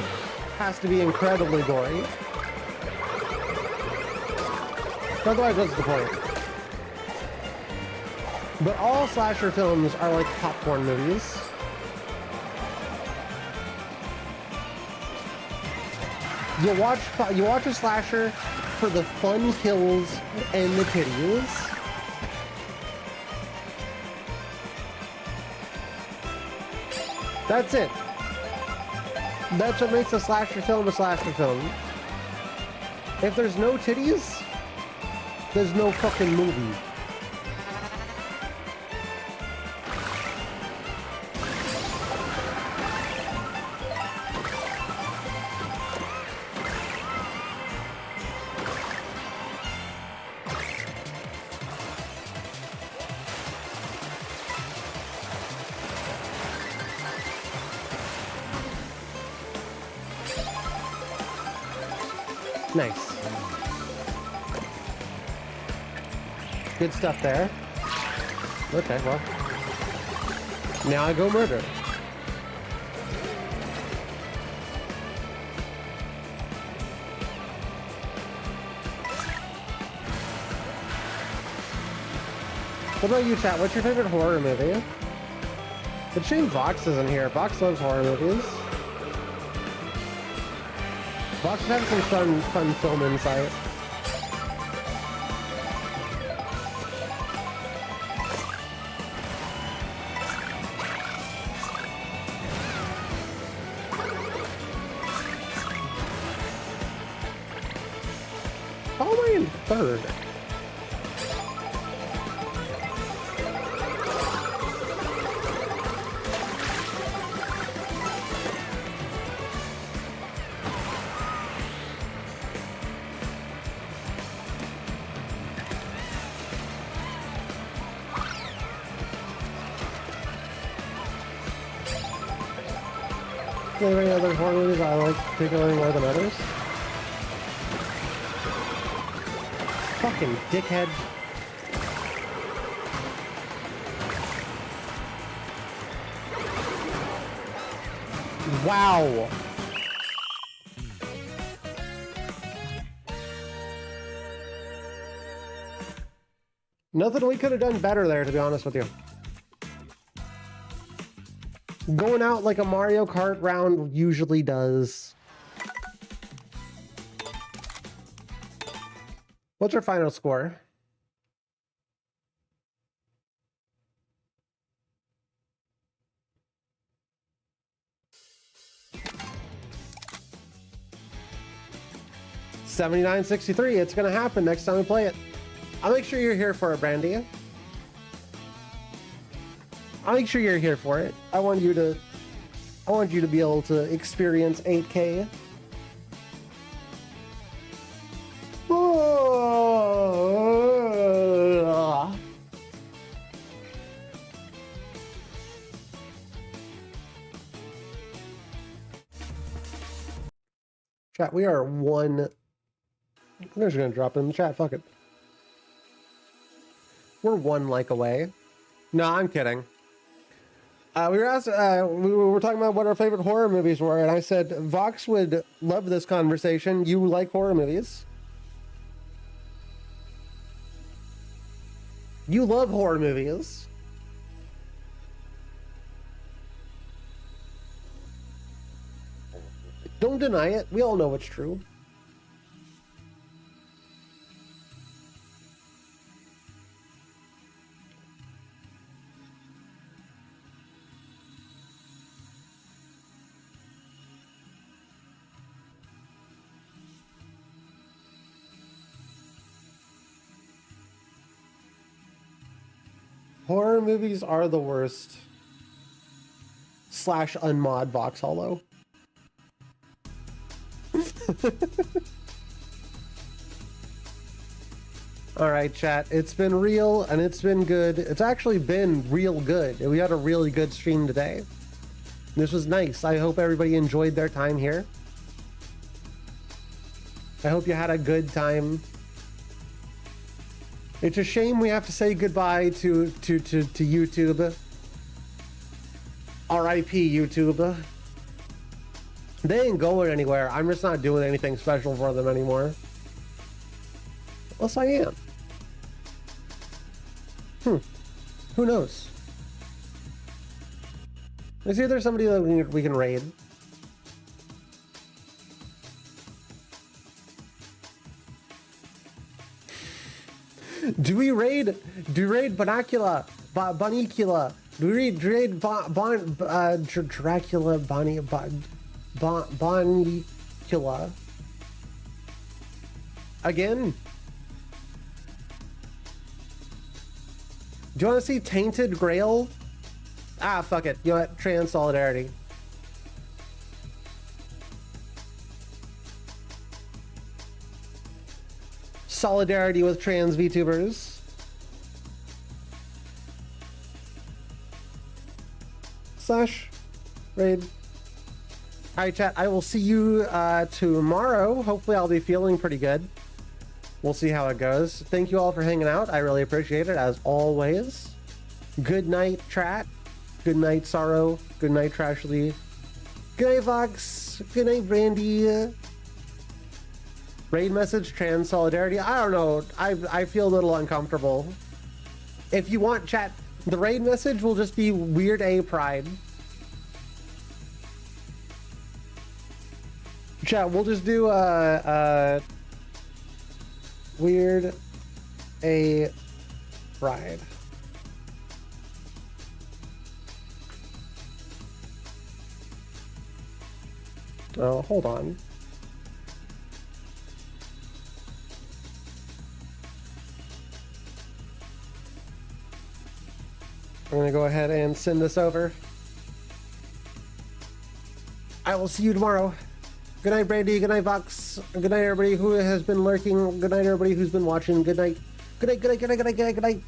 has to be incredibly gory. Otherwise, what's the point? But all slasher films are like popcorn movies. You watch a slasher for the fun kills and the titties. That's it. That's what makes a slasher film a slasher film. If there's no titties, there's no fucking movie. Nice. Good stuff there. Okay, well. Now I go murder. What about you, chat? What's your favorite horror movie? It's a shame Vox isn't here. Vox loves horror movies. Vox has some fun film insight. How am I in third? Are there any other horror movies I like particularly more than others? Fucking dickhead. Wow. Nothing we could have done better there, to be honest with you. Going out like a Mario Kart round usually does. What's our final score? $79.63. It's gonna happen next time we play it. I'll make sure you're here for it, Brandy. I'll make sure you're here for it. I want you to be able to experience 8K. Chat, we are one. I'm just gonna drop it in the chat. Fuck it. We're one like away. No, I'm kidding. We were asked, we were talking about what our favorite horror movies were, and I said Vox would love this conversation. You like horror movies? You love horror movies. Don't deny it. We all know it's true. Horror movies are the worst. / unmod Vox Hollow. Alright, chat. It's been real and it's been good. It's actually been real good. We had a really good stream today. This was nice. I hope everybody enjoyed their time here. I hope you had a good time. It's a shame we have to say goodbye to YouTube. R.I.P. YouTube. They ain't going anywhere. I'm just not doing anything special for them anymore. Unless I am. Who knows? Let's see if there's somebody that we can raid. Do we raid Bonacula? Bonicula? Do we raid Dracula Bonicula? Again? Do you want to see Tainted Grail? Ah, fuck it. You know what? Trans Solidarity. Solidarity with trans VTubers. Slash raid. Alright, chat. I will see you tomorrow. Hopefully I'll be feeling pretty good. We'll see how it goes. Thank you all for hanging out. I really appreciate it, as always. Good night, Trat. Good night, Sorrow. Good night, Trashly. Good night, Vox. Good night, Brandy. Raid message, trans solidarity. I don't know. I feel a little uncomfortable. If you want, chat, the raid message will just be Weird A Pride. Chat, we'll just do Weird A Pride. Oh, hold on. I'm gonna go ahead and send this over. I will see you tomorrow. Good night, Brandy. Good night, Vox. Good night, everybody who has been lurking. Good night, everybody who's been watching. Good night. Good night, good night, good night, good night, good night, good night.